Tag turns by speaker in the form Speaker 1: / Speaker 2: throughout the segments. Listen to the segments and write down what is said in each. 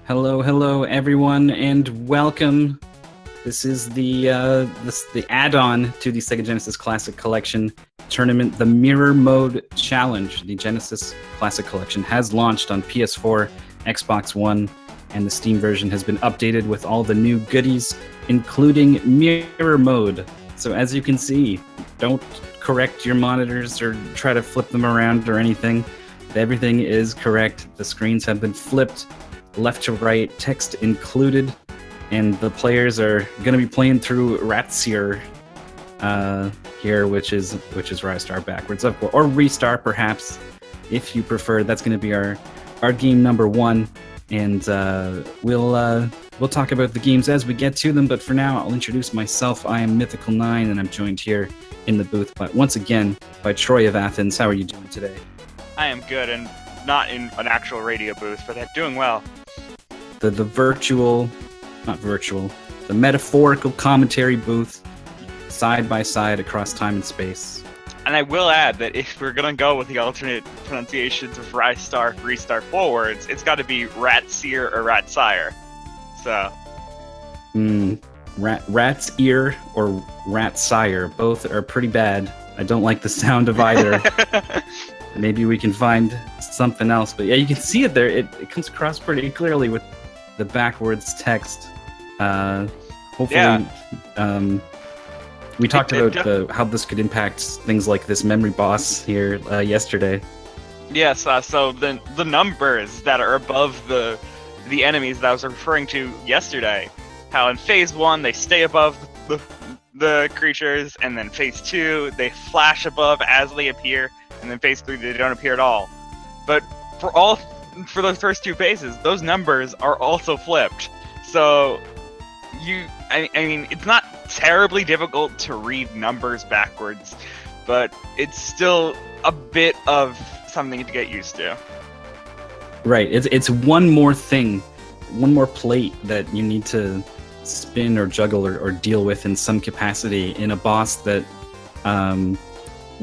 Speaker 1: Hello, hello, everyone, and welcome. This is the add-on to the Sega Genesis Classic Collection tournament, the Mirror Mode Challenge. The Genesis Classic Collection has launched on PS4, Xbox One, and the Steam version has been updated with all the new goodies, including Mirror Mode. So as you can see, don't correct your monitors or try to flip them around or anything. Everything is correct. The screens have been flipped left to right, text included, and the players are going to be playing through Ratsier here, which is Rystar backwards, of course, or Restart perhaps, if you prefer. That's going to be our game number one, and we'll talk about the games as we get to them. But for now, I'll introduce myself. I am Mythical9, and I'm joined here in the booth, but once again by Troy of Athens. How are you doing today?
Speaker 2: I am good, and not in an actual radio booth, but doing well.
Speaker 1: The metaphorical commentary booth, side by side across time and space.
Speaker 2: And I will add that if we're gonna go with the alternate pronunciations of restart forwards, it's got to be Ratsier or Ratsire. So.
Speaker 1: Rat's ear or Ratsire, both are pretty bad. I don't like the sound of either. Maybe we can find something else, but yeah, you can see it there. It comes across pretty clearly with the backwards text. Hopefully, yeah. We talked about how this could impact things like this memory boss here yesterday. Yes,
Speaker 2: so the numbers that are above the enemies that I was referring to yesterday, how in Phase 1 they stay above the creatures, and then Phase 2 they flash above as they appear, and then Phase 3 they don't appear at all. But for those first two phases, those numbers are also flipped. So I mean, it's not terribly difficult to read numbers backwards, but it's still a bit of something to get used to.
Speaker 1: Right. It's one more thing, one more plate that you need to spin or juggle or deal with in some capacity in a boss that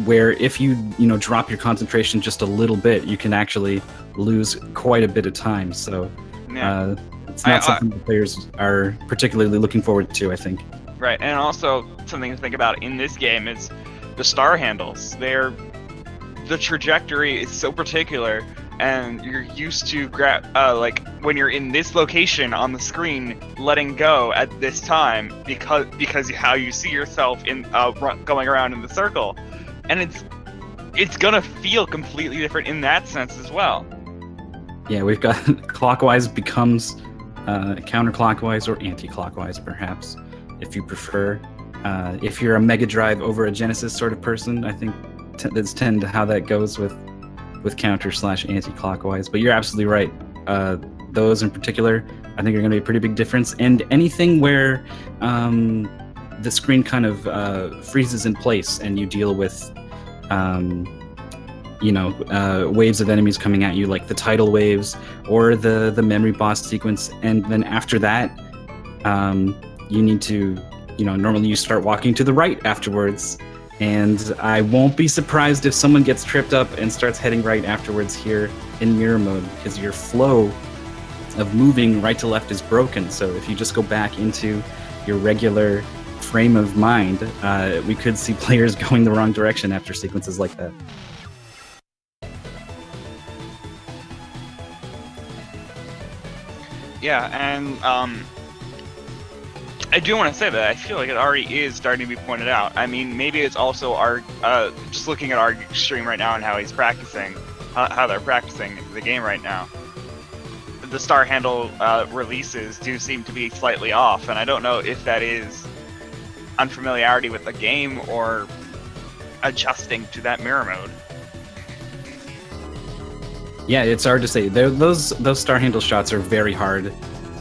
Speaker 1: where if you drop your concentration just a little bit, you can actually lose quite a bit of time. So yeah. It's not something the players are particularly looking forward to, I think.
Speaker 2: Right, and also something to think about in this game is the star handles. The trajectory is so particular, and you're used to like when you're in this location on the screen, letting go at this time because how you see yourself in going around in the circle. And it's gonna feel completely different in that sense as well.
Speaker 1: Yeah, we've got clockwise becomes counterclockwise or anti-clockwise, perhaps, if you prefer. If you're a Mega Drive over a Genesis sort of person, I think that's tend to how that goes with counter/anti-clockwise. But you're absolutely right. Those in particular, I think, are going to be a pretty big difference. And anything where the screen kind of freezes in place and you deal with waves of enemies coming at you, like the tidal waves or the memory boss sequence, and then after that you need to normally you start walking to the right afterwards, and I won't be surprised if someone gets tripped up and starts heading right afterwards here in mirror mode, because your flow of moving right to left is broken. So if you just go back into your regular frame of mind, we could see players going the wrong direction after sequences like that.
Speaker 2: Yeah, and I do want to say that I feel like it already is starting to be pointed out. I mean, maybe it's also just looking at our stream right now and how he's practicing, how they're practicing the game right now. The star handle releases do seem to be slightly off, and I don't know if that is unfamiliarity with the game or adjusting to that mirror mode.
Speaker 1: Yeah, it's hard to say. Those star handle shots are very hard,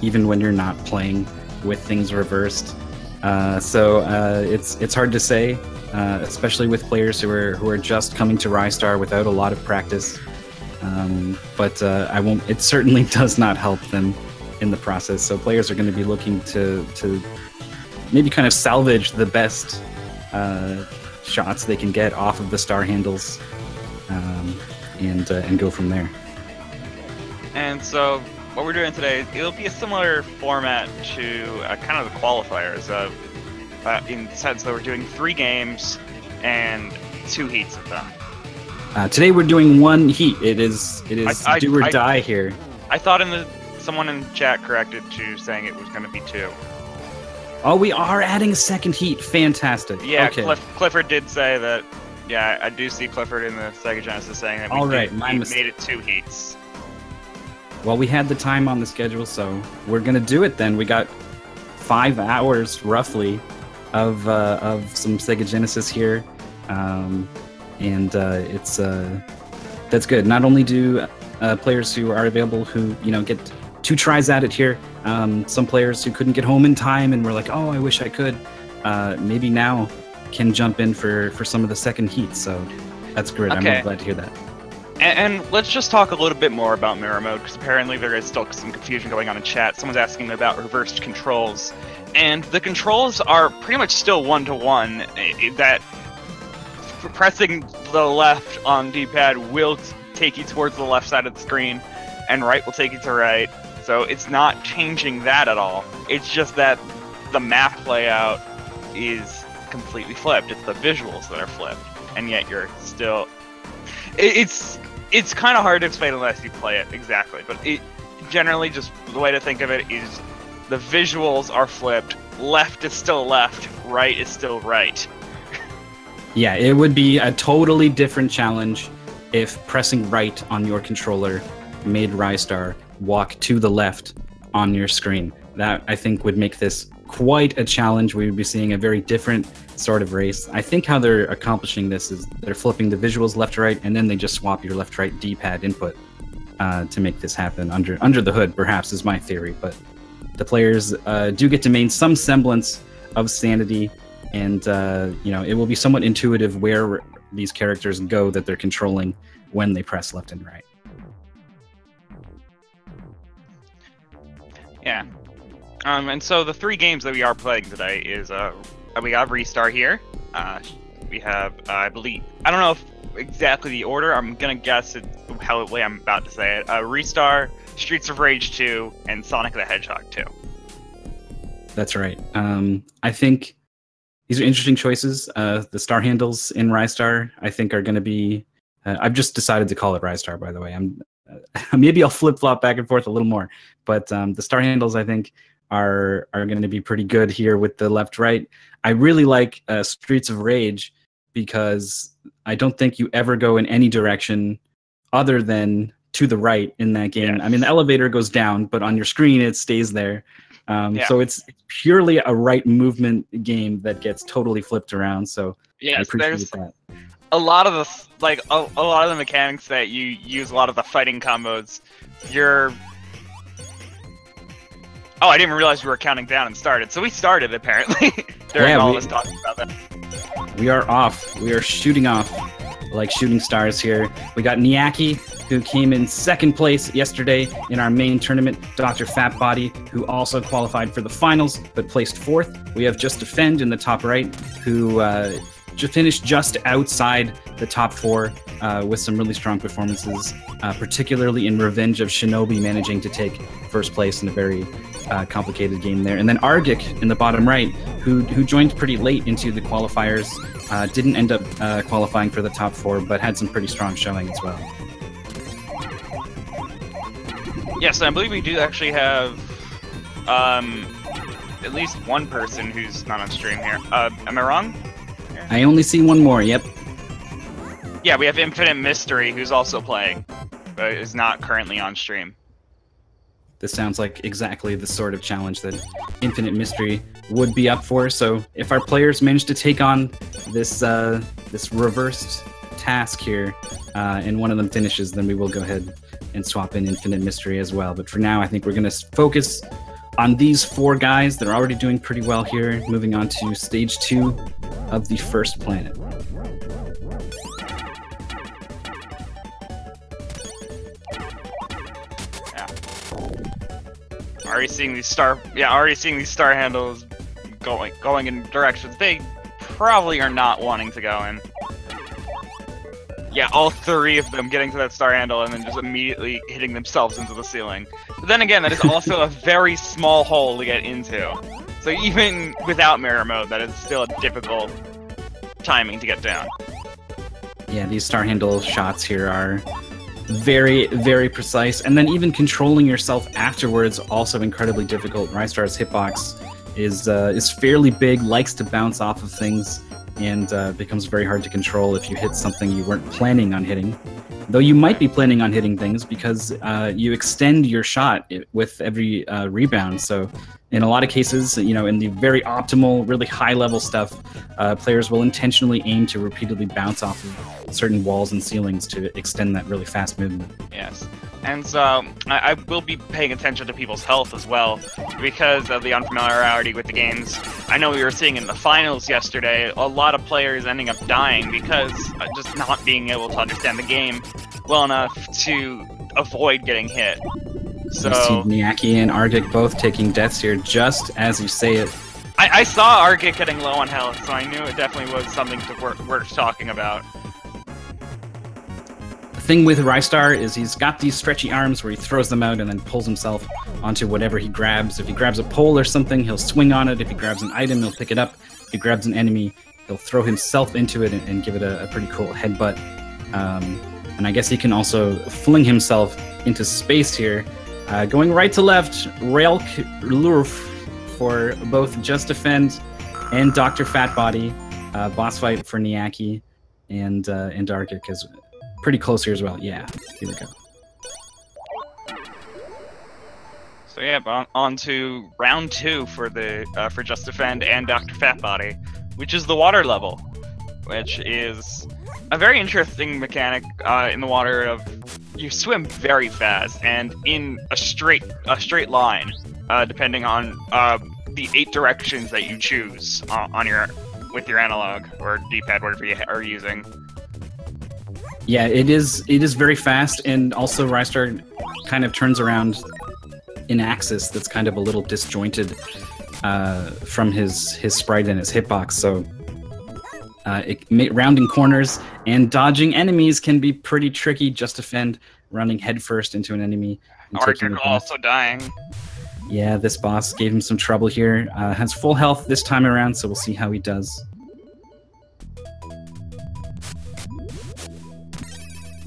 Speaker 1: even when you're not playing with things reversed. So it's hard to say, especially with players who are just coming to Rystar without a lot of practice. But I won't. It certainly does not help them in the process. So players are going to be looking to maybe kind of salvage the best shots they can get off of the star handles. And go from there.
Speaker 2: And so what we're doing today, it'll be a similar format to kind of the qualifiers of, in the sense that we're doing 3 games and 2 heats of them.
Speaker 1: Today we're doing 1 heat. It is do or die here.
Speaker 2: I thought someone in chat corrected to saying it was going to be 2.
Speaker 1: Oh, we are adding a second heat. Fantastic.
Speaker 2: Yeah,
Speaker 1: okay.
Speaker 2: Clifford did say that. Yeah, I do see Clifford in the Sega Genesis saying that we made it 2 heats.
Speaker 1: Well, we had the time on the schedule, so we're gonna do it then. We got 5 hours roughly of some Sega Genesis here, and it's that's good. Not only do players who are available who get 2 tries at it here. Some players who couldn't get home in time and were like, "Oh, I wish I could." Maybe now can jump in for some of the second heat. So that's great. Okay. I'm really glad to hear that.
Speaker 2: And let's just talk a little bit more about mirror mode, because apparently there is still some confusion going on in chat. Someone's asking me about reversed controls, and the controls are pretty much still 1-to-1. That pressing the left on D-pad will take you towards the left side of the screen, and right will take you to right. So it's not changing that at all. It's just that the map layout is completely flipped. It's the visuals that are flipped, and yet you're still... It's kind of hard to explain unless you play it exactly, but generally just the way to think of it is the visuals are flipped, left is still left, right is still right.
Speaker 1: Yeah, it would be a totally different challenge if pressing right on your controller made Rystar walk to the left on your screen. That, I think, would make this quite a challenge. We would be seeing a very different sort of race. I think how they're accomplishing this is they're flipping the visuals left to right, and then they just swap your left-right D-pad input to make this happen under the hood, perhaps, is my theory. But the players do get to maintain some semblance of sanity, and it will be somewhat intuitive where these characters go that they're controlling when they press left and right.
Speaker 2: Yeah. And so the 3 games that we are playing today is we have Restart here. We have I believe, I don't know if exactly the order. I'm gonna guess it how the way I'm about to say it. Restart, Streets of Rage 2, and Sonic the Hedgehog 2.
Speaker 1: That's right. I think these are interesting choices. The star handles in Rystar, I think, are going to be... I've just decided to call it Rystar, by the way. Maybe I'll flip-flop back and forth a little more. But the star handles, I think, are going to be pretty good here with the left-right. I really like Streets of Rage because I don't think you ever go in any direction other than to the right in that game. Yes. I mean, the elevator goes down, but on your screen it stays there. So it's purely a right movement game that gets totally flipped around. So yes, I appreciate that.
Speaker 2: A lot of the a lot of the mechanics that you use, a lot of the fighting combos. Oh, I didn't even realize we were counting down and started. So we started apparently during all this talking about that.
Speaker 1: We are off. We are shooting off like shooting stars here. We got Niaki, who came in 2nd place yesterday in our main tournament. Dr. Fatbody, who also qualified for the finals, but placed 4th. We have Just Defend in the top right, who finished just outside the top 4 with some really strong performances, particularly in Revenge of Shinobi, managing to take 1st place in a very complicated game there. And then Argic in the bottom right, who joined pretty late into the qualifiers, didn't end up qualifying for the top 4, but had some pretty strong showing as well.
Speaker 2: Yes, I believe we do actually have at least one person who's not on stream here. Am I wrong?
Speaker 1: I only see one more, yep.
Speaker 2: Yeah, we have Infinite Mystery, who's also playing, but is not currently on stream.
Speaker 1: This sounds like exactly the sort of challenge that Infinite Mystery would be up for. So if our players manage to take on this this reversed task here, and one of them finishes, then we will go ahead and swap in Infinite Mystery as well. But for now, I think we're going to focus on these 4 guys that are already doing pretty well here, moving on to stage 2 of the first planet.
Speaker 2: Already seeing these star handles going in directions they probably are not wanting to go in. Yeah, all 3 of them getting to that star handle and then just immediately hitting themselves into the ceiling. But then again, that is also a very small hole to get into. So even without mirror mode, that is still a difficult timing to get down.
Speaker 1: Yeah, these star handle shots here are very, very precise, and then even controlling yourself afterwards also incredibly difficult. Rystar's hitbox is fairly big, likes to bounce off of things, and becomes very hard to control if you hit something you weren't planning on hitting. Though you might be planning on hitting things because you extend your shot with every rebound. So in a lot of cases, you know, in the very optimal, really high-level stuff, players will intentionally aim to repeatedly bounce off of certain walls and ceilings to extend that really fast movement.
Speaker 2: Yes. And so I will be paying attention to people's health as well, because of the unfamiliarity with the games. I know we were seeing in the finals yesterday, a lot of players ending up dying because just not being able to understand the game well enough to avoid getting hit. So
Speaker 1: you see Niaki and Argic both taking deaths here just as you say it.
Speaker 2: I saw Argic getting low on health, so I knew it definitely was something worth talking about.
Speaker 1: The thing with Rystar is he's got these stretchy arms where he throws them out and then pulls himself onto whatever he grabs. If he grabs a pole or something, he'll swing on it. If he grabs an item, he'll pick it up. If he grabs an enemy, he'll throw himself into it and give it a pretty cool headbutt. And I guess he can also fling himself into space here. Going right to left, Railk Lurf for both Just Defend and Dr. Fatbody. Boss fight for Niaki and Argic is pretty close here as well. Yeah, here we go.
Speaker 2: So yeah, on to round 2 for for Just Defend and Dr. Fatbody, which is the water level, which is a very interesting mechanic in the water. Of you swim very fast and in a straight line, depending on the 8 directions that you choose with your analog or D-pad, whatever you are using.
Speaker 1: Yeah, it is very fast, and also Rystar kind of turns around in axis that's kind of a little disjointed from his sprite and his hitbox, so rounding corners and dodging enemies can be pretty tricky. Just Defend running headfirst into an enemy.
Speaker 2: Argic also dying.
Speaker 1: Yeah, this boss gave him some trouble here. Has full health this time around, so we'll see how he does.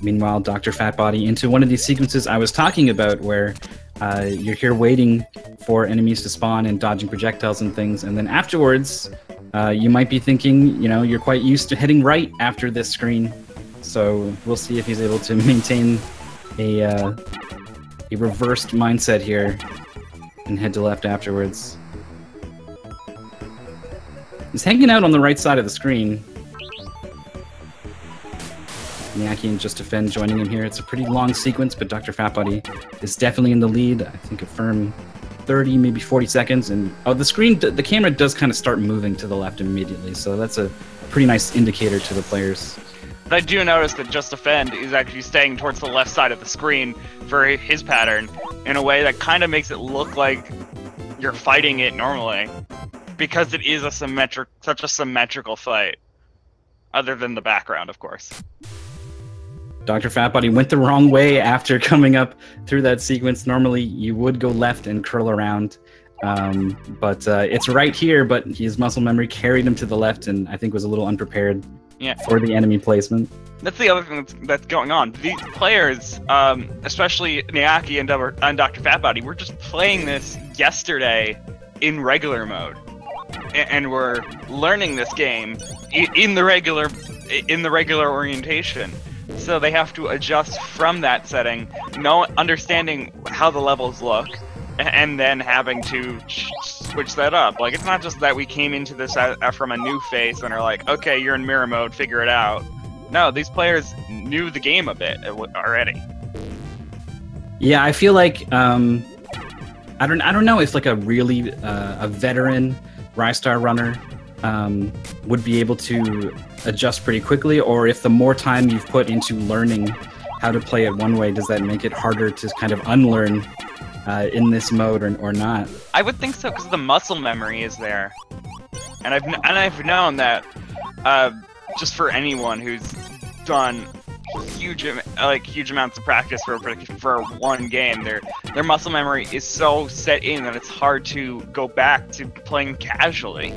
Speaker 1: Meanwhile, Dr. Fatbody into one of these sequences I was talking about where you're here waiting for enemies to spawn and dodging projectiles and things, and then afterwards you might be thinking, you know, you're quite used to hitting right after this screen. So we'll see if he's able to maintain a reversed mindset here and head to left afterwards. He's hanging out on the right side of the screen. Niaki and Just Defend joining him here. It's a pretty long sequence, but Dr. Fatbody is definitely in the lead. I think a firm 30, maybe 40 seconds. And the camera does kind of start moving to the left immediately, so that's a pretty nice indicator to the players.
Speaker 2: But I do notice that Just Defend is actually staying towards the left side of the screen for his pattern in a way that kind of makes it look like you're fighting it normally, because it is such a symmetrical fight, other than the background, of course.
Speaker 1: Dr. Fatbody went the wrong way after coming up through that sequence. Normally, you would go left and curl around, but it's right here, but his muscle memory carried him to the left, and I think was a little unprepared for the enemy placement.
Speaker 2: That's the other thing that's going on. These players, especially Niaki and Dr. Fatbody, were just playing this yesterday in regular mode, and we're learning this game in the regular orientation. So they have to adjust from that setting, understanding how the levels look, and then having to switch that up. Like, it's not just that we came into this from a new face and are like, okay, you're in mirror mode, figure it out. No, these players knew the game a bit already. Yeah, I feel like I don't know if like a really a veteran Rystar runner would be able to adjust pretty quickly, or if the more time you've put into learning how to play it one way, does that make it harder to kind of unlearn in this mode or not? I would think so, because the muscle memory is there, and I've known that just for anyone who's done huge amounts of practice for one game. Their muscle memory is so set in that it's hard to go back to playing casually.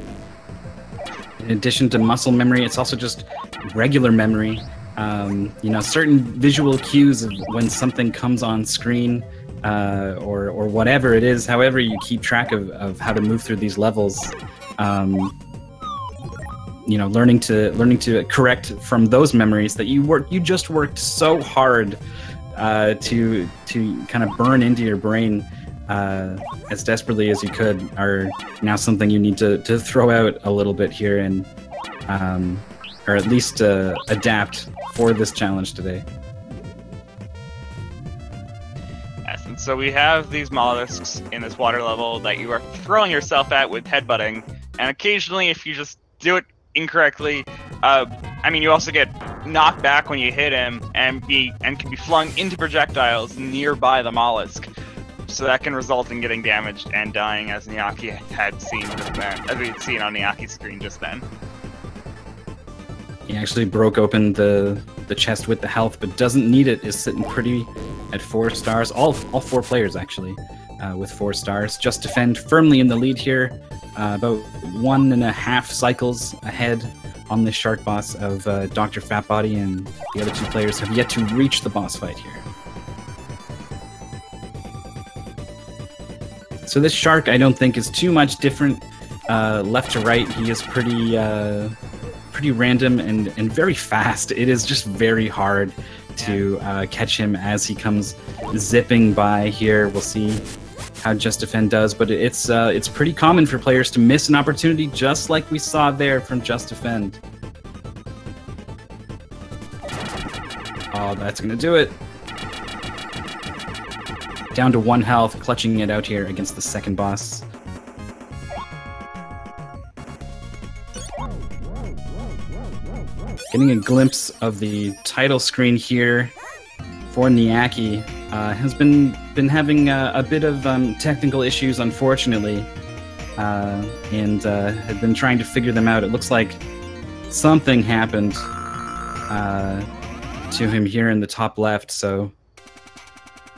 Speaker 1: In addition to muscle memory, it's also just regular memory. You know, certain visual cues of when something comes on screen, or whatever it is, however you keep track of how to move through these levels. You know, learning to correct from those memories that you just worked so hard to kind of burn into your brain as desperately as you could, are now something you need to throw out a little bit here and or at least adapt for this challenge today.
Speaker 2: Yes, and so we have these mollusks in this water level that you are throwing yourself at with headbutting, and occasionally, if you just do it incorrectly, I mean, you also get knocked back when you hit him and can be flung into projectiles nearby the mollusk. So that can result in getting damaged and dying, as Nyaki had seen just then, as we had seen on Nyaki's screen just then.
Speaker 1: He actually broke open the chest with the health, but doesn't need it. Is sitting pretty at 4 stars. All 4 players actually with 4 stars. Just Defend firmly in the lead here, about 1.5 cycles ahead on this shark boss of Dr. Fatbody, and the other 2 players have yet to reach the boss fight here. So this shark, I don't think, is too much different left to right. He is pretty random and very fast. It is just very hard to catch him as he comes zipping by here. We'll see how Just Defend does, but it's pretty common for players to miss an opportunity, just like we saw there from Just Defend. Oh, that's gonna do it. Down to 1 health, clutching it out here against the second boss. Getting a glimpse of the title screen here for Nyaki. Has been having a bit of technical issues, unfortunately, and had been trying to figure them out. It looks like something happened to him here in the top left, so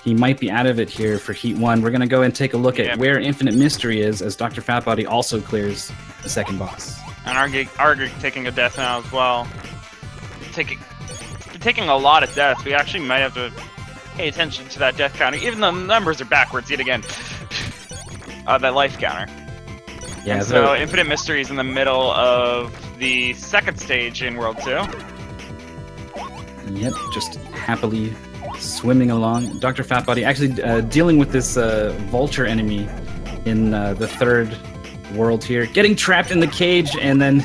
Speaker 1: he might be out of it here for Heat 1. We're going to go and take a look at where Infinite Mystery is, as Dr. Fatbody also clears the second boss.
Speaker 2: And Argig taking a death now as well. Taking a lot of deaths. We actually might have to pay attention to that death counter, even though the numbers are backwards yet again. That life counter. Yeah. And so Infinite Mystery is in the middle of the second stage in World 2.
Speaker 1: Yep, just happily swimming along. Dr. Fatbody actually dealing with this vulture enemy in the third world here. Getting trapped in the cage, and then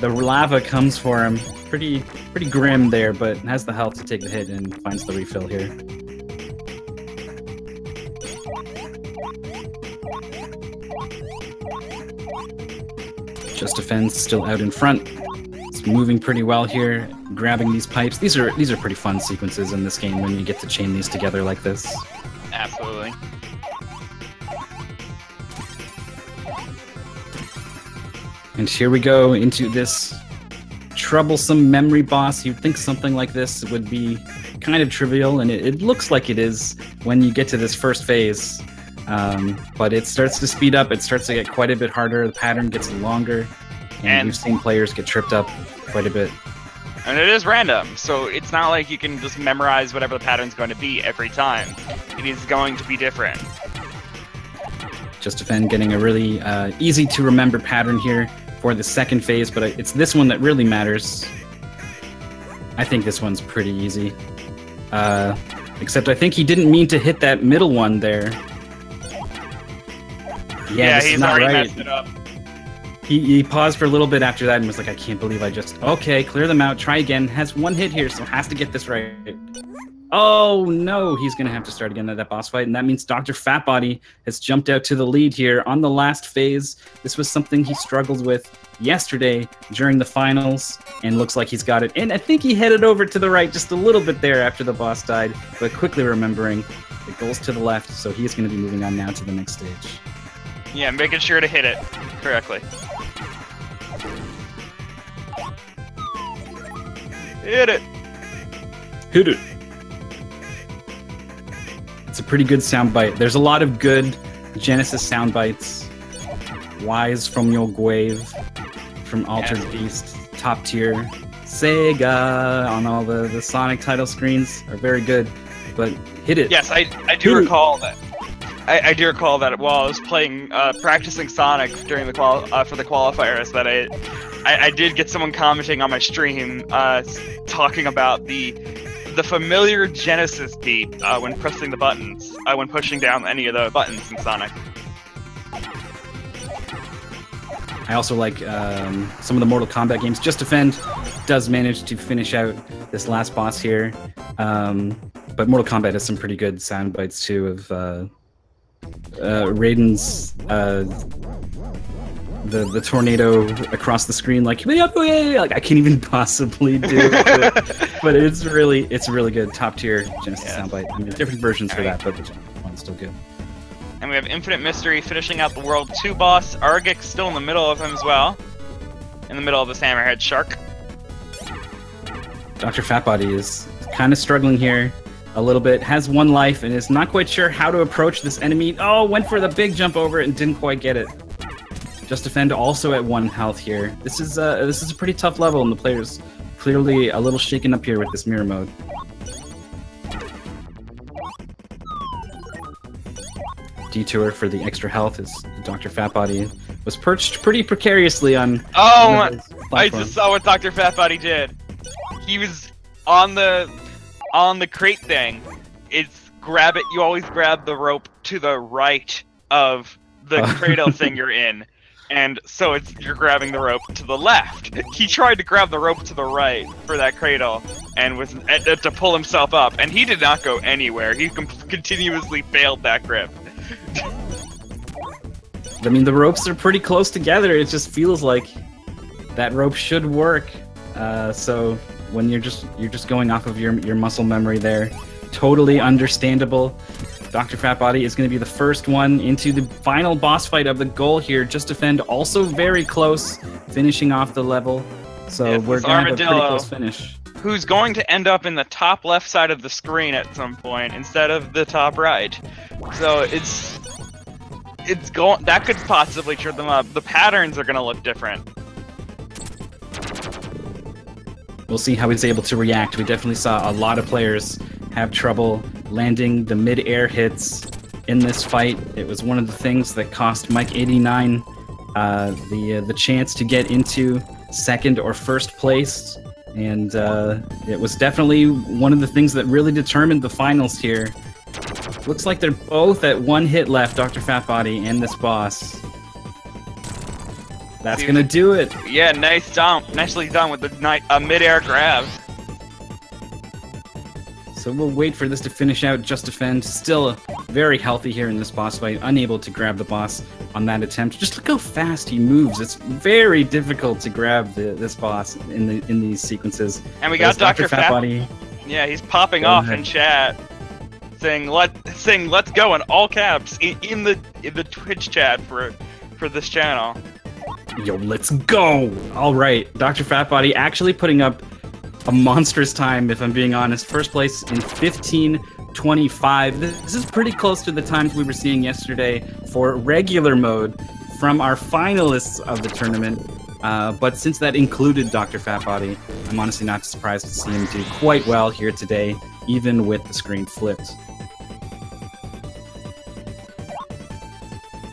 Speaker 1: the lava comes for him. Pretty grim there, but has the health to take the hit and finds the refill here. Just Defend still out in front. It's moving pretty well here, grabbing these pipes. These are pretty fun sequences in this game when you get to chain these together like this.
Speaker 2: Absolutely.
Speaker 1: And here we go into this troublesome memory boss. You'd think something like this would be kind of trivial, and it looks like it is when you get to this first phase. But it starts to speed up, it starts to get quite a bit harder, the pattern gets longer, and we've seen players get tripped up quite a bit.
Speaker 2: And it is random, so it's not like you can just memorize whatever the pattern's going to be every time. It is going to be different.
Speaker 1: Just Defend getting a really easy to remember pattern here for the second phase, but it's this one that really matters. I think this one's pretty easy. Except I think he didn't mean to hit that middle one there.
Speaker 2: Yeah, he's already messed it up.
Speaker 1: He paused for a little bit after that and was like, I can't believe I just... Okay, clear them out, try again. Has 1 hit here, so has to get this right. Oh no, he's going to have to start again at that boss fight, and that means Dr. Fatbody has jumped out to the lead here on the last phase. This was something he struggled with yesterday during the finals, and looks like he's got it. And I think he headed over to the right just a little bit there after the boss died, but quickly remembering it goes to the left, so he's going to be moving on now to the next stage.
Speaker 2: Yeah, making sure to hit it correctly. Hit it!
Speaker 1: Hit it. It's a pretty good soundbite. There's a lot of good Genesis soundbites. Wise from Your Grave, from Altered Beast, top tier. SEGA on all the Sonic title screens are very good, but hit it.
Speaker 2: Yes, I do recall that. I do recall that while I was playing, practicing Sonic during the for the qualifiers, that I did get someone commenting on my stream, talking about the familiar Genesis beat when pressing the buttons, when pushing down any of the buttons in Sonic.
Speaker 1: I also like some of the Mortal Kombat games. Just Defend does manage to finish out this last boss here, but Mortal Kombat has some pretty good sound bites too of Raiden's the tornado across the screen, like I can't even possibly do it, but it's really good, top tier Genesis soundbite. I mean, different versions for that, but the one's still good.
Speaker 2: And we have Infinite Mystery finishing out the World 2 boss. Argic's still in the middle of him as well. In the middle of this Hammerhead Shark.
Speaker 1: Dr. Fatbody is kind of struggling here a little bit. Has one life and is not quite sure how to approach this enemy. Oh, went for the big jump over it and didn't quite get it. Just Defend also at 1 health here. This is a pretty tough level, and the player's clearly a little shaken up here with this mirror mode. Detour for the extra health as Dr. Fatbody was perched pretty precariously on.
Speaker 2: Oh, I just saw what Dr. Fatbody did. He was on the crate thing. It's grab it. You always grab the rope to the right of the cradle thing you're in, and so you're grabbing the rope to the left. He tried to grab the rope to the right for that cradle and was to pull himself up, and he did not go anywhere. He continuously failed that grip.
Speaker 1: I mean, the ropes are pretty close together. It just feels like that rope should work. So when you're just going off of your muscle memory there, totally understandable. Dr. Fatbody is going to be the first one into the final boss fight of the goal here. Just Defend also very close, finishing off the level. So we're going to have a pretty close finish.
Speaker 2: Who's going to end up in the top left side of the screen at some point instead of the top right. So that could possibly trip them up. The patterns are going to look different.
Speaker 1: We'll see how he's able to react. We definitely saw a lot of players have trouble landing the mid-air hits in this fight. It was one of the things that cost Mike89 the chance to get into second or first place. And it was definitely one of the things that really determined the finals here. Looks like they're both at 1 hit left, Dr. Fatbody and this boss. That's gonna do it.
Speaker 2: Yeah, nice jump. Nicely done with the mid-air grab.
Speaker 1: So we'll wait for this to finish out. Just Defend, still very healthy here in this boss fight, unable to grab the boss on that attempt. Just look how fast he moves. It's very difficult to grab this boss in these sequences.
Speaker 2: And we got Dr. Fatbody. Yeah, he's popping off in chat, saying "Let's go" in all caps in the Twitch chat for this channel.
Speaker 1: Yo, let's go! All right, Dr. Fatbody actually putting up a monstrous time, if I'm being honest. First place in 15:25. This is pretty close to the times we were seeing yesterday for regular mode from our finalists of the tournament. But since that included Dr. Fatbody, I'm honestly not surprised to see him do quite well here today, even with the screen flipped.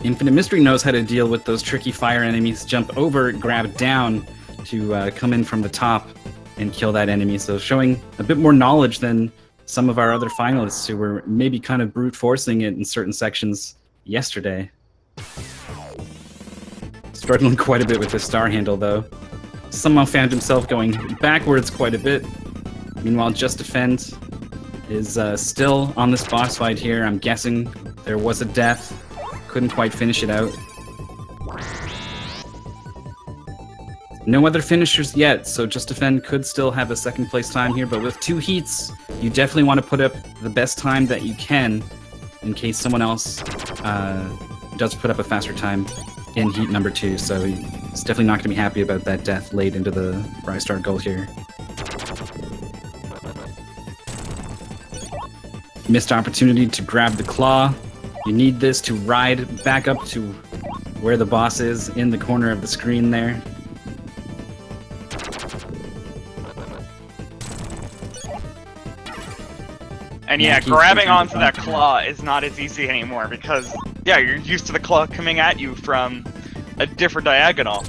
Speaker 1: Infinite Mystery knows how to deal with those tricky fire enemies. Jump over, grab down to come in from the top and kill that enemy. So showing a bit more knowledge than some of our other finalists who were maybe kind of brute forcing it in certain sections yesterday. Struggling quite a bit with the star handle though. Somehow found himself going backwards quite a bit. Meanwhile, Just Defend is still on this boss fight here. I'm guessing there was a death. Couldn't quite finish it out. No other finishers yet, so Just Defend could still have a second place time here, but with 2 heats, you definitely want to put up the best time that you can in case someone else does put up a faster time in heat number 2, so he's definitely not going to be happy about that death late into the Rise Star goal here. Missed opportunity to grab the claw. You need this to ride back up to where the boss is in the corner of the screen there.
Speaker 2: And yeah, grabbing onto that claw is not as easy anymore because, yeah, you're used to the claw coming at you from a different diagonal.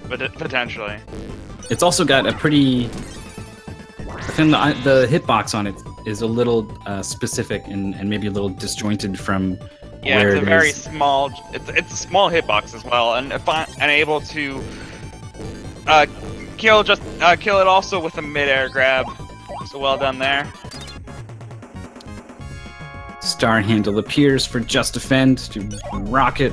Speaker 2: Potentially.
Speaker 1: It's also got a pretty... The hitbox on it is a little specific and maybe a little disjointed from where
Speaker 2: it's a very
Speaker 1: is.
Speaker 2: small... It's a small hitbox as well, and if I'm able to kill it also with a mid-air grab. So well done there.
Speaker 1: Star handle appears for Just Defend to rocket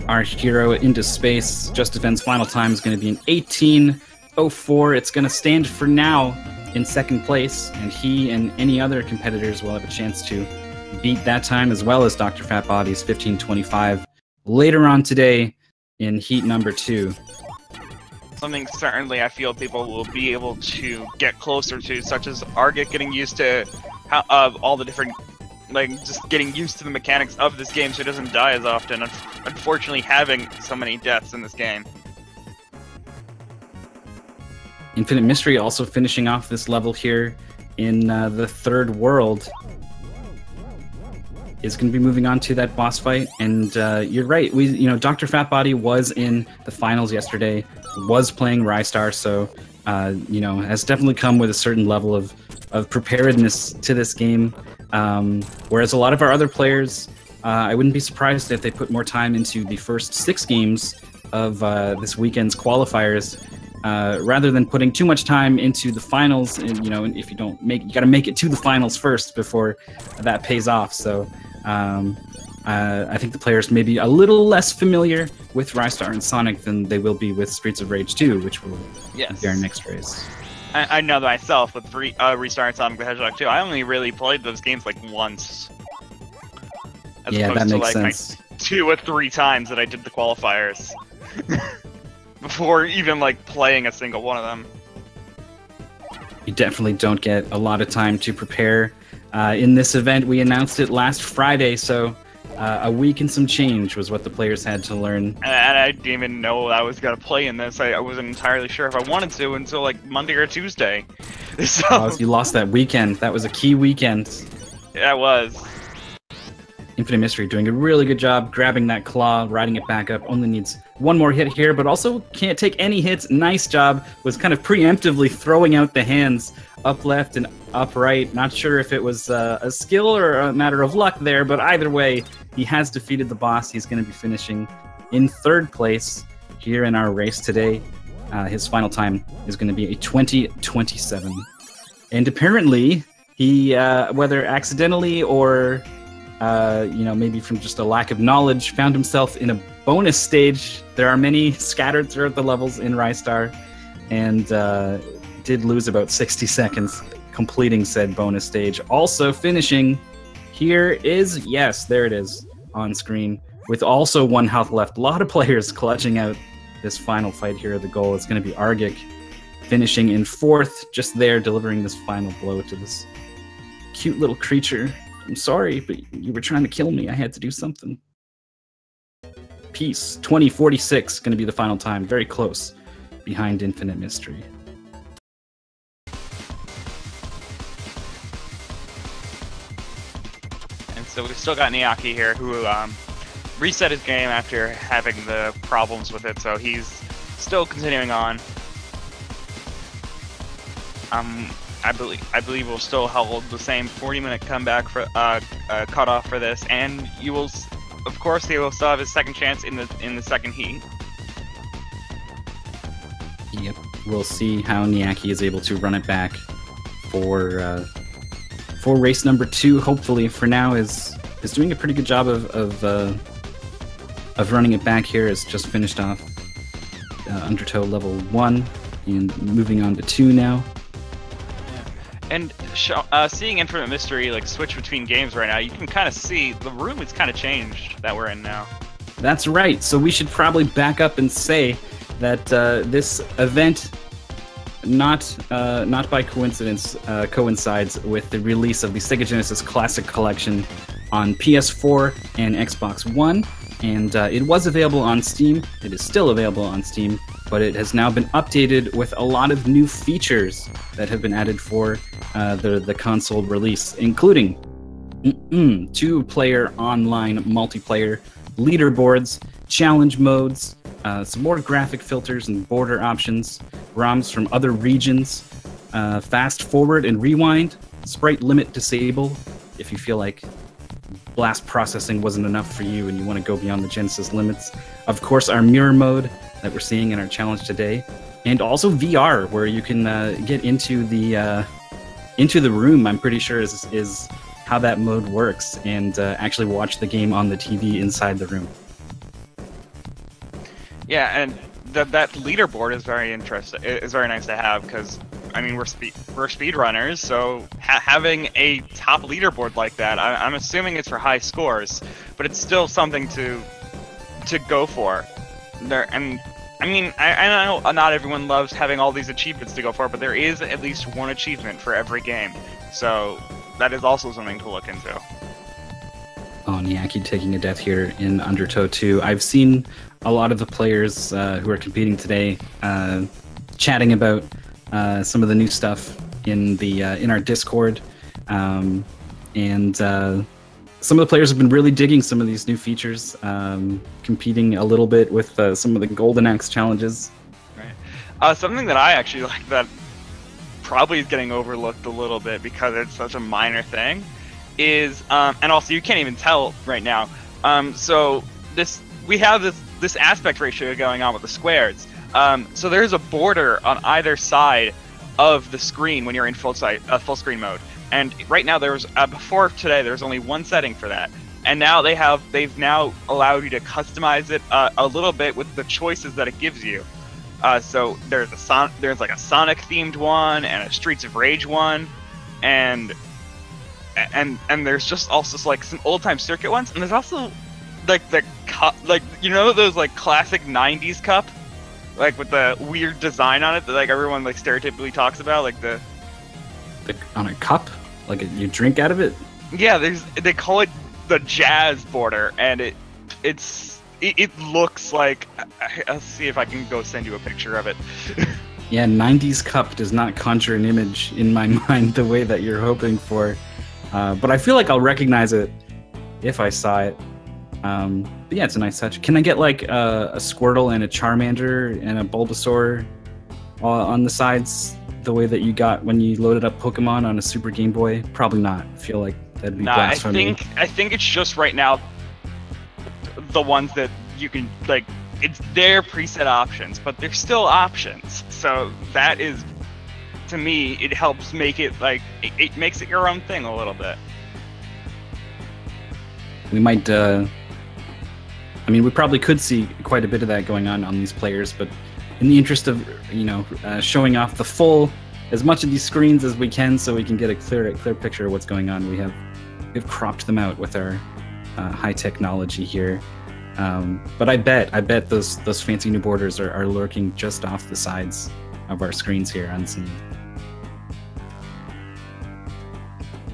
Speaker 1: our hero into space. Just Defend's final time is going to be an 18:04. It's going to stand for now in second place, and he and any other competitors will have a chance to beat that time, as well as Dr. Fat Body's 15:25 later on today in heat number 2.
Speaker 2: Something certainly I feel people will be able to get closer to, such as Argit getting used to all the different, like, just getting used to the mechanics of this game so he doesn't die as often, unfortunately having so many deaths in this game.
Speaker 1: Infinite Mystery also finishing off this level here in the third world is going to be moving on to that boss fight. And you're right, Dr. Fat Body was in the finals yesterday, was playing Rystar, so has definitely come with a certain level of preparedness to this game. Whereas a lot of our other players, I wouldn't be surprised if they put more time into the first 6 games of this weekend's qualifiers, rather than putting too much time into the finals. And if you don't you got to make it to the finals first before that pays off. So I think the players may be a little less familiar with Rystar and Sonic than they will be with Streets of Rage 2, which will be our next race.
Speaker 2: I know that myself with Restart and Sonic the Hedgehog 2. I only really played those games like once. As opposed
Speaker 1: that
Speaker 2: to
Speaker 1: makes
Speaker 2: like
Speaker 1: sense.
Speaker 2: 2 or 3 times that I did the qualifiers. Before even like playing a single one of them.
Speaker 1: You definitely don't get a lot of time to prepare. In this event, we announced it last Friday, so a week and some change was what the players had to learn.
Speaker 2: And I didn't even know I was going to play in this. I wasn't entirely sure if I wanted to until like Monday or Tuesday. So...
Speaker 1: you lost that weekend. That was a key weekend.
Speaker 2: Yeah, it was.
Speaker 1: Infinite Mystery doing a really good job grabbing that claw, riding it back up. Only needs one more hit here, but also can't take any hits. Nice job. Was kind of preemptively throwing out the hands up left and up right. Not sure if it was a skill or a matter of luck there, but either way, he has defeated the boss. He's going to be finishing in third place here in our race today. His final time is going to be a 20:27. And apparently, he, whether accidentally or maybe from just a lack of knowledge, found himself in a bonus stage. There are many scattered throughout the levels in Rystar, and did lose about 60 seconds completing said bonus stage. Also finishing here is, yes, there it is on screen, with also 1 health left. A lot of players clutching out this final fight here. The goal is going to be Argik finishing in 4th, just there delivering this final blow to this cute little creature. I'm sorry, but you were trying to kill me. I had to do something. Peace. 20:46 going to be the final time. Very close behind Infinite Mystery.
Speaker 2: And so we've still got Niaki here, who reset his game after having the problems with it, so he's still continuing on. I believe we'll still hold the same 40-minute comeback for cutoff for this, and you will, of course, he will still have his second chance in the second heat.
Speaker 1: Yep, we'll see how Niaki is able to run it back for race number 2. Hopefully, for now, is doing a pretty good job of running it back here. Has just finished off Undertow level 1 and moving on to 2 now.
Speaker 2: And seeing Infinite Mystery like switch between games right now, you can kind of see the room is kind of changed that we're in now.
Speaker 1: That's right. So we should probably back up and say that this event not by coincidence, coincides with the release of the Sega Genesis Classic Collection on PS4 and Xbox One, and it was available on Steam. It is still available on Steam, but it has now been updated with a lot of new features that have been added for the console release, including 2-player online multiplayer, leaderboards, challenge modes, some more graphic filters and border options, ROMs from other regions, fast forward and rewind, sprite limit disable if you feel like blast processing wasn't enough for you and you want to go beyond the Genesis limits. Of course, our mirror mode that we're seeing in our challenge today, and also VR, where you can get into the room. I'm pretty sure is how that mode works, and actually watch the game on the TV inside the room.
Speaker 2: Yeah, and that leaderboard is very interesting. It's very nice to have because, I mean, we're speedrunners, so having a top leaderboard like that, I'm assuming it's for high scores, but it's still something to go for. And I mean, I know not everyone loves having all these achievements to go for, but there is at least one achievement for every game, so that is also something to look into.
Speaker 1: Oh, Niaki taking a death here in Undertow 2. I've seen a lot of the players who are competing today chatting about some of the new stuff in our Discord, and some of the players have been really digging some of these new features, competing a little bit with some of the Golden Axe challenges.
Speaker 2: Right. Something that I actually like that probably is getting overlooked a little bit because it's such a minor thing is, and also you can't even tell right now. So we have this aspect ratio going on with the squares. So there's a border on either side of the screen when you're in full screen mode. And right now before today there was only one setting for that, and now they've now allowed you to customize it a little bit with the choices that it gives you. So there's like a Sonic themed one and a Streets of Rage one, and there's just also like some old time circuit ones, and there's also like the cup, like, you know, those like classic 90s cup, like with the weird design on it that like everyone like stereotypically talks about, like the
Speaker 1: on a cup, like you drink out of it.
Speaker 2: Yeah, they call it the jazz border, and it looks like, I'll see if I can go send you a picture of it.
Speaker 1: Yeah, 90s cup does not conjure an image in my mind the way that you're hoping for, but I feel like I'll recognize it if I saw it. But yeah, it's a nice touch. Can I get like a Squirtle and a Charmander and a Bulbasaur on the sides, the way that you got when you loaded up Pokemon on a Super Game Boy? Probably not. I feel like that'd be blasphemy.
Speaker 2: I think it's just right now the ones that you can, like, it's their preset options, but they're still options. So that is, to me, it helps make it like it makes it your own thing a little bit.
Speaker 1: We might I mean, we probably could see quite a bit of that going on these players, but in the interest of, you know, showing off as much of these screens as we can, so we can get a clear picture of what's going on, we've cropped them out with our high technology here. But I bet those fancy new borders are lurking just off the sides of our screens here, unseen.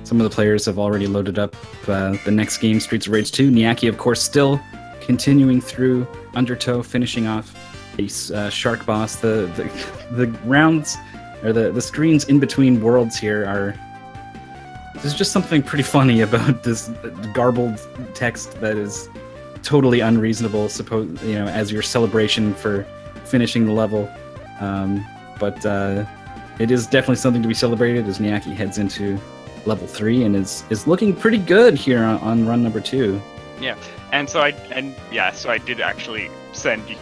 Speaker 1: Some of the players have already loaded up the next game, Streets of Rage 2. Niaki, of course, still continuing through Undertow, finishing off a shark boss. The rounds, or the screens in between worlds here are... There's just something pretty funny about this garbled text that is totally unreasonable, as your celebration for finishing the level. But it is definitely something to be celebrated as Niaki heads into level 3 and is looking pretty good here on run number 2.
Speaker 2: Yeah, so I did actually send it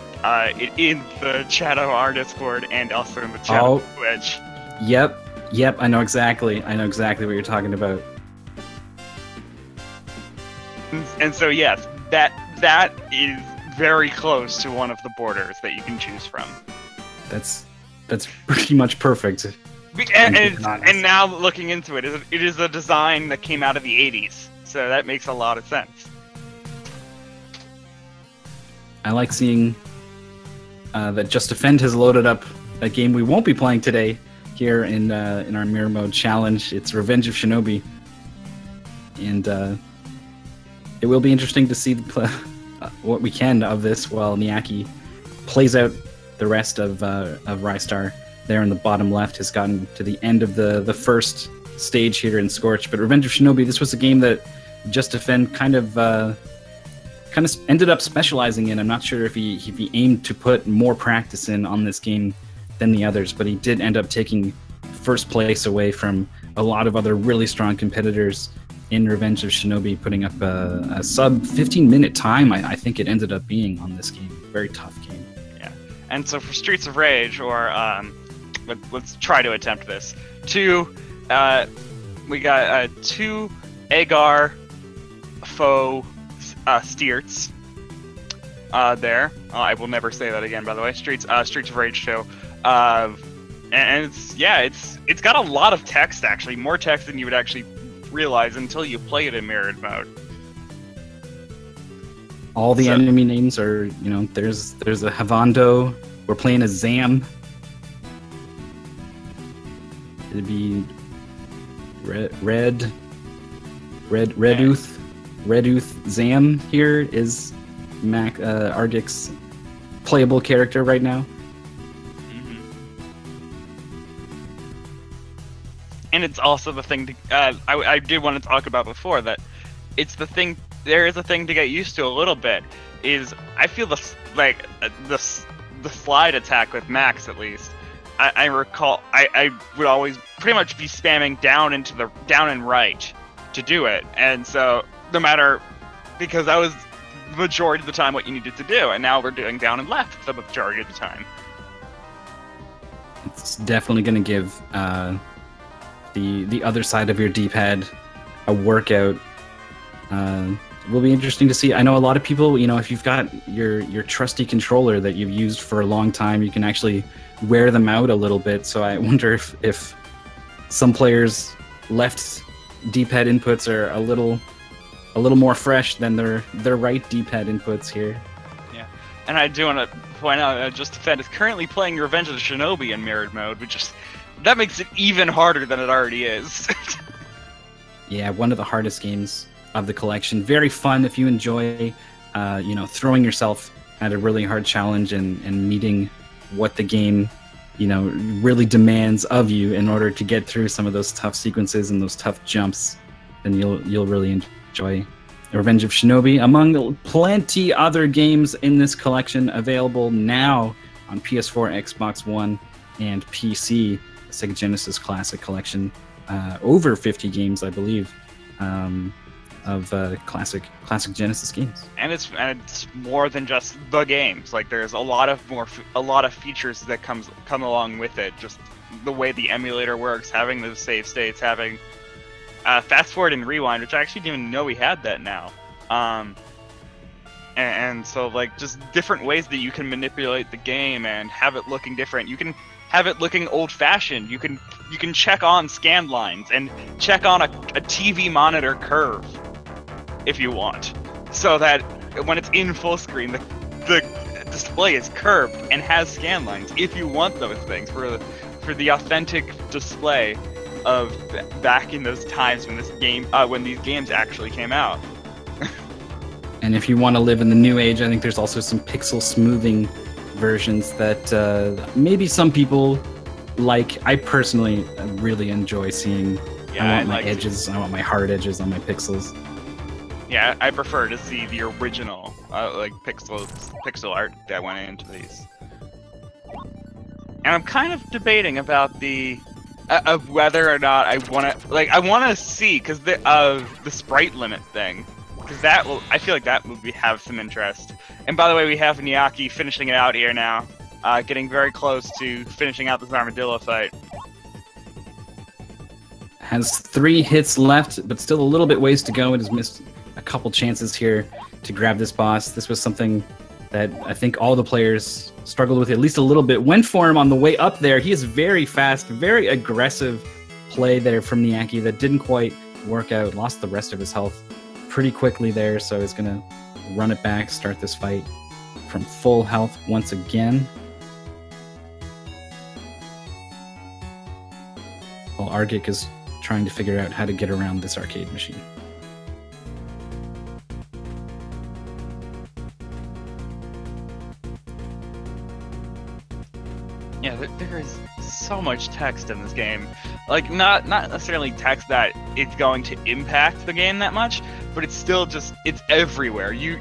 Speaker 2: in the chat of our Discord and also in the chat of Twitch.
Speaker 1: Yep, I know exactly what you're talking about.
Speaker 2: And so yes, that is very close to one of the borders that you can choose from.
Speaker 1: That's pretty much perfect.
Speaker 2: And now looking into it is a design that came out of the 80s, so that makes a lot of sense.
Speaker 1: I like seeing that Just Defend has loaded up a game we won't be playing today, here in our mirror mode challenge. It's Revenge of Shinobi, and it will be interesting to see what we can of this while Miyake plays out the rest of Rystar. There in the bottom left has gotten to the end of the first stage here in Scorch. But Revenge of Shinobi, this was a game that Just Defend kind of ended up specializing in. I'm not sure if he aimed to put more practice in on this game than the others, but he did end up taking first place away from a lot of other really strong competitors in Revenge of Shinobi, putting up a sub 15-minute time, I think it ended up being on this game. Very tough game.
Speaker 2: Yeah, and so for Streets of Rage, or let's try to attempt this. We got 2 Agar faux Steerts there. I will never say that again, by the way. Streets of Rage 2. And it's got a lot of text, actually, more text than you would actually realize until you play it in mirrored mode.
Speaker 1: All the enemy names are, there's a Havando. We're playing a Zam. It'd be Reduth Zam here is Ardic's playable character right now.
Speaker 2: And it's also the thing I did want to talk about before, that it's the thing. There is a thing to get used to a little bit. Is I feel the slide attack with Max, at least. I recall I would always pretty much be spamming down and right to do it, and so no matter, because that was the majority of the time what you needed to do, and now we're doing down and left the majority of the time.
Speaker 1: It's definitely going to give the other side of your D-pad a workout. It will be interesting to see. I know a lot of people, if you've got your trusty controller that you've used for a long time, you can actually wear them out a little bit. So I wonder if some players' left D-pad inputs are a little more fresh than their right D-pad inputs here.
Speaker 2: Yeah, and I do want to point out, Just Defend is currently playing Revenge of the Shinobi in mirrored mode, which is, that makes it even harder than it already is.
Speaker 1: Yeah, one of the hardest games of the collection. Very fun if you enjoy, throwing yourself at a really hard challenge and meeting what the game, really demands of you in order to get through some of those tough sequences and those tough jumps. Then you'll really enjoy Revenge of Shinobi, among plenty other games in this collection, available now on PS4, Xbox One, and PC. The Sega Genesis Classic Collection, over 50 games, I believe, of classic Genesis games. And
Speaker 2: it's more than just the games. Like, there's a lot of features that come along with it. Just the way the emulator works, having those save states, having fast forward and rewind, which I actually didn't even know we had that now. And so, like, just different ways that you can manipulate the game and have it looking different. You can have it looking old-fashioned. You can check on scan lines and check on a TV monitor curve if you want, so that when it's in full screen, the display is curved and has scan lines. If you want those things for the authentic display of back in those times when these games actually came out.
Speaker 1: And if you want to live in the new age, I think there's also some pixel smoothing versions that maybe some people like. I personally really enjoy seeing. Yeah, I want my edges. I want my hard edges on my pixels.
Speaker 2: Yeah, I prefer to see the original pixel art that went into these. And I'm kind of debating about of whether or not I want to see, because the sprite limit thing. Because I feel like that would have some interest. And by the way, we have Miyake finishing it out here now, getting very close to finishing out this armadillo fight.
Speaker 1: Has 3 hits left, but still a little bit ways to go. It has missed a couple chances here to grab this boss. This was something that I think all the players struggled with at least a little bit. Went for him on the way up there. He is very fast, very aggressive play there from Miyake that didn't quite work out. Lost the rest of his health pretty quickly there, so he's gonna run it back, start this fight from full health once again. while Argic is trying to figure out how to get around this arcade machine.
Speaker 2: Yeah, there is so much text in this game. Like, not necessarily text that it's going to impact the game that much, but it's still just, it's everywhere. You're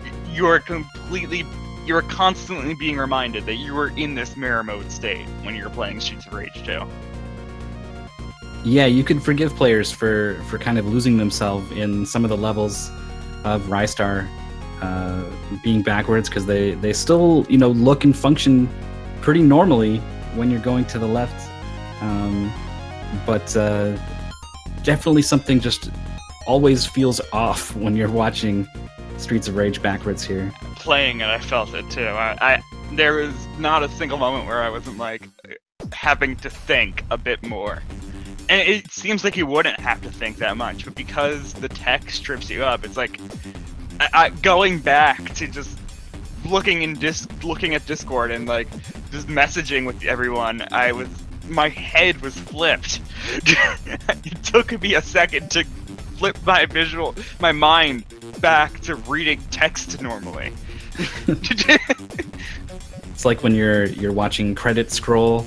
Speaker 2: constantly being reminded that you were in this mirror mode state when you're playing Streets of Rage 2.
Speaker 1: Yeah, you could forgive players for kind of losing themselves in some of the levels of Rystar being backwards, because they still, you know, look and function pretty normally when you're going to the left. But definitely something just always feels off when you're watching Streets of Rage backwards here.
Speaker 2: Playing it, I felt it too. There was not a single moment where I wasn't like having to think a bit more. And it seems like you wouldn't have to think that much, but because the tech strips you up, it's like going back to just looking at Discord and like just messaging with everyone. My head was flipped. It took me a second to flip my mind back to reading text normally.
Speaker 1: It's like when you're watching credits scroll,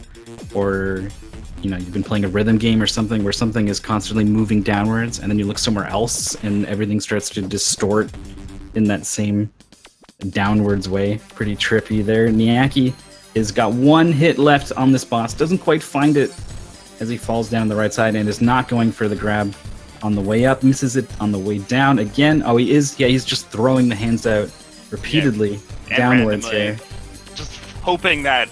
Speaker 1: or you know, you've been playing a rhythm game or something where something is constantly moving downwards, and then you look somewhere else and everything starts to distort in that same downwards way. Pretty trippy there. Niaki has got one hit left on this boss, doesn't quite find it as he falls down the right side, and is not going for the grab on the way up, misses it on the way down again. Oh, he is. Yeah, he's just throwing the hands out repeatedly downwards here.
Speaker 2: Just hoping that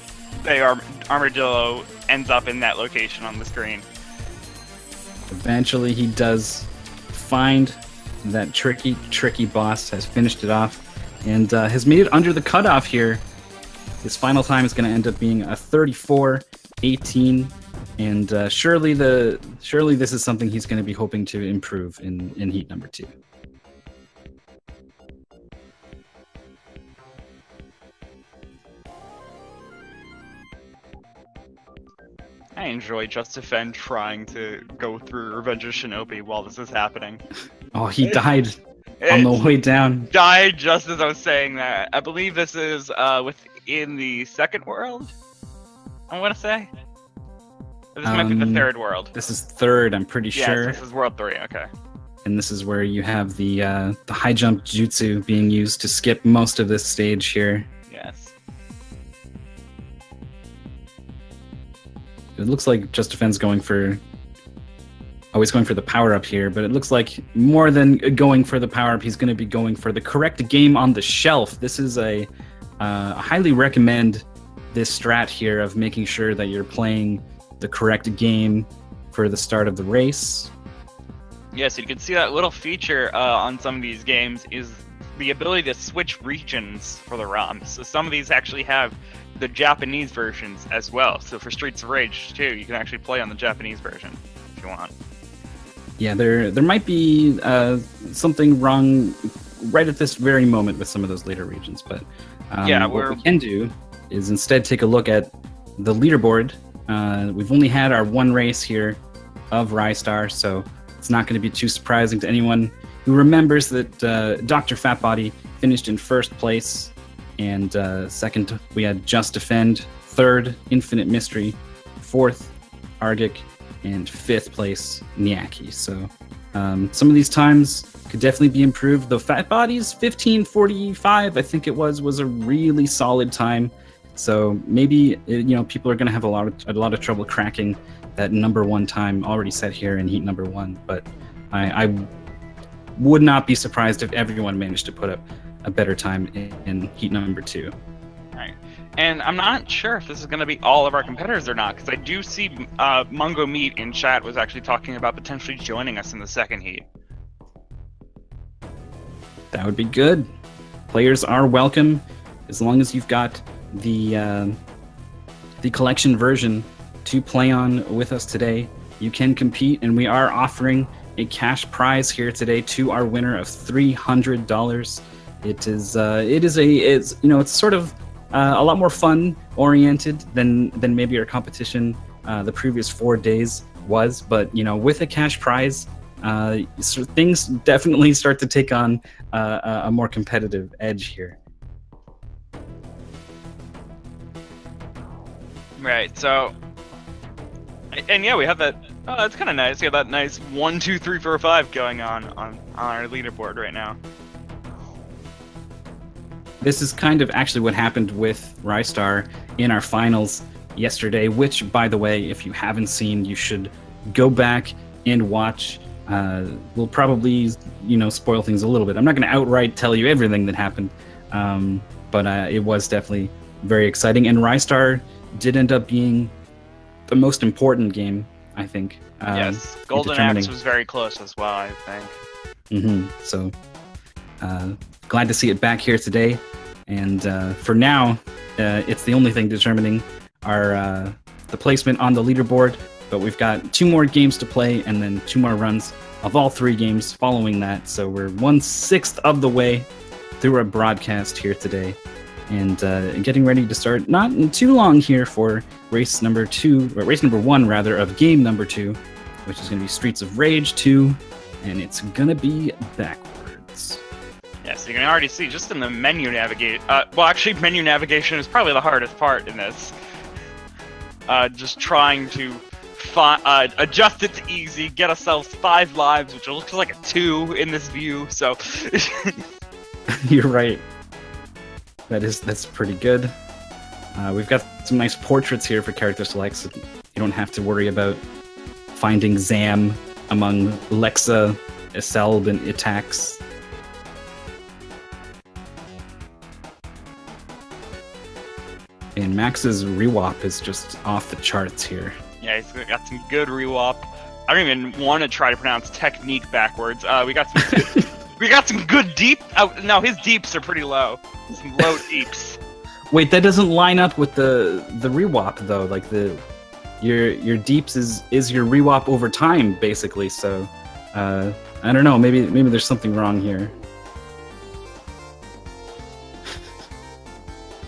Speaker 2: Armadillo ends up in that location on the screen.
Speaker 1: Eventually he does find that tricky boss, has finished it off, and has made it under the cutoff here. His final time is going to end up being a 34-18, and surely this is something he's going to be hoping to improve in heat number 2.
Speaker 2: I enjoy Just Defend trying to go through Revenge of Shinobi while this is happening.
Speaker 1: Oh, he died on the way down.
Speaker 2: Died just as I was saying that. I believe this is within the second world, I want to say. This might be the third world.
Speaker 1: This is third, I'm pretty sure.
Speaker 2: Yes, this is world 3, okay.
Speaker 1: And this is where you have the high jump jutsu being used to skip most of this stage here.
Speaker 2: Yes.
Speaker 1: It looks like Just Defense always going for the power-up here, but it looks like more than going for the power-up, he's going to be going for the correct game on the shelf. This is I highly recommend this strat here of making sure that you're playing the correct game for the start of the race.
Speaker 2: Yes, you can see that little feature on some of these games is the ability to switch regions for the ROMs. So some of these actually have the Japanese versions as well. So for Streets of Rage 2, you can actually play on the Japanese version if you want.
Speaker 1: Yeah, there might be something wrong right at this very moment with some of those later regions, but
Speaker 2: yeah,
Speaker 1: what we can do is instead take a look at the leaderboard. We've only had our one race here of Rystar, so it's not going to be too surprising to anyone who remembers that Dr. Fatbody finished in first place, and second we had Just Defend, third Infinite Mystery, fourth Argic, and fifth place Niaki. So some of these times could definitely be improved. The Fatbody's 15:45, I think it was a really solid time. So maybe people are going to have a lot of trouble cracking that number 1 time already set here in heat number 1. But I would not be surprised if everyone managed to put up a better time in heat number 2.
Speaker 2: Right. And I'm not sure if this is going to be all of our competitors or not, because I do see Mungo Meat in chat was actually talking about potentially joining us in the second heat.
Speaker 1: That would be good. Players are welcome as long as you've got the collection version to play on with us today. You can compete, and we are offering a cash prize here today to our winner of $300. It's sort of a lot more fun oriented than maybe our competition the previous 4 days. was, but with a cash prize, so things definitely start to take on a more competitive edge here.
Speaker 2: Right. So, and yeah, we have that. Oh, that's kind of nice. We have that nice 1, 2, 3, 4, 5 going on our leaderboard right now.
Speaker 1: This is kind of actually what happened with Rystar in our finals yesterday, which, by the way, if you haven't seen, you should go back and watch. We'll probably, spoil things a little bit. I'm not going to outright tell you everything that happened, but it was definitely very exciting. And Rystar did end up being the most important game, I think.
Speaker 2: Yes, Golden Axe was very close as well, I think.
Speaker 1: So, glad to see it back here today. And for now, it's the only thing determining the placement on the leaderboard. But we've got 2 more games to play and then 2 more runs of all 3 games following that. So we're 1/6 of the way through our broadcast here today. And getting ready to start not too long here for race number 1 rather, of game number 2, which is going to be Streets of Rage 2, and it's going to be backwards.
Speaker 2: Yeah, so you can already see just in the menu navigate. Well, actually, menu navigation is probably the hardest part in this. Just trying to adjust it to easy, get ourselves 5 lives, which looks like a 2 in this view. So
Speaker 1: you're right. That's pretty good. We've got some nice portraits here for character selects. So you don't have to worry about finding Zam among Lexa, Iselb, and Itax. And Max's rewap is just off the charts here.
Speaker 2: Yeah, he's got some good rewap. I don't even want to try to pronounce technique backwards. We got some we got some good deep. No, his deeps are pretty low. Some low deeps.
Speaker 1: Wait, that doesn't line up with the rewap though. Like your deeps is your rewap over time basically. So I don't know. Maybe there's something wrong here.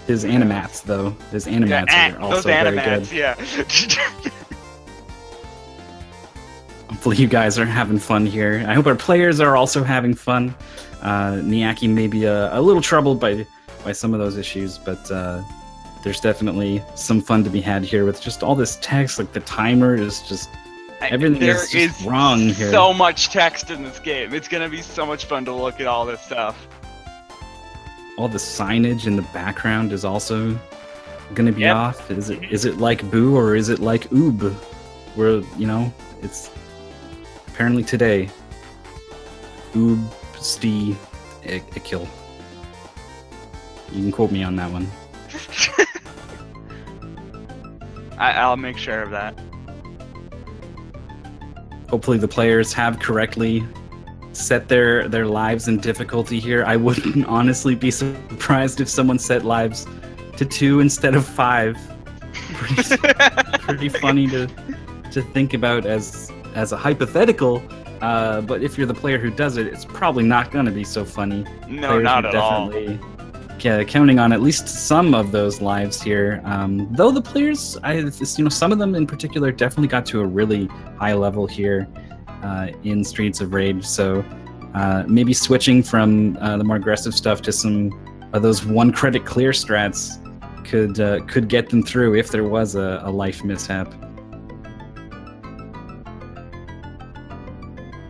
Speaker 1: His animats though. His animats are also very good.
Speaker 2: Yeah.
Speaker 1: Hopefully you guys are having fun here. I hope our players are also having fun. Niaki may be a little troubled by some of those issues, but there's definitely some fun to be had here with just all this text. Like the timer is just everything is just wrong here.
Speaker 2: So much text in this game. It's gonna be so much fun to look at all this stuff.
Speaker 1: All the signage in the background is also gonna be off. Is it like Boo or is it like Oob? Where it's apparently today. Oob Stee Ikil. You can quote me on that one.
Speaker 2: I'll make sure of that.
Speaker 1: Hopefully the players have correctly set their lives in difficulty here. I wouldn't honestly be surprised if someone set lives to 2 instead of 5. Pretty funny to think about as a hypothetical. But if you're the player who does it, it's probably not going to be so funny.
Speaker 2: No,
Speaker 1: Players
Speaker 2: not
Speaker 1: are
Speaker 2: at
Speaker 1: definitely counting on at least some of those lives here. Though the players, some of them in particular, definitely got to a really high level here in Streets of Rage. So maybe switching from the more aggressive stuff to some of those 1 credit clear strats could get them through if there was a life mishap.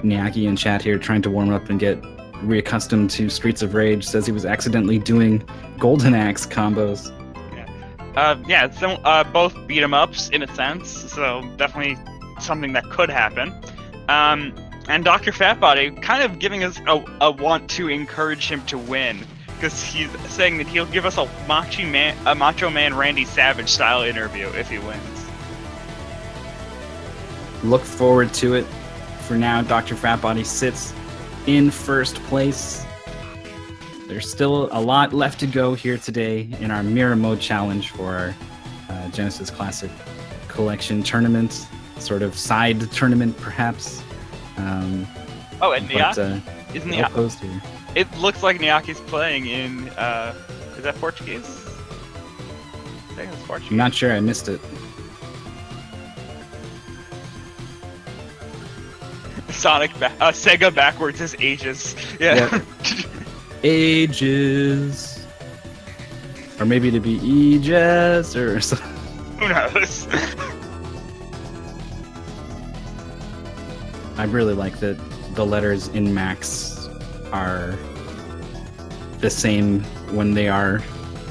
Speaker 1: Niaki in chat here trying to warm up and get reaccustomed to Streets of Rage says he was accidentally doing Golden Axe combos.
Speaker 2: Both beat 'em ups in a sense, so definitely something that could happen. And Dr. Fatbody kind of giving us a want to encourage him to win, because he's saying that he'll give us a Macho Man Randy Savage style interview if he wins.
Speaker 1: Look forward to it. For now, Dr. Fatbody sits in first place. There's still a lot left to go here today in our Mirror Mode Challenge for our Genesis Classic Collection tournament, sort of side tournament perhaps.
Speaker 2: And Niaki? Isn't
Speaker 1: Niaki? Here.
Speaker 2: It looks like Niaki's playing in, is that Portuguese? I think it's Portuguese.
Speaker 1: I'm not sure, I missed it.
Speaker 2: Sega backwards is ages. Yeah.
Speaker 1: Yep. Ages. Or maybe to be Aegis or something.
Speaker 2: Who knows?
Speaker 1: I really like that the letters in Max are the same when they are.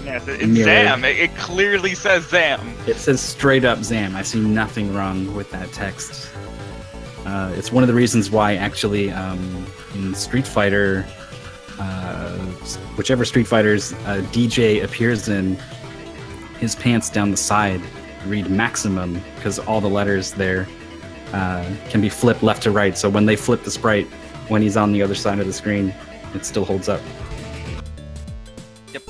Speaker 2: Yes, it's
Speaker 1: mirrored.
Speaker 2: Zam. It clearly says Zam.
Speaker 1: It says straight up Zam. I see nothing wrong with that text. It's one of the reasons why, actually, in Street Fighter, whichever Street Fighter's DJ appears in, his pants down the side read Maximum, because all the letters there can be flipped left to right. So when they flip the sprite, when he's on the other side of the screen, it still holds up.
Speaker 2: Yep.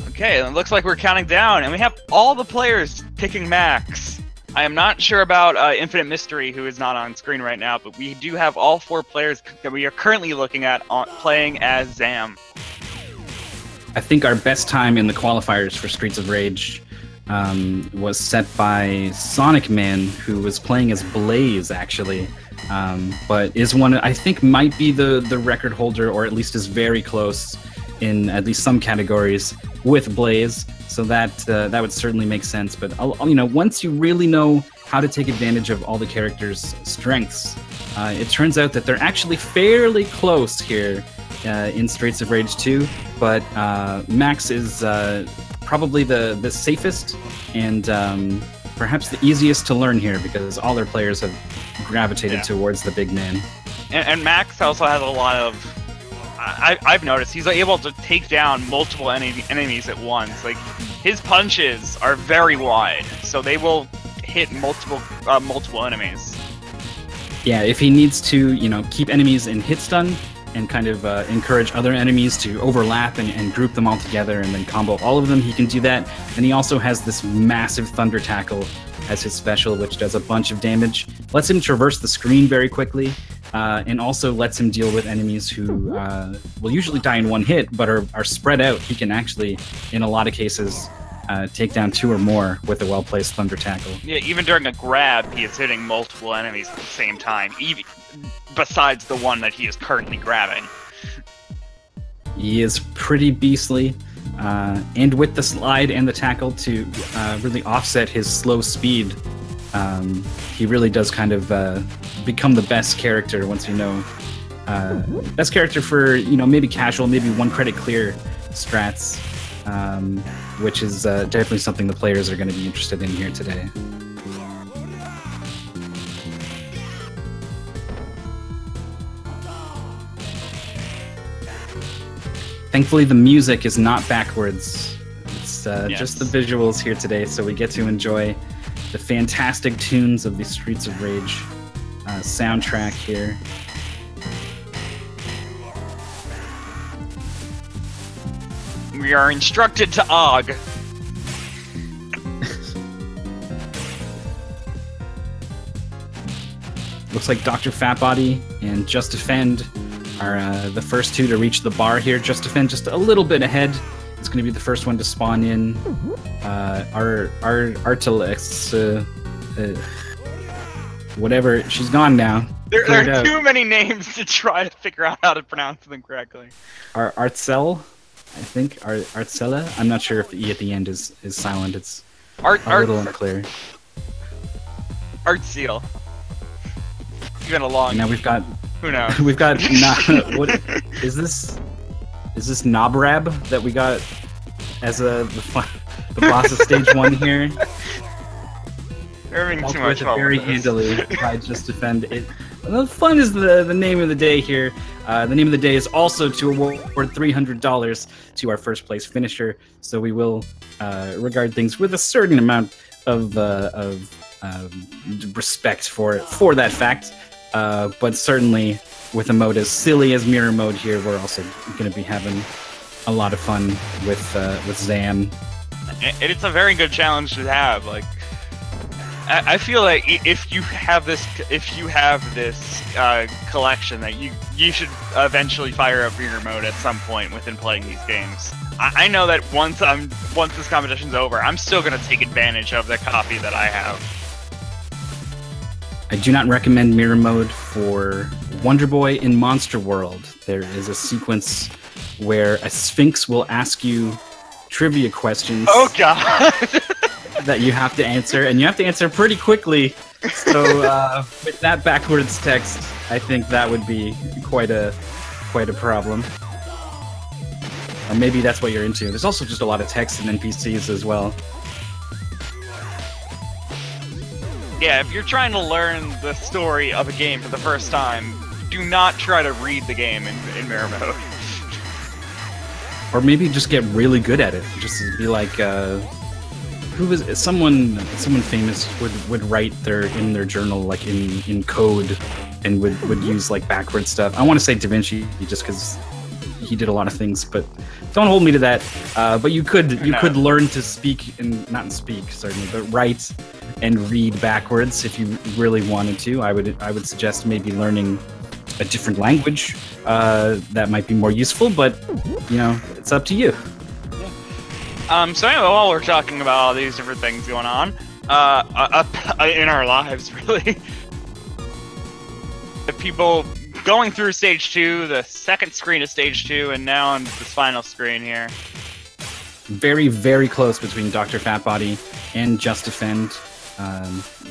Speaker 2: Okay, it looks like we're counting down, and we have all the players picking Max. I am not sure about Infinite Mystery, who is not on screen right now, but we do have all 4 players that we are currently looking at playing as Zam.
Speaker 1: I think our best time in the qualifiers for Streets of Rage was set by Sonic Man, who was playing as Blaze, actually, but is one, I think, might be the record holder, or at least is very close in at least some categories with Blaze. So that would certainly make sense. But once you really know how to take advantage of all the characters' strengths, it turns out that they're actually fairly close here in Streets of Rage 2. But Max is probably the safest and perhaps the easiest to learn here, because all their players have gravitated towards the big man.
Speaker 2: And Max also has a lot of... I've noticed he's able to take down multiple enemies at once. Like, his punches are very wide, so they will hit multiple enemies.
Speaker 1: Yeah, if he needs to, keep enemies in hit stun and kind of encourage other enemies to overlap and group them all together and then combo all of them, he can do that. And he also has this massive Thunder Tackle as his special, which does a bunch of damage. Lets him traverse the screen very quickly. And also lets him deal with enemies who will usually die in one hit, but are spread out. He can actually, in a lot of cases, take down 2 or more with a well-placed Thunder Tackle.
Speaker 2: Yeah, even during a grab, he is hitting multiple enemies at the same time, even besides the one that he is currently grabbing.
Speaker 1: He is pretty beastly, and with the slide and the tackle to really offset his slow speed, he really does kind of become the best character once you know. Best character for, maybe casual, maybe 1 credit clear strats, which is definitely something the players are going to be interested in here today. Thankfully, the music is not backwards. It's just the visuals here today, so we get to enjoy the fantastic tunes of the Streets of Rage soundtrack here.
Speaker 2: We are instructed to Og.
Speaker 1: Looks like Dr. Fatbody and Just Defend are the first 2 to reach the bar here. Just Defend just a little bit ahead. It's going to be the first one to spawn in. Artilix, whatever. She's gone now.
Speaker 2: There are too many names to try to figure out how to pronounce them correctly.
Speaker 1: Artzel, I think. Artzella? I'm not sure if the E at the end is silent. It's a little unclear.
Speaker 2: Artseal. Even a long...
Speaker 1: Now we've got...
Speaker 2: Who knows?
Speaker 1: We've got... what is this? Is this Nobrab that we got as the boss of stage 1 here?
Speaker 2: They're having too much fun
Speaker 1: very handily by Just Defend. The fun is the name of the day here. The name of the day is also to award $300 to our first place finisher. So we will regard things with a certain amount of respect for that fact. But certainly with a mode as silly as Mirror Mode here, we're also going to be having a lot of fun with Zam.
Speaker 2: And it's a very good challenge to have. Like, I feel like if you have this collection, that you should eventually fire up Mirror Mode at some point within playing these games. I know that once this competition's over, I'm still gonna take advantage of the copy that I have.
Speaker 1: I do not recommend mirror mode for Wonder Boy in Monster World. There is a sequence where a Sphinx will ask you trivia questions.
Speaker 2: Oh God!
Speaker 1: That you have to answer, and you have to answer pretty quickly. So with that backwards text, I think that would be quite a problem. Or maybe that's what you're into. There's also just a lot of text and NPCs as well.
Speaker 2: Yeah, if you're trying to learn the story of a game for the first time, do not try to read the game in mirror mode.
Speaker 1: Or maybe just get really good at it. Just be like, who was someone famous would write in their journal like in code, and would use like backward stuff. I want to say Da Vinci just because he did a lot of things, but don't hold me to that. But you could learn to speak and not speak certainly, but write and read backwards if you really wanted to. I would suggest maybe learning a different language that might be more useful, but you know, it's up to you.
Speaker 2: So anyway, while we're talking about all these different things going on in our lives, really, the people going through stage 2, the second screen of stage 2, and now on this final screen here.
Speaker 1: Very, very close between Dr. Fatbody and Just Defend.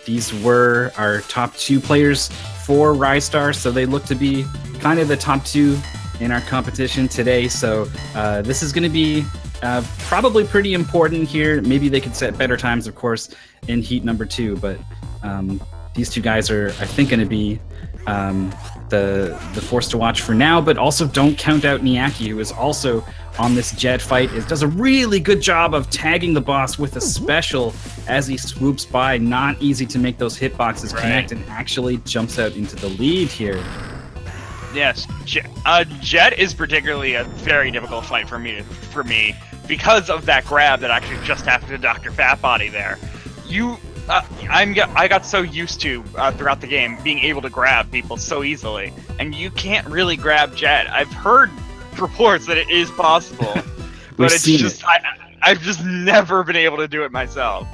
Speaker 1: These were our top 2 players for Rystar, so they look to be kind of the top 2 in our competition today. So this is going to be probably pretty important here. Maybe they could set better times, of course, in heat number 2, but these 2 guys are, I think, going to be the force to watch for now. But also don't count out Niaki, who is also on this jet fight. It does a really good job of tagging the boss with a special as he swoops by. Not easy to make those hitboxes connect, and actually jumps out into the lead here.
Speaker 2: Yes, Jet is particularly a very difficult fight for me because of that grab that actually just happened to Dr. Fatbody there. I got so used to throughout the game being able to grab people so easily, and you can't really grab Jet. I've heard reports that it is possible, but it's just I've just never been able to do it myself.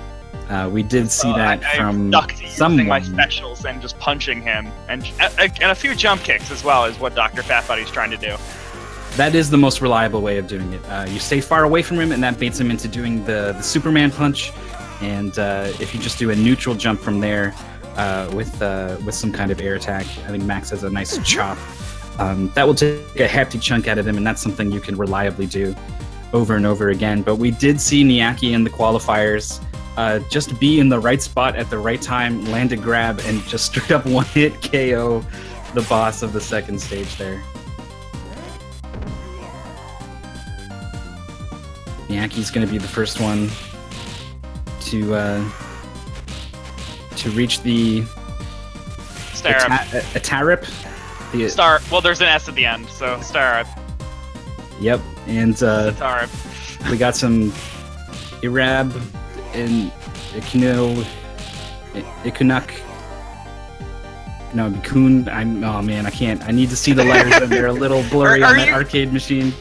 Speaker 1: We did see that from someone.
Speaker 2: Using my specials and just punching him, and a few jump kicks as well is what Dr. Fatbody's trying to do.
Speaker 1: That is the most reliable way of doing it. You stay far away from him, and that baits him into doing the Superman punch. And if you just do a neutral jump from there with some kind of air attack, I think Max has a nice chop. That will take a hefty chunk out of him, and that's something you can reliably do over and over again. But we did see Niaki in the qualifiers just be in the right spot at the right time, land a grab, and just straight up one-hit KO the boss of the second stage there. Niaki's going to be the first one to reach the Atarip.
Speaker 2: Star. Well, there's an S at the end, so Starip.
Speaker 1: Yep, and we got some Irab and Ikunuk. No, Bikun. Oh man, I can't. I need to see the letters, and they're a little blurry on that arcade machine.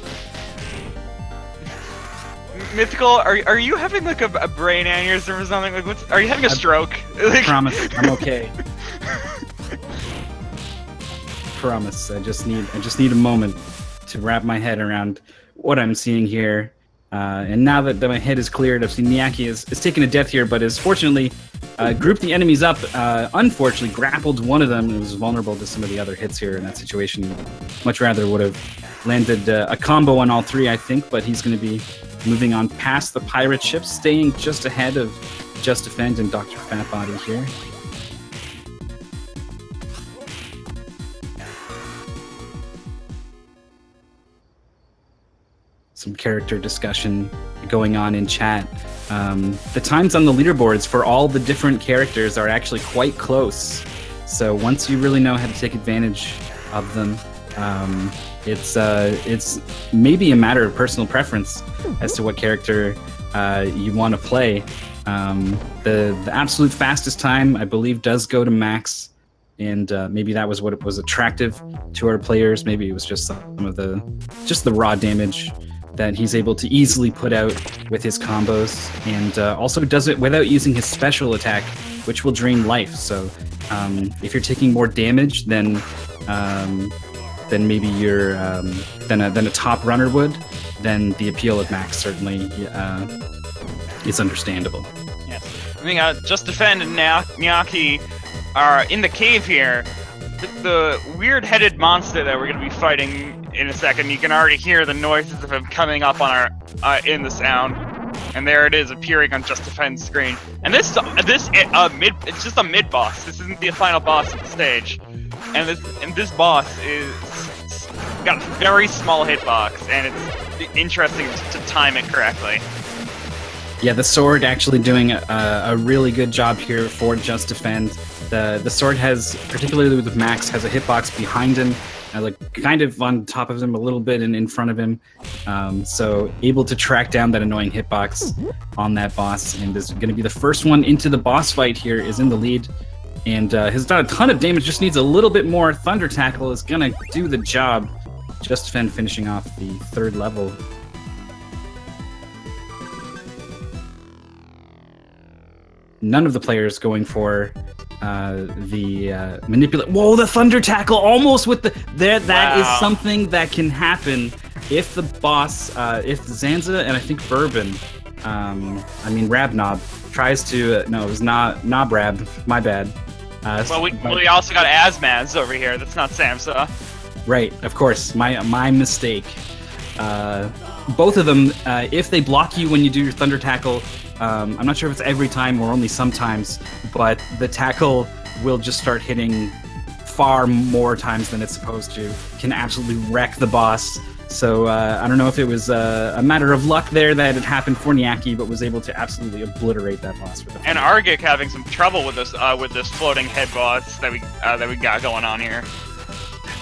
Speaker 2: Mythical, are you having like a brain aneurysm or something? Like, are you having a stroke?
Speaker 1: I promise, I'm okay. Promise. I just need a moment to wrap my head around what I'm seeing here. And now that my head is cleared, I've seen Niaki is taking a death here, but has fortunately grouped the enemies up. Unfortunately, grappled one of them and was vulnerable to some of the other hits here in that situation. Much rather would have landed a combo on all 3, I think, but he's going to be moving on past the pirate ship, staying just ahead of Just Defend and Dr. Fatbody here. Some character discussion going on in chat. The times on the leaderboards for all the different characters are actually quite close. So once you really know how to take advantage of them, it's maybe a matter of personal preference as to what character you want to play. The absolute fastest time, I believe, does go to Max, and maybe that was what was attractive to our players. Maybe it was just some of the raw damage that he's able to easily put out with his combos, and also does it without using his special attack, which will drain life. So if you're taking more damage than maybe you're than a top runner would, then the appeal of Max certainly is understandable.
Speaker 2: Yes. I think Just Defend and Nyaki are in the cave here. The weird-headed monster that we're going to be fighting in a second, you can already hear the noises of him coming up on our in the sound. And there it is, appearing on Just Defend's screen. And it's just a mid boss. This isn't the final boss of the stage. And this boss is got a very small hitbox, and it's interesting to time it correctly.
Speaker 1: Yeah, the sword actually doing a really good job here for Just Defend. The sword has, particularly with Max, has a hitbox behind him, like kind of on top of him a little bit and in front of him. So able to track down that annoying hitbox on that boss, and is going to be the first one into the boss fight here, is in the lead. And has done a ton of damage, just needs a little bit more. Thunder Tackle is going to do the job. Just Defend finishing off the 3rd level. None of the players going for the manipulate. Whoa, the Thunder Tackle almost with the there. That is something that can happen if the boss, if Zanza and I think Bourbon, I mean Rabnob tries to. No, it was not Nobrab. My bad.
Speaker 2: Well, we also got Asmaz over here. That's not Samsa.
Speaker 1: Right, of course. My mistake. Both of them, if they block you when you do your Thunder Tackle, I'm not sure if it's every time or only sometimes, but the tackle will just start hitting far more times than it's supposed to. Can absolutely wreck the boss. So I don't know if it was a matter of luck there that it happened for Nyaki, but was able to absolutely obliterate that boss.
Speaker 2: And Argic having some trouble with this floating head boss that we got going on here.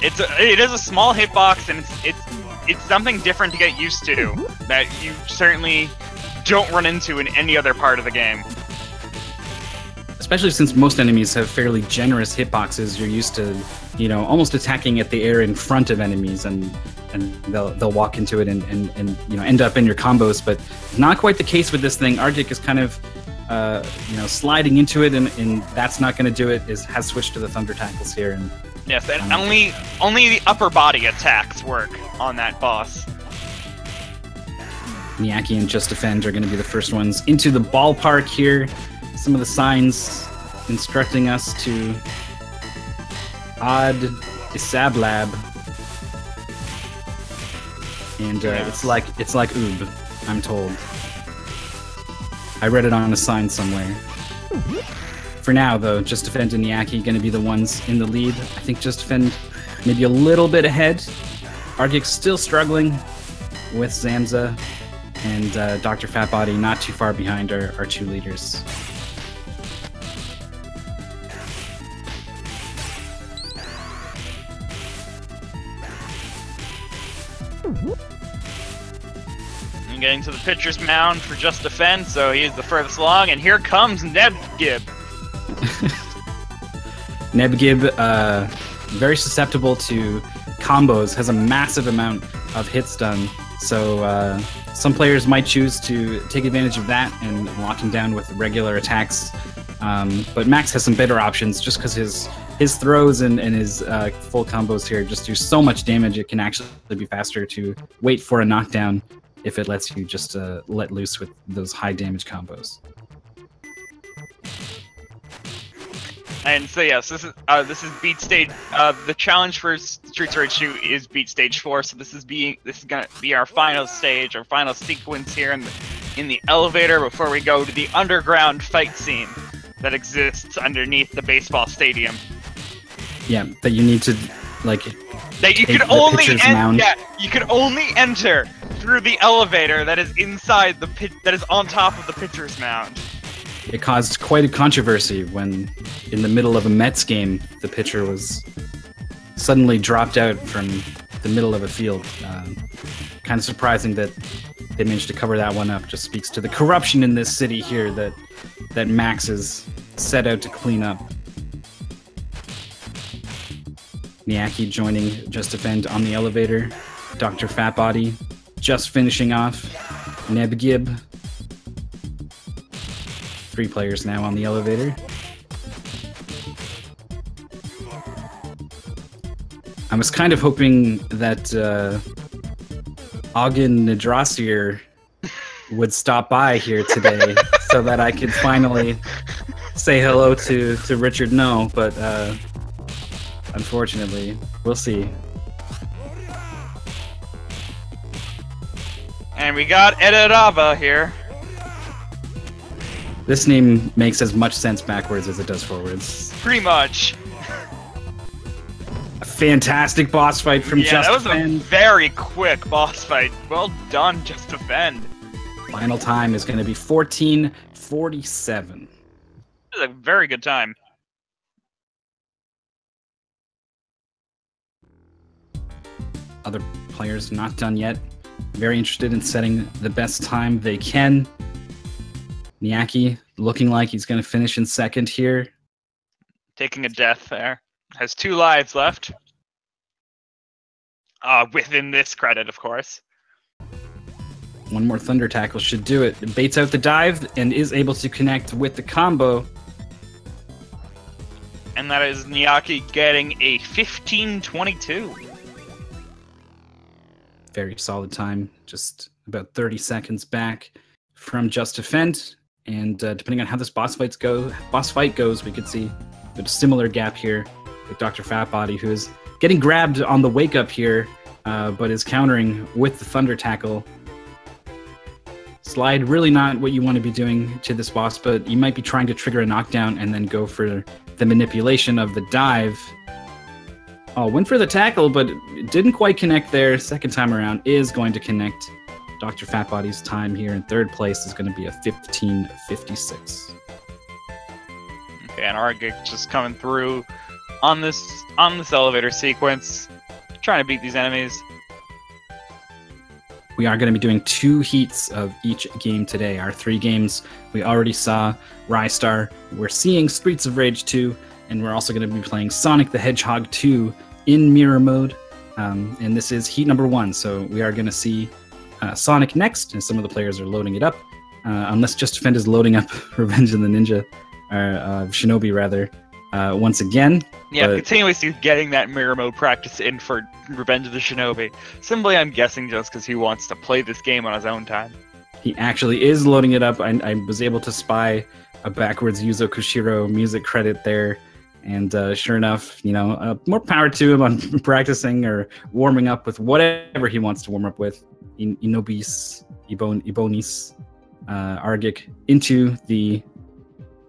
Speaker 2: It is a small hitbox, and it's something different to get used to that you certainly don't run into in any other part of the game.
Speaker 1: Especially since most enemies have fairly generous hitboxes, you're used to, almost attacking at the air in front of enemies, and they'll walk into it and end up in your combos. But not quite the case with this thing. Argic is kind of sliding into it, and that's not going to do it. Has switched to the Thunder Tackles here, and
Speaker 2: yes, and only the upper body attacks work on that boss.
Speaker 1: Nyaki and Just Defend are going to be the first ones into the ballpark here. Some of the signs instructing us to Ad Isablab, and it's like Oob, I'm told. I read it on a sign somewhere. For now, though, Just Defend and Nyaki going to be the ones in the lead. I think Just Defend maybe a little bit ahead. Argic's still struggling with Zamza, and Dr. Fatbody not too far behind our 2 leaders.
Speaker 2: I'm getting to the pitcher's mound for Just Defend, so he's the furthest along, and here comes Nebgib.
Speaker 1: Nebgib, very susceptible to combos, has a massive amount of hits done, so some players might choose to take advantage of that and lock him down with regular attacks, but Max has some better options just because his throws and his full combos here just do so much damage. It can actually be faster to wait for a knockdown if it lets you just let loose with those high damage combos.
Speaker 2: And so yes, this is beat stage. The challenge for Street Sword 2 is beat stage 4. So this is gonna be our final stage, our final sequence here in the elevator before we go to the underground fight scene that exists underneath the baseball stadium.
Speaker 1: Yeah, that you need to
Speaker 2: that you can only you can only enter through the elevator that is inside that is on top of the pitcher's mound.
Speaker 1: It caused quite a controversy when, in the middle of a Mets game, the pitcher was suddenly dropped out from the middle of a field. Kind of surprising that they managed to cover that one up. Just speaks to the corruption in this city here that Max is set out to clean up. Nyaki joining Just Defend on the elevator. Dr. Fatbody just finishing off. Nebgib. 3 players now on the elevator. I was kind of hoping that Ogden Nadrasir would stop by here today so that I could finally say hello to Richard No, but unfortunately, we'll see.
Speaker 2: And we got Edaraba here.
Speaker 1: This name makes as much sense backwards as it does forwards.
Speaker 2: Pretty much.
Speaker 1: A fantastic boss fight from Just
Speaker 2: that was
Speaker 1: Defend.
Speaker 2: a very quick boss fight. Well done, Just Defend.
Speaker 1: Final time is going to be 14:47.
Speaker 2: This is a very good time.
Speaker 1: Other players not done yet. Very interested in setting the best time they can. Niaki looking like he's going to finish in second here.
Speaker 2: Taking a death there. Has 2 lives left. Within this credit, of course.
Speaker 1: One more Thunder Tackle should do it. It baits out the dive and is able to connect with the combo.
Speaker 2: And that is Niaki getting a 15:22.
Speaker 1: Very solid time. Just about 30 seconds back from Just Defend. And depending on how this boss fight goes, we could see a similar gap here with Dr. Fatbody, who is getting grabbed on the wake up here, but is countering with the Thunder Tackle. Slide, really not what you want to be doing to this boss, but you might be trying to trigger a knockdown and then go for the manipulation of the dive. Oh, went for the tackle, but it didn't quite connect there. Second time around is going to connect. Dr. Fatbody's time here in third place is going to be a 15:56.
Speaker 2: Okay, and Argik just coming through on this elevator sequence, trying to beat these enemies.
Speaker 1: We are going to be doing 2 heats of each game today. Our 3 games, we already saw Rystar. We're seeing Streets of Rage 2, and we're also going to be playing Sonic the Hedgehog 2 in mirror mode. And this is heat number 1, so we are going to see Sonic next, and some of the players are loading it up. Unless Just Defend is loading up Revenge of the Ninja, or Shinobi rather, once again.
Speaker 2: Yeah,
Speaker 1: but
Speaker 2: continuously getting that mirror mode practice in for Revenge of the Shinobi. Simply, I'm guessing just because he wants to play this game on his own time.
Speaker 1: he actually is loading it up. I was able to spy a backwards Yuzo Koshiro music credit there. And sure enough, more power to him on practicing or warming up with whatever he wants to warm up with. Ibonis, Argik into the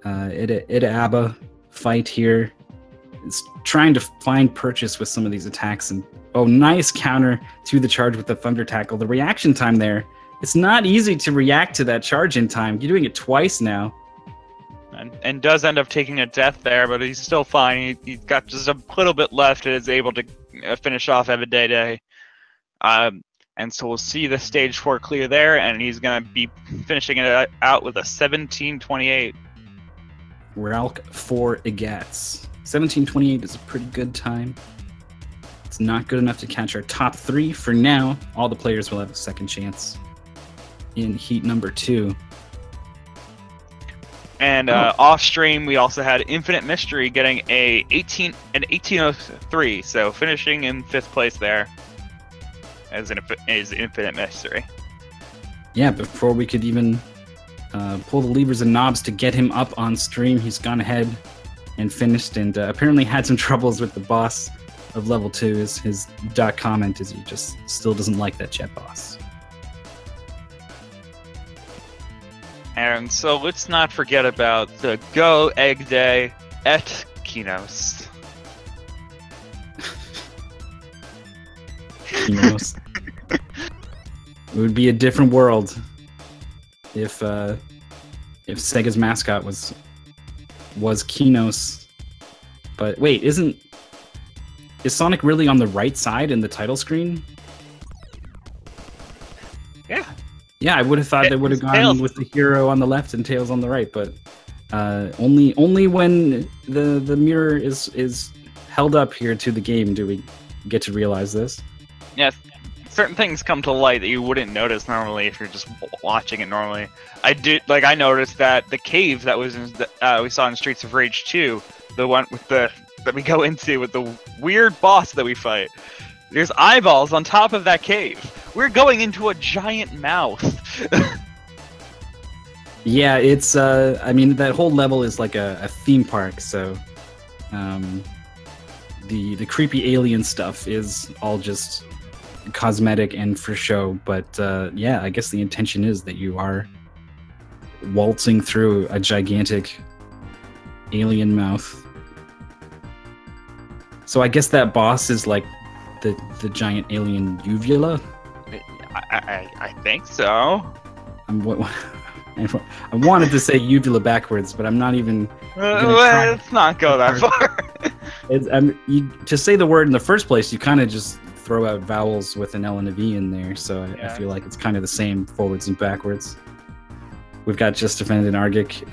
Speaker 1: Idaaba fight here. It's trying to find purchase with some of these attacks. And nice counter to the charge with the Thunder Tackle. The reaction time there. It's not easy to react to that charge in time. You're doing it twice now.
Speaker 2: And does end up taking a death there, but he's still fine. He's got just a little bit left and is able to finish off Evidede. And so we'll see the stage 4 clear there, and he's going to be finishing it out with a 17:28.
Speaker 1: Ralk for Egats. 17:28 is a pretty good time. It's not good enough to catch our top 3 for now. All the players will have a second chance in heat number 2.
Speaker 2: And off stream, we also had Infinite Mystery getting an 18:03, so finishing in 5th place there as Infinite Mystery.
Speaker 1: Yeah, before we could even pull the levers and knobs to get him up on stream, he's gone ahead and finished, and apparently had some troubles with the boss of level 2. His comment is he just still doesn't like that jet boss.
Speaker 2: And so let's not forget about the Go Egg Day at Kinos.
Speaker 1: Kinos. It would be a different world if Sega's mascot was Kinos. But wait, is Sonic really on the right side in the title screen?
Speaker 2: Yeah.
Speaker 1: Yeah, I would have thought they would have gone
Speaker 2: Tails
Speaker 1: with the hero on the left and Tails on the right, but only when the mirror is held up here to the game do we get to realize this.
Speaker 2: Yes. certain things come to light that you wouldn't notice normally if you're just watching it normally. I noticed that the cave that was in we saw in Streets of Rage 2, the one with that we go into with the weird boss that we fight. There's eyeballs on top of that cave. We're going into a giant mouth.
Speaker 1: Yeah, it's I mean, that whole level is like a theme park, so the creepy alien stuff is all just cosmetic and for show, but yeah, I guess the intention is that you are waltzing through a gigantic alien mouth. So I guess that boss is like the giant alien uvula.
Speaker 2: I think so.
Speaker 1: I wanted to say uvula backwards, but I'm not even.
Speaker 2: Let's not go that far.
Speaker 1: To say the word in the first place, you kind of just throw out vowels with an L and a V in there, so I feel like it's kind of the same forwards and backwards. We've got Just Defend and Argic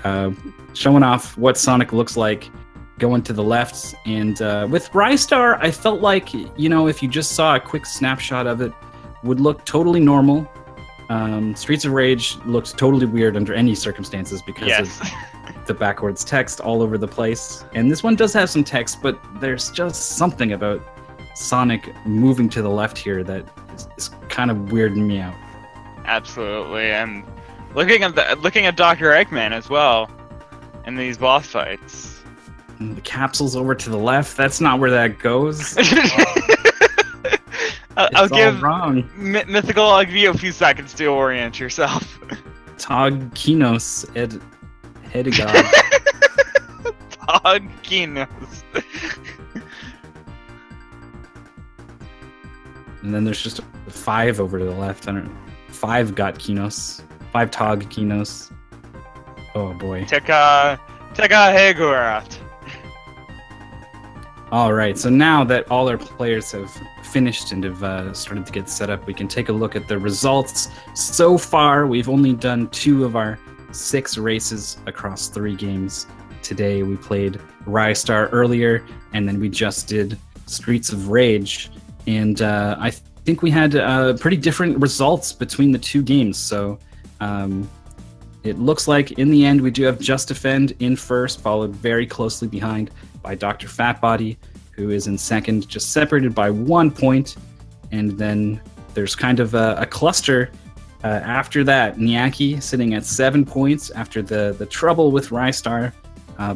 Speaker 1: showing off what Sonic looks like going to the left, and with Rystar, I felt like, you know, if you just saw a quick snapshot of it, would look totally normal. Streets of Rage looked totally weird under any circumstances because of the backwards text all over the place. And this one does have some text, but there's just something about Sonic moving to the left here that is kind of weirding me out.
Speaker 2: Absolutely, and looking at Dr. Eggman as well in these boss fights.
Speaker 1: And the capsule's over to the left. That's not where that goes.
Speaker 2: I'll give
Speaker 1: wrong.
Speaker 2: Mythical. I'll give you a few seconds to orient yourself.
Speaker 1: Tog Kinos Hedigod.
Speaker 2: Tog Kinos.
Speaker 1: And then there's just 5 over to the left. I don't know. 5 got Kinos. 5 Tog Kinos. Oh boy.
Speaker 2: Teka Hegurat.
Speaker 1: All right, so now that all our players have finished and have started to get set up, we can take a look at the results. So far, we've only done 2 of our 6 races across 3 games. Today, we played Rystar earlier, and then we just did Streets of Rage. And I think we had pretty different results between the 2 games. So it looks like, in the end, we do have Just Defend in first, followed very closely behind by Dr. Fatbody, who is in second, just separated by 1 point. And then there's kind of a cluster after that. Nyaki sitting at 7 points after the trouble with Rystar,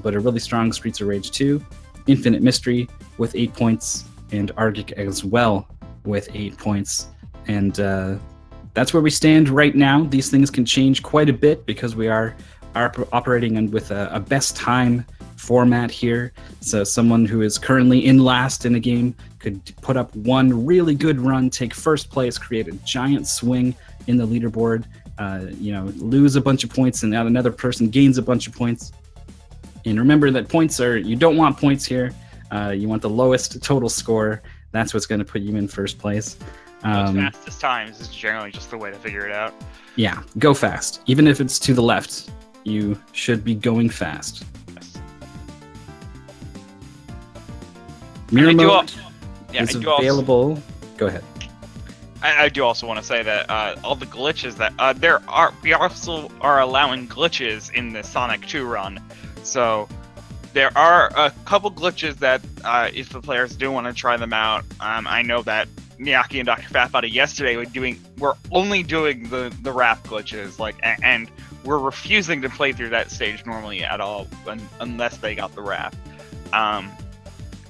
Speaker 1: but a really strong Streets of Rage 2. Infinite Mystery with 8 points, and Argic as well with 8 points. And that's where we stand right now. These things can change quite a bit because we are operating with a best time format here. So someone who is currently in last in a game could put up one really good run, take first place, create a giant swing in the leaderboard, you know, lose a bunch of points, and now another person gains a bunch of points. And remember that points you don't want points here. You want the lowest total score. That's what's going to put you in first place.
Speaker 2: Fastest times is generally just the way to figure it out.
Speaker 1: Yeah, go fast. Even if it's to the left, you should be going fast.
Speaker 2: Yes.
Speaker 1: Mirror mode is available. Go ahead.
Speaker 2: I do also want to say that all the glitches that we also are allowing glitches in the Sonic 2 run. So there are a couple glitches that if the players do want to try them out, I know that Miyaki and Dr. Fatbody yesterday were only doing the rap glitches, and we're refusing to play through that stage normally at all unless they got the rap.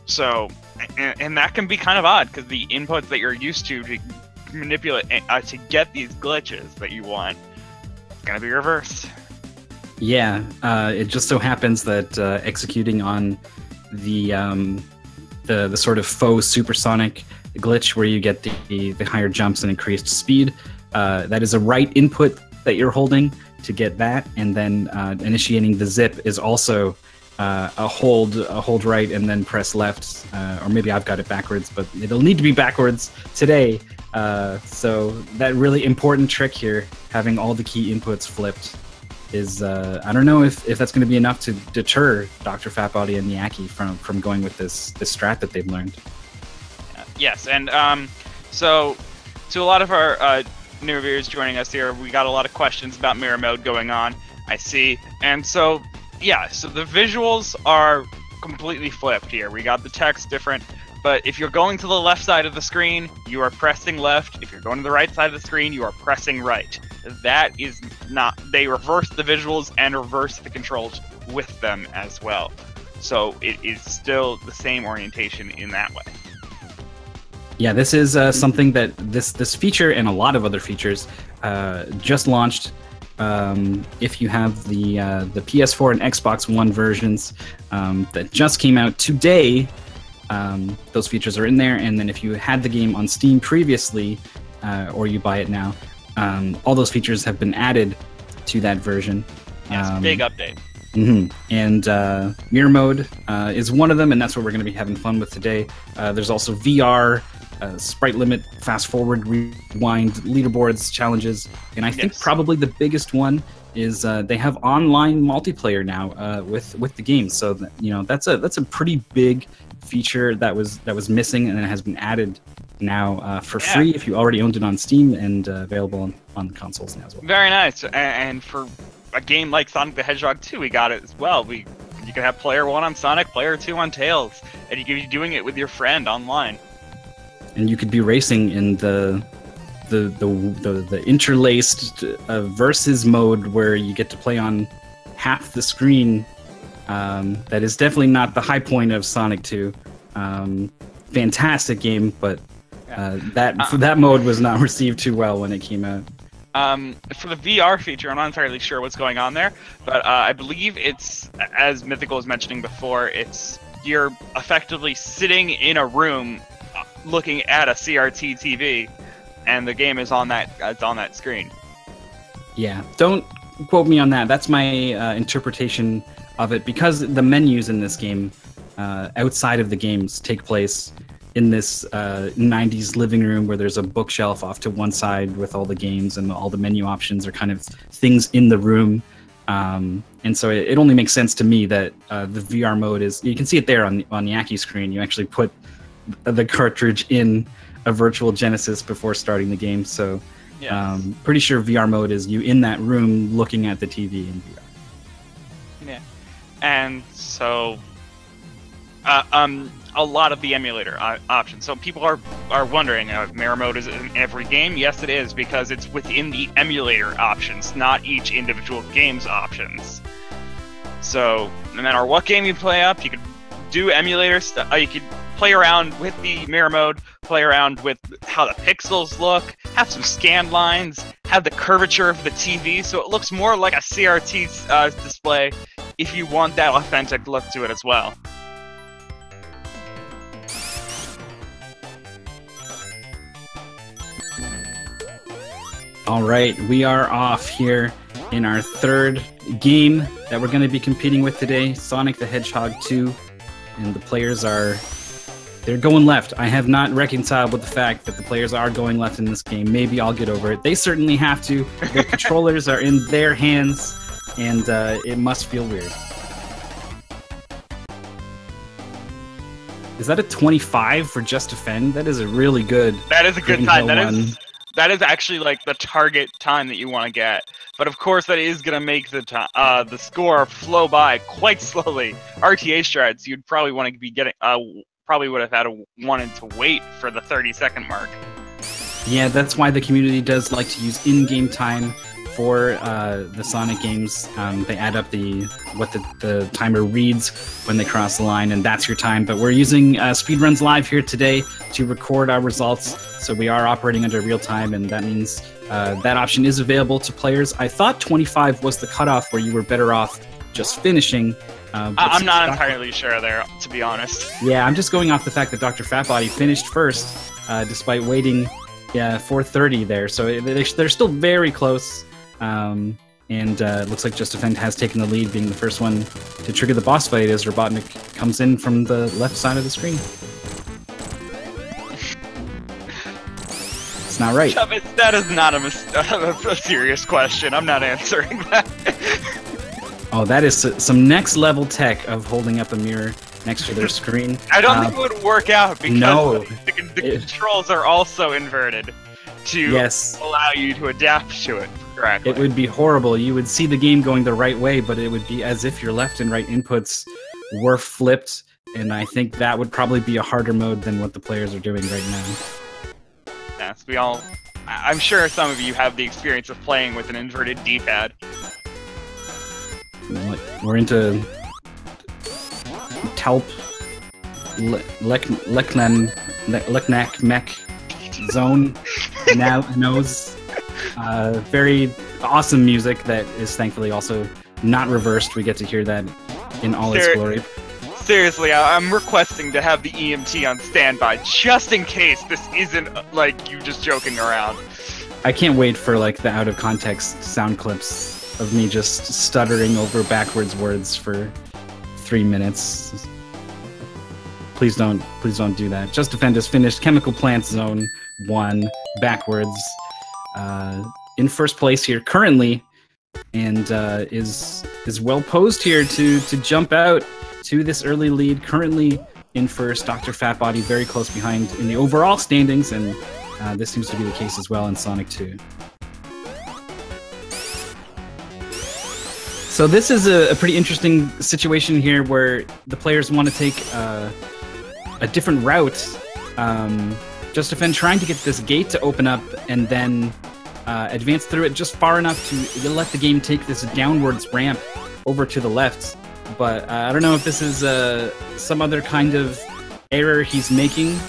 Speaker 2: So, and that can be kind of odd because the inputs that you're used to manipulate to get these glitches that you want, it's gonna be reversed.
Speaker 1: Yeah, it just so happens that executing on the sort of faux supersonic glitch where you get the higher jumps and increased speed, that is a right input that you're holding to get that, and then initiating the zip is also a hold right and then press left, or maybe I've got it backwards, but it'll need to be backwards today. So that really important trick here, having all the key inputs flipped, is I don't know if that's going to be enough to deter Dr. Fatbody and Nyaki from going with this strat that they've learned.
Speaker 2: Yes, and so to a lot of our new viewers joining us here, we got a lot of questions about mirror mode going on, I see. And so, yeah, so the visuals are completely flipped here. We got the text different, but if you're going to the left side of the screen, you are pressing left. If you're going to the right side of the screen, you are pressing right. That is not... They reverse the visuals and reverse the controls with them as well. So it is still the same orientation in that way.
Speaker 1: Yeah, this is something that this feature and a lot of other features just launched. If you have the PS4 and Xbox One versions that just came out today, those features are in there. And then if you had the game on Steam previously, or you buy it now, all those features have been added to that version.
Speaker 2: Yes, big update.
Speaker 1: And mirror mode is one of them, and that's what we're going to be having fun with today. There's also VR, sprite limit, fast forward, rewind, leaderboards, challenges, and I think probably the biggest one is they have online multiplayer now with the game. So that's a pretty big feature that was missing, and it has been added now for free if you already owned it on Steam, and available on the consoles now as well.
Speaker 2: Very nice, and for a game like Sonic the Hedgehog 2, we got it as well. You can have player 1 on Sonic, player 2 on Tails, and you can be doing it with your friend online.
Speaker 1: And you could be racing in the interlaced versus mode where you get to play on half the screen. That is definitely not the high point of Sonic 2. Fantastic game, but that mode was not received too well when it came out.
Speaker 2: For the VR feature, I'm not entirely sure what's going on there, but I believe it's, as Mythical was mentioning before, you're effectively sitting in a room looking at a CRT TV, and the game is on that screen. Yeah,
Speaker 1: don't quote me on that. That's my interpretation of it, because the menus in this game, outside of the games, take place in this 90s living room where there's a bookshelf off to one side with all the games, and all the menu options are kind of things in the room. And so it only makes sense to me that the VR mode is... You can see it there on the Aki screen. You actually put the cartridge in a virtual Genesis before starting the game. So pretty sure VR mode is you in that room looking at the TV in VR.
Speaker 2: Yeah. And so... a lot of the emulator options. So people are wondering, mirror mode is in every game? Yes, it is, because it's within the emulator options, not each individual game's options. So no matter what game you play up, you could do emulator stuff. You could play around with the mirror mode, play around with how the pixels look, have some scan lines, have the curvature of the TV, so it looks more like a CRT display if you want that authentic look to it as well.
Speaker 1: All right, we are off here in our third game that we're going to be competing with today, Sonic the Hedgehog 2, and the players they're going left. I have not reconciled with the fact that the players are going left in this game. Maybe I'll get over it. They certainly have to. The controllers are in their hands, and it must feel weird. Is that a 25 for Just Defend? That is a really good...
Speaker 2: That is a good time. That is actually like the target time that you want to get. But of course, that is going to make the score flow by quite slowly. RTA strats, you'd probably want to be getting... probably would have wanted to wait for the 30-second mark.
Speaker 1: Yeah, that's why the community does like to use in-game time for the Sonic games. They add up what the timer reads when they cross the line, and that's your time. But we're using Speedruns Live here today to record our results, so we are operating under real time, and that means that option is available to players. I thought 25 was the cutoff where you were better off just finishing.
Speaker 2: I'm not entirely sure there, to be honest.
Speaker 1: Yeah, I'm just going off the fact that Dr. Fatbody finished first, despite waiting 4:30 there, so they're still very close. And it looks like Just Defend has taken the lead, being the first one to trigger the boss fight as Robotnik comes in from the left side of the screen. It's not right.
Speaker 2: That is not a serious question. I'm not answering that.
Speaker 1: Oh, that is some next level tech of holding up a mirror next to their screen.
Speaker 2: I don't think it would work out because the controls are also inverted. to allow you to adapt to it correctly.
Speaker 1: It would be horrible. You would see the game going the right way, but it would be as if your left and right inputs were flipped, and I think that would probably be a harder mode than what the players are doing right now.
Speaker 2: Yes, I'm sure some of you have the experience of playing with an inverted D-pad.
Speaker 1: We're into Talp, Leknak Mech Zone knows. Very awesome music that is thankfully also not reversed. We get to hear that in all its glory.
Speaker 2: Seriously, I'm requesting to have the EMT on standby just in case this isn't like you just joking around.
Speaker 1: I can't wait for like the out of context sound clips of me just stuttering over backwards words for 3 minutes. Please don't do that. Just Defend is finished. Chemical Plant Zone 1 backwards in first place here currently, and is well posed here to jump out to this early lead. Currently in first, Dr. Fatbody very close behind in the overall standings, and this seems to be the case as well in Sonic 2. So this is a pretty interesting situation here where the players want to take a different route. Just Defend trying to get this gate to open up and then advance through it just far enough to let the game take this downwards ramp over to the left. But I don't know if this is some other kind of error he's making,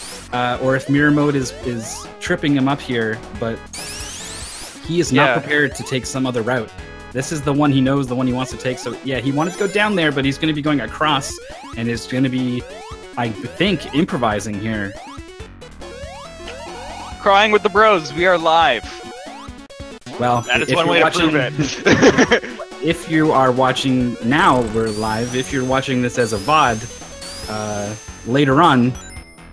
Speaker 1: or if mirror mode is tripping him up here, but he is not prepared to take some other route. This is the one he knows, the one he wants to take. So yeah, he wanted to go down there, but he's going to be going across and is going to be, I think, improvising here.
Speaker 2: Crying with the bros, we are live.
Speaker 1: Well,
Speaker 2: that is one way to prove it.
Speaker 1: If you are watching now, we're live. If you're watching this as a VOD later on,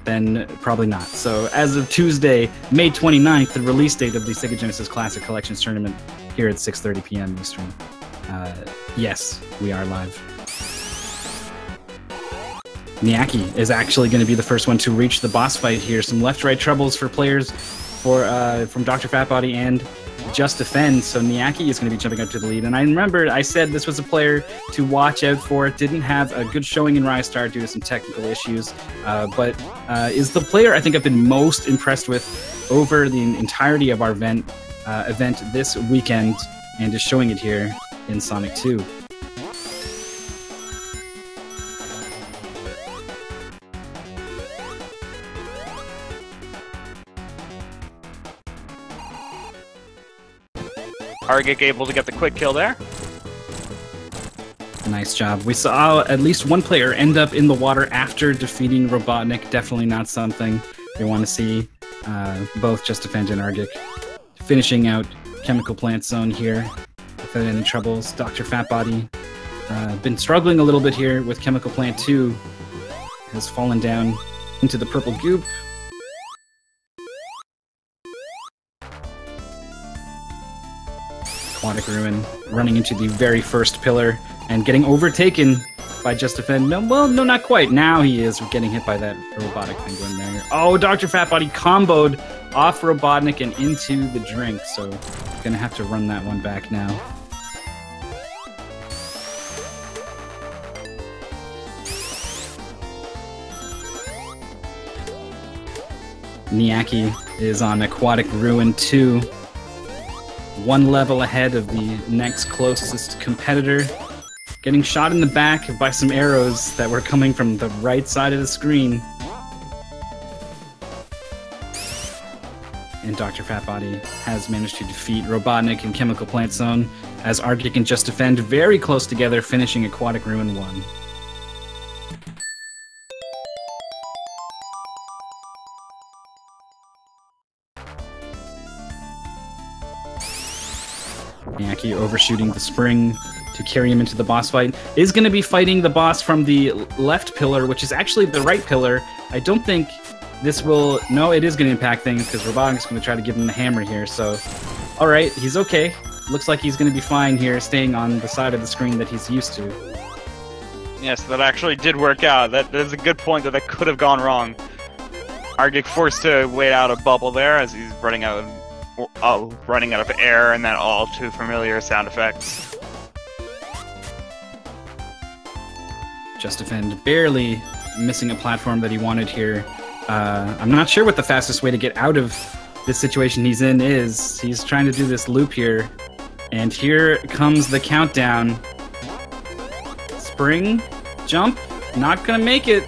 Speaker 1: then probably not. So as of Tuesday, May 29th, the release date of the Sega Genesis Classic Collections Tournament here at 6:30 p.m. Eastern. Yes, we are live. Niaki is actually going to be the first one to reach the boss fight here. Some left-right troubles for players from Dr. Fatbody and Just Defend, so Niaki is going to be jumping up to the lead. And I remember I said this was a player to watch out for. Didn't have a good showing in Rise Star due to some technical issues, but is the player I think I've been most impressed with over the entirety of our event this weekend, and is showing it here in Sonic 2.
Speaker 2: Argic able to get the quick kill there.
Speaker 1: Nice job. We saw at least one player end up in the water after defeating Robotnik. Definitely not something we want to see. Both Just Defend and Argic finishing out Chemical Plant Zone here without any troubles. Dr. Fatbody been struggling a little bit here with Chemical Plant 2. Has fallen down into the purple goop. Aquatic Ruin running into the very first pillar and getting overtaken by Just Defend. No, well, no, not quite. Now he is getting hit by that robotic penguin there. Oh, Dr. Fatbody comboed off Robotnik and into the drink, so gonna have to run that one back now. Niaki is on Aquatic Ruin 2. One level ahead of the next closest competitor. Getting shot in the back by some arrows that were coming from the right side of the screen. And Dr. Fatbody has managed to defeat Robotnik and Chemical Plant Zone, as Arctic and Just Defend very close together, finishing Aquatic Ruin 1. Niaki overshooting the spring to carry him into the boss fight. Is going to be fighting the boss from the left pillar, which is actually the right pillar. I don't think this will... No, it is going to impact things, because Robotnik's going to try to give him the hammer here, so... Alright, he's okay. Looks like he's going to be fine here, staying on the side of the screen that he's used to.
Speaker 2: Yes, that actually did work out. That is a good point that could have gone wrong. Argic forced to wait out a bubble there as he's running out of running out of air and that all too familiar sound effects.
Speaker 1: Just Defend barely missing a platform that he wanted here. I'm not sure what the fastest way to get out of this situation he's in is. He's trying to do this loop here. And here comes the countdown. Spring, jump, not gonna make it.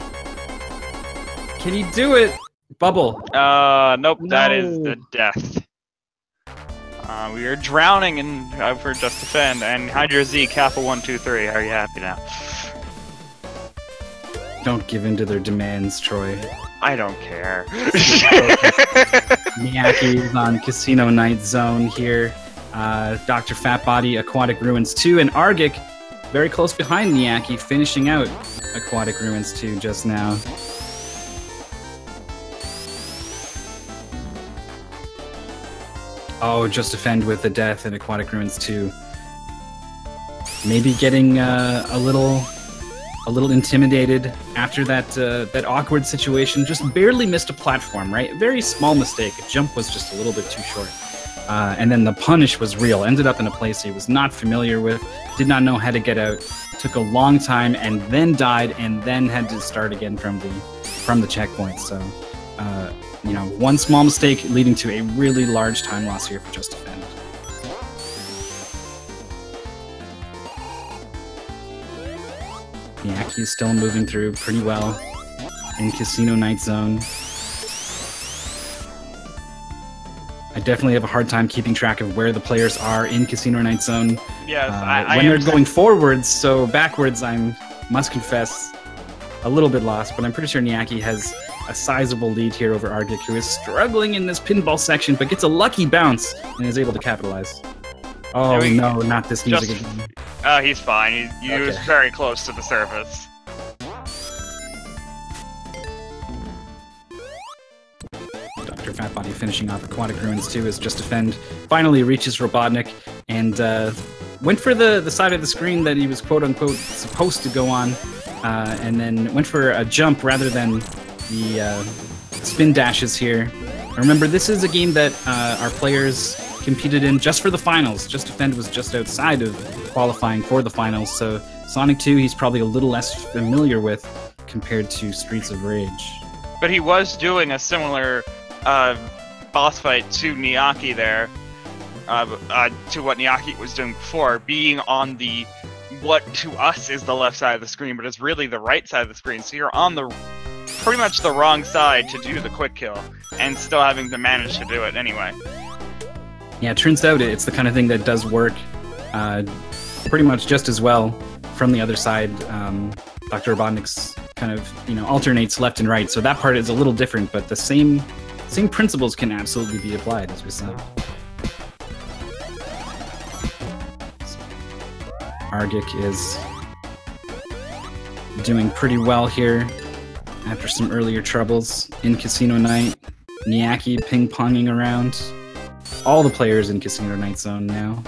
Speaker 1: Can he do it? Bubble.
Speaker 2: Nope,
Speaker 1: No.
Speaker 2: That is the death. We are drowning in for Just Defend, and Hydra Z, Kappa 123. Are you happy now?
Speaker 1: Don't give in to their demands, Troy.
Speaker 2: I don't care.
Speaker 1: Miyake is on Casino Night Zone here. Dr. Fatbody, Aquatic Ruins 2, and Argic very close behind Miyake, finishing out Aquatic Ruins 2 just now. Oh, Just Defend with the death in Aquatic Ruins 2. Maybe getting a little intimidated after that awkward situation. Just barely missed a platform, right? Very small mistake. A jump was just a little bit too short. And then the punish was real. Ended up in a place he was not familiar with, did not know how to get out. Took a long time, and then died, and then had to start again from the checkpoint. So, you know, one small mistake leading to a really large time loss here for Just Defend. Miyake is still moving through pretty well in Casino Night Zone. I definitely have a hard time keeping track of where the players are in Casino Night Zone.
Speaker 2: Yes,
Speaker 1: when they're going forwards, so backwards, I must confess, a little bit lost, but I'm pretty sure Miyake has a sizable lead here over Argic, who is struggling in this pinball section, but gets a lucky bounce and is able to capitalize. Oh no, not this music again.
Speaker 2: He's fine. He was very close to the surface.
Speaker 1: Dr. Fatbody finishing off Aquatic Ruins 2 as Just Defend finally reaches Robotnik and went for the side of the screen that he was quote-unquote supposed to go on, and then went for a jump rather than the spin dashes here. Remember, this is a game that our players competed in just for the finals. Just Defend was just outside of qualifying for the finals, so Sonic 2 he's probably a little less familiar with compared to Streets of Rage.
Speaker 2: But he was doing a similar boss fight to Miyake there, to what Miyake was doing before, being on the what to us is the left side of the screen, but it's really the right side of the screen. So you're on the pretty much the wrong side to do the quick kill, and still having to manage to do it anyway.
Speaker 1: Yeah, it turns out it's the kind of thing that does work pretty much just as well from the other side. Dr. Robotnik's kind of, you know, alternates left and right, so that part is a little different, but the same principles can absolutely be applied, as we said. Argic is doing pretty well here after some earlier troubles in Casino Night. Miyake ping-ponging around. All the players in Casino Night Zone now.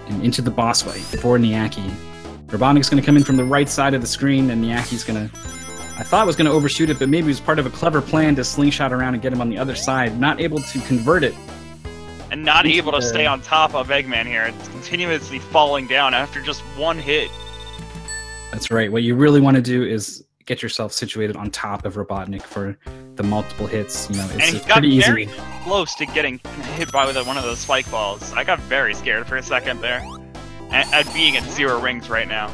Speaker 1: And into the boss fight for Miyake. Robotnik's going to come in from the right side of the screen, and Miyake's going to... I thought was going to overshoot it, but maybe it was part of a clever plan to slingshot around and get him on the other side. Not able to convert it.
Speaker 2: And not able to stay on top of Eggman here. It's continuously falling down after just one hit.
Speaker 1: That's right. What you really want to do is get yourself situated on top of Robotnik for the multiple hits. You know, it's pretty easy.
Speaker 2: Very close to getting hit by one of those spike balls. I got very scared for a second there. At being at 0 rings right now.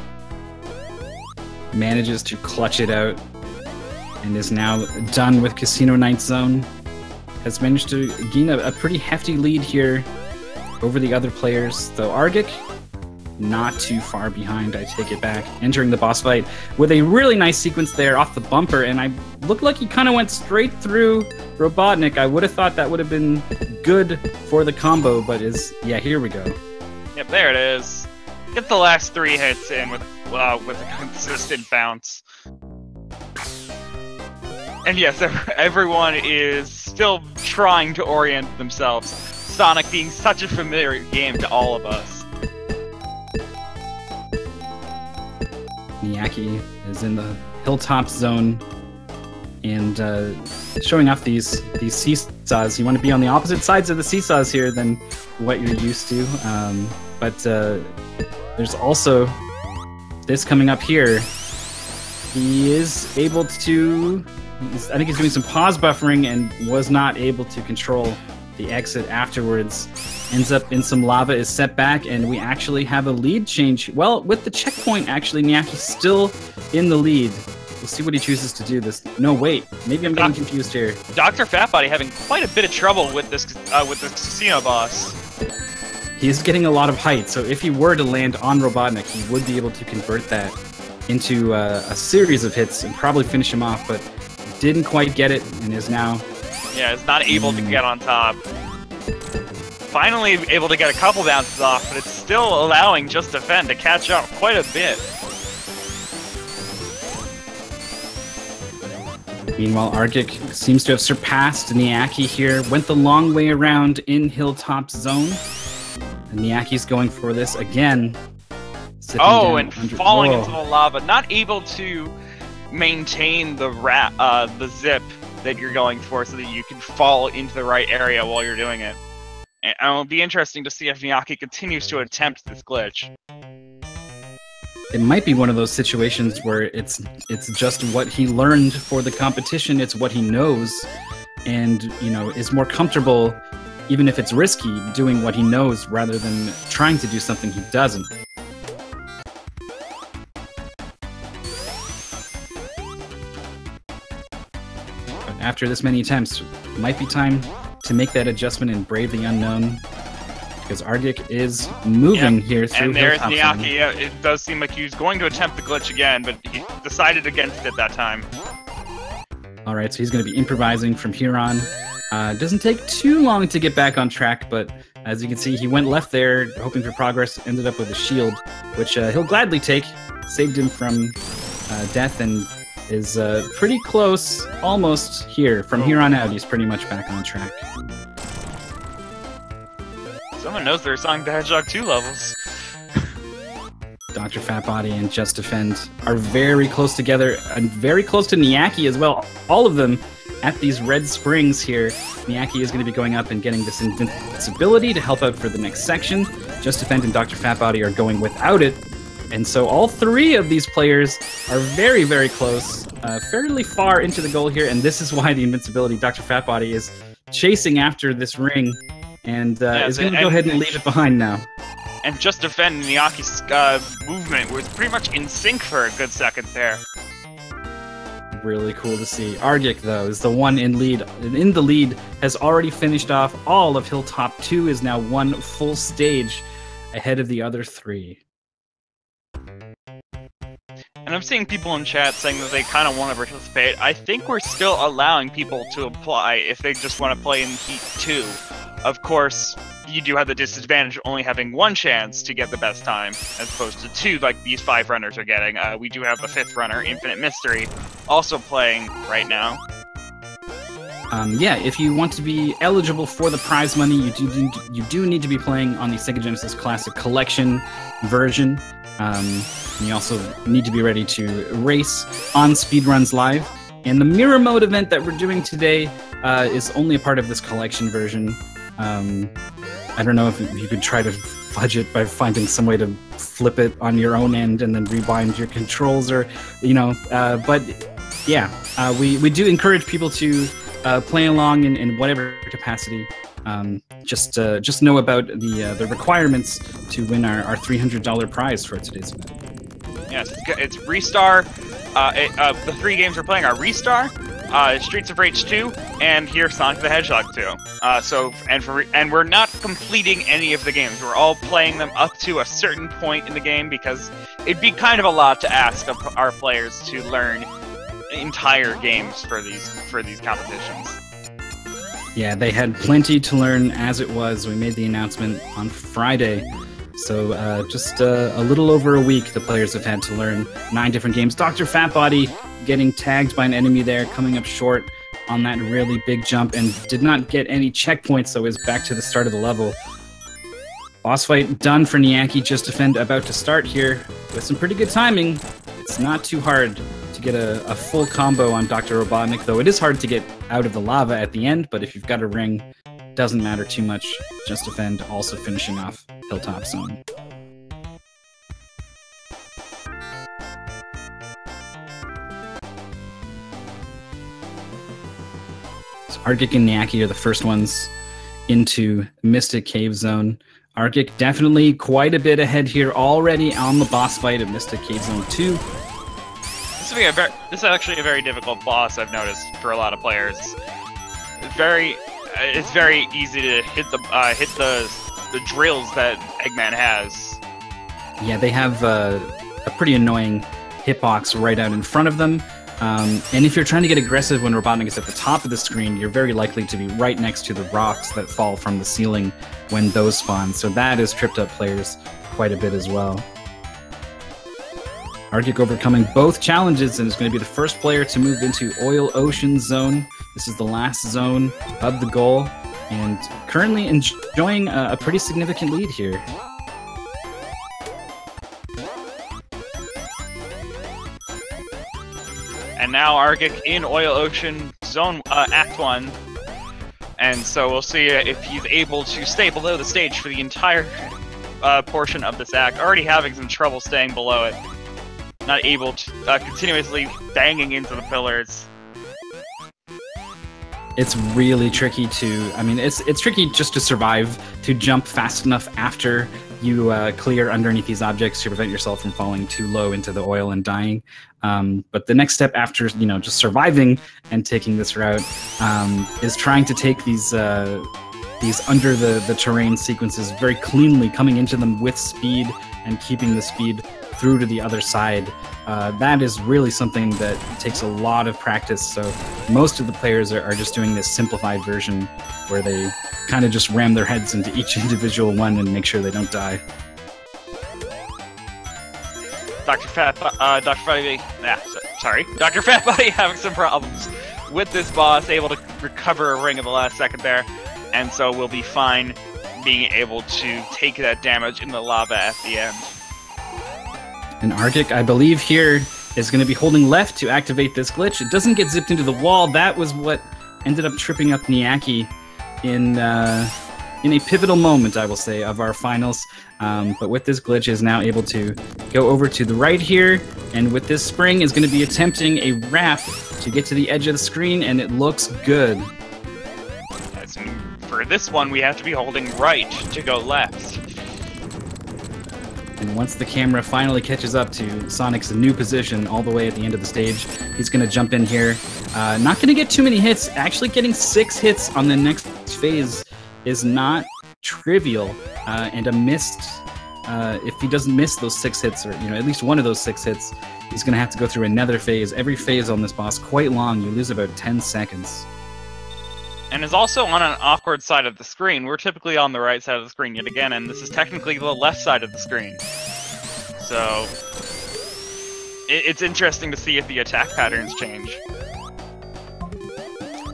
Speaker 1: Manages to clutch it out and is now done with Casino Night Zone. Has managed to gain a pretty hefty lead here over the other players, though Argic not too far behind, I take it back. Entering the boss fight with a really nice sequence there off the bumper, and I looked like he kind of went straight through Robotnik. I would have thought that would have been good for the combo, but yeah, here we go.
Speaker 2: Yep, there it is. Get the last 3 hits in with a consistent bounce. And yes, everyone is still trying to orient themselves. Sonic being such a familiar game to all of us.
Speaker 1: Miyake is in the Hilltop Zone, and showing off these seesaws. You want to be on the opposite sides of the seesaws here than what you're used to. But there's also this coming up here. He is able to... I think he's doing some pause buffering and was not able to control the exit afterwards. Ends up in some lava, is set back, and we actually have a lead change. Well, with the checkpoint, actually, Niaki's still in the lead. We'll see what he chooses to do this. No, wait. Maybe I'm getting confused here.
Speaker 2: Dr. Fatbody having quite a bit of trouble with this casino boss.
Speaker 1: He's getting a lot of height, so if he were to land on Robotnik, he would be able to convert that into a series of hits and probably finish him off, but didn't quite get it and is now...
Speaker 2: Yeah, is not able to get on top. Finally able to get a couple bounces off, but it's still allowing Just Defend to catch up quite a bit.
Speaker 1: Meanwhile, Argic seems to have surpassed Niaki here. Went the long way around in Hilltop Zone. And Niaki's going for this again.
Speaker 2: Oh, and falling into the lava. Not able to maintain the zip that you're going for so that you can fall into the right area while you're doing it. And it'll be interesting to see if Niaki continues to attempt this glitch.
Speaker 1: It might be one of those situations where it's just what he learned for the competition, it's what he knows, and, you know, is more comfortable, even if it's risky, doing what he knows rather than trying to do something he doesn't. After this many attempts, it might be time to make that adjustment and brave the unknown, because Argic is moving here through.
Speaker 2: And there's Niaki. Yeah, it does seem like he was going to attempt the glitch again, but he decided against it that time.
Speaker 1: Alright, so he's going to be improvising from here on. Doesn't take too long to get back on track, but as you can see, he went left there, hoping for progress, ended up with a shield, which he'll gladly take. Saved him from death and is pretty close, almost here. From here on out, he's pretty much back on track.
Speaker 2: Someone knows their Sonic the Hedgehog 2 levels.
Speaker 1: Dr. Fatbody and Just Defend are very close together, and very close to Niaki as well. All of them at these red springs here. Niaki is going to be going up and getting this invincibility to help out for the next section. Just Defend and Dr. Fatbody are going without it. And so all three of these players are very, very close, fairly far into the goal here, and this is why the invincibility. Dr. Fatbody is chasing after this ring, and is going to go ahead and leave it behind now.
Speaker 2: And Just Defend Niaki's movement was pretty much in sync for a good second there.
Speaker 1: Really cool to see. Argic, though, is the one in the lead, has already finished off all of Hilltop 2, is now one full stage ahead of the other three.
Speaker 2: And I'm seeing people in chat saying that they kind of want to participate. I think we're still allowing people to apply if they just want to play in Heat 2. Of course, you do have the disadvantage of only having one chance to get the best time, as opposed to two like these 5 runners are getting. We do have the 5th runner, Infinite Mystery, also playing right now.
Speaker 1: Yeah, if you want to be eligible for the prize money, you do need to be playing on the Sega Genesis Classic Collection version. You also need to be ready to race on Speedruns Live. And the Mirror Mode event that we're doing today is only a part of this collection version. I don't know if you could try to fudge it by finding some way to flip it on your own end and then rebind your controls, or, you know, but yeah, we do encourage people to play along in whatever capacity. Just know about the requirements to win our $300 prize for today's event.
Speaker 2: Yes, it's Restar. The 3 games we're playing are Restar, Streets of Rage 2, and here Sonic the Hedgehog 2. And we're not completing any of the games. We're all playing them up to a certain point in the game because it'd be kind of a lot to ask of our players to learn entire games for these competitions.
Speaker 1: Yeah, they had plenty to learn as it was. We made the announcement on Friday. So just a little over a week, the players have had to learn 9 different games. Dr. Fatbody getting tagged by an enemy there, coming up short on that really big jump, and did not get any checkpoints, so is back to the start of the level. Boss fight done for Niaki. Just Defend about to start here with some pretty good timing. It's not too hard to get a full combo on Dr. Robotnik, though it is hard to get out of the lava at the end, but if you've got a ring, doesn't matter too much. Just defend, also finishing off Hilltop Zone. So Arctic and Niaki are the first ones into Mystic Cave Zone. Arctic definitely quite a bit ahead here already on the boss fight of Mystic Cave Zone 2.
Speaker 2: This is actually a very difficult boss, I've noticed, for a lot of players. It's very easy to hit the drills that Eggman has.
Speaker 1: Yeah, they have a pretty annoying hitbox right out in front of them. And if you're trying to get aggressive when Robotnik is at the top of the screen, you're very likely to be right next to the rocks that fall from the ceiling when those spawn. So that has tripped up players quite a bit as well. Arctic overcoming both challenges and is going to be the first player to move into Oil Ocean Zone. This is the last zone of the goal, and currently enjoying a pretty significant lead here.
Speaker 2: And now Arctic in Oil Ocean Zone Act 1. And so we'll see if he's able to stay below the stage for the entire portion of this act. Already having some trouble staying below it. Not able to, continuously banging into the pillars.
Speaker 1: It's really tricky to, I mean, it's tricky just to survive, to jump fast enough after you clear underneath these objects to prevent yourself from falling too low into the oil and dying. But the next step after, you know, just surviving and taking this route is trying to take these under the terrain sequences very cleanly, coming into them with speed and keeping the speed through to the other side. That is really something that takes a lot of practice, so most of the players are just doing this simplified version where they kind of just ram their heads into each individual one and make sure they don't die.
Speaker 2: Dr. Fatbody having some problems with this boss, able to recover a ring at the last second there, and so we'll be fine being able to take that damage in the lava at the end.
Speaker 1: And Arctic, I believe here, is going to be holding left to activate this glitch. It doesn't get zipped into the wall. That was what ended up tripping up Niaki in a pivotal moment, I will say, of our finals. But with this glitch, is now able to go over to the right here, and with this spring is going to be attempting a wrap to get to the edge of the screen, and it looks good.
Speaker 2: For this one, we have to be holding right to go left.
Speaker 1: And once the camera finally catches up to Sonic's new position all the way at the end of the stage, he's going to jump in here. Not going to get too many hits. Actually getting 6 hits on the next phase is not trivial. And a missed, if he doesn't miss those 6 hits, or at least one of those 6 hits, he's going to have to go through another phase. Every phase on this boss quite long. You lose about 10 seconds.
Speaker 2: And is also on an awkward side of the screen. We're typically on the right side of the screen yet again, and this is technically the left side of the screen. So it's interesting to see if the attack patterns change.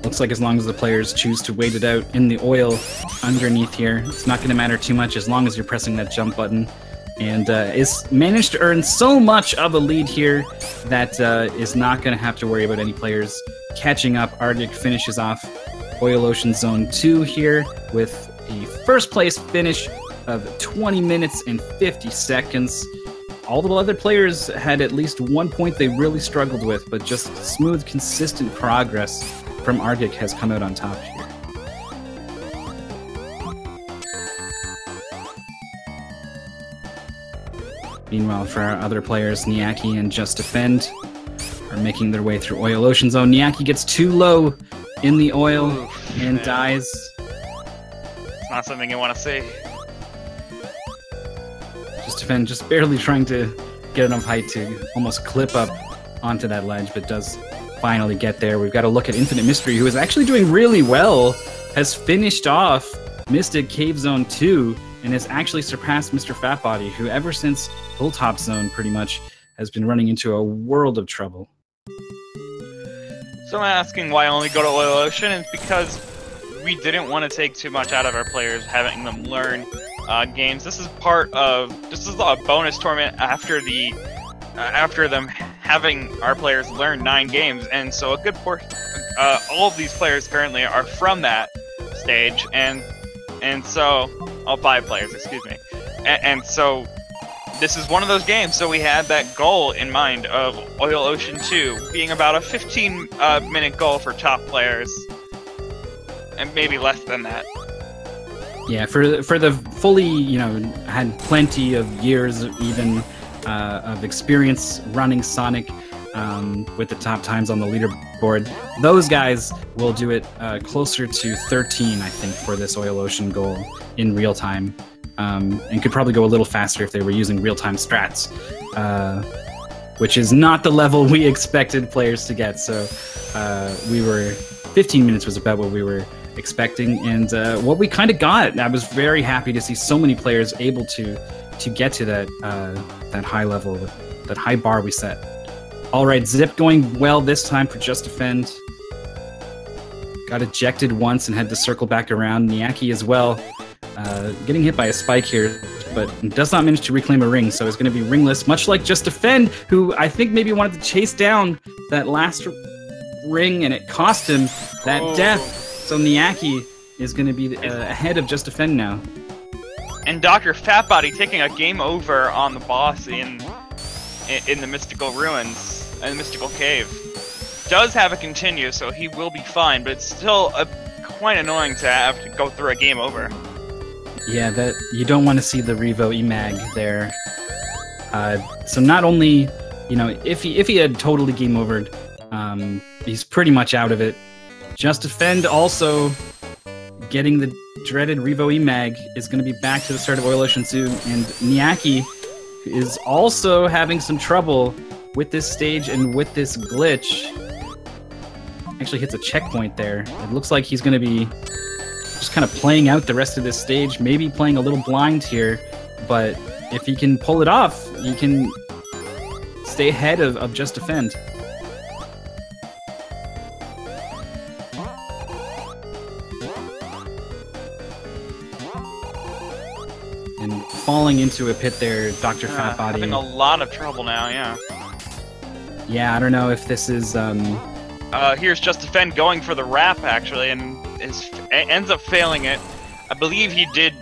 Speaker 1: Looks like as long as the players choose to wait it out in the oil underneath here, it's not going to matter too much as long as you're pressing that jump button. And is managed to earn so much of a lead here that is not going to have to worry about any players catching up. Arctic finishes off Oil Ocean Zone 2 here with a first place finish of 20 minutes and 50 seconds. All the other players had at least one point they really struggled with, but just smooth, consistent progress from Arctic has come out on top here. Meanwhile, for our other players, Niaki and Just Defend are making their way through Oil Ocean Zone. Niaki gets too low in the oil and dies.
Speaker 2: It's not something you want to see.
Speaker 1: Just Defend just barely trying to get enough height to almost clip up onto that ledge, but does finally get there. We've got to look at Infinite Mystery, who is actually doing really well, has finished off Mystic Cave Zone 2, and has actually surpassed Mr. Fatbody, who ever since Hilltop Zone pretty much has been running into a world of trouble.
Speaker 2: So I'm asking why I only go to Oil Ocean, is because we didn't want to take too much out of our players, having them learn games. This is a bonus tournament after them having our players learn 9 games, and so a good portion, all of these players currently are from that stage, and so all 5 players, excuse me, and so this is one of those games. So we had that goal in mind of Oil Ocean 2 being about a 15-minute goal for top players, and maybe less than that.
Speaker 1: Yeah, for the fully, had plenty of years even of experience running Sonic with the top times on the leaderboard. Those guys will do it closer to 13, I think, for this Oil Ocean goal in real time, and could probably go a little faster if they were using real-time strats, which is not the level we expected players to get. So 15 minutes was about what we were expecting, and what we kind of got. I was very happy to see so many players able to get to that high level, that high bar we set. All right, Zip going well this time for Just Defend. Got ejected once and had to circle back around. Niaki as well, getting hit by a spike here, but does not manage to reclaim a ring, so it's going to be ringless, much like Just Defend, who I think maybe wanted to chase down that last ring, and it cost him that death. So Niaki is going to be ahead of Just Defend now.
Speaker 2: And Dr. Fatbody taking a game over on the boss in the Mystical Ruins, in the Mystical Cave. Does have a continue, so he will be fine, but it's still quite annoying to have to go through a game over.
Speaker 1: Yeah, that you don't want to see the Revo Emag there. So not only, if he had totally game overed, he's pretty much out of it. Just Defend also getting the dreaded Revo Emag is going to be back to the start of Oil Ocean 2, and Niaki is also having some trouble with this stage and with this glitch. Actually hits a checkpoint there. It looks like he's going to be just kind of playing out the rest of this stage, maybe playing a little blind here, but if he can pull it off, he can stay ahead of Just Defend. And falling into a pit there, Dr. Fatbody.
Speaker 2: Having a lot of trouble now, yeah.
Speaker 1: Yeah, I don't know if this is...
Speaker 2: Here's Just Defend going for the wrap, actually, and ends up failing it. I believe he did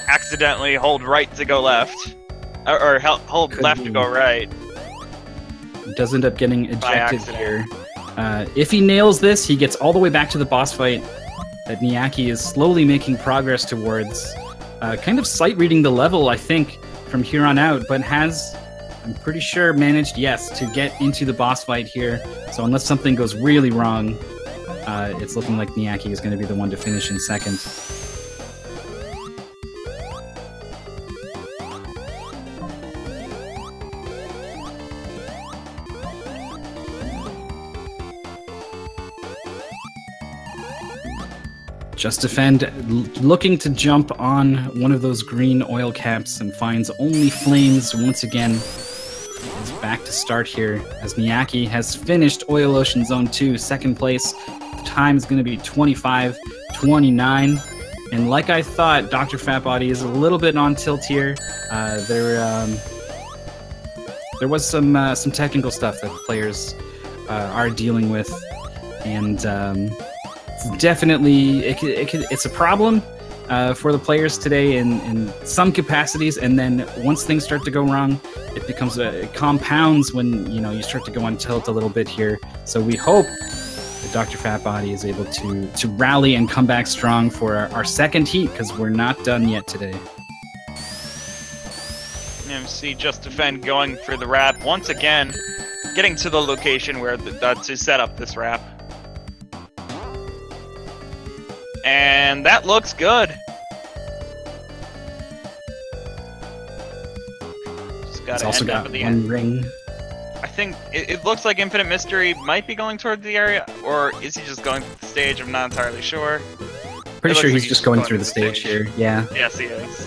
Speaker 2: accidentally hold right to go left. Or hold
Speaker 1: Could
Speaker 2: left
Speaker 1: be.
Speaker 2: to go right.
Speaker 1: Does end up getting ejected here. If he nails this, he gets all the way back to the boss fight that Niaki is slowly making progress towards. Kind of sight reading the level, I think, from here on out, but has, I'm pretty sure, managed, yes, to get into the boss fight here. So unless something goes really wrong, it's looking like Niaki is going to be the one to finish in second. Just Defend looking to jump on one of those green oil caps and finds only flames once again. Is back to start here as Niaki has finished Oil Ocean Zone 2, second place. The time is going to be 25:29. And like I thought, Dr. Fatbody is a little bit on tilt here. There was some technical stuff that players are dealing with, and it's definitely it's a problem for the players today in some capacities, and then once things start to go wrong, it becomes it compounds when you start to go on tilt a little bit here. So we hope that Dr. Fatbody is able to rally and come back strong for our second heat, because we're not done yet today.
Speaker 2: MC Just Defend going for the wrap once again, getting to the location where to set up this wrap. And that looks good. Just gotta
Speaker 1: It's also
Speaker 2: end up
Speaker 1: got
Speaker 2: at the
Speaker 1: one
Speaker 2: end.
Speaker 1: ring.
Speaker 2: I think it looks like Infinite Mystery might be going toward the area, or is he just going through the stage? I'm not entirely sure.
Speaker 1: Pretty
Speaker 2: It
Speaker 1: sure
Speaker 2: looks
Speaker 1: he's just going through the stage here. Yeah.
Speaker 2: Yes, he is.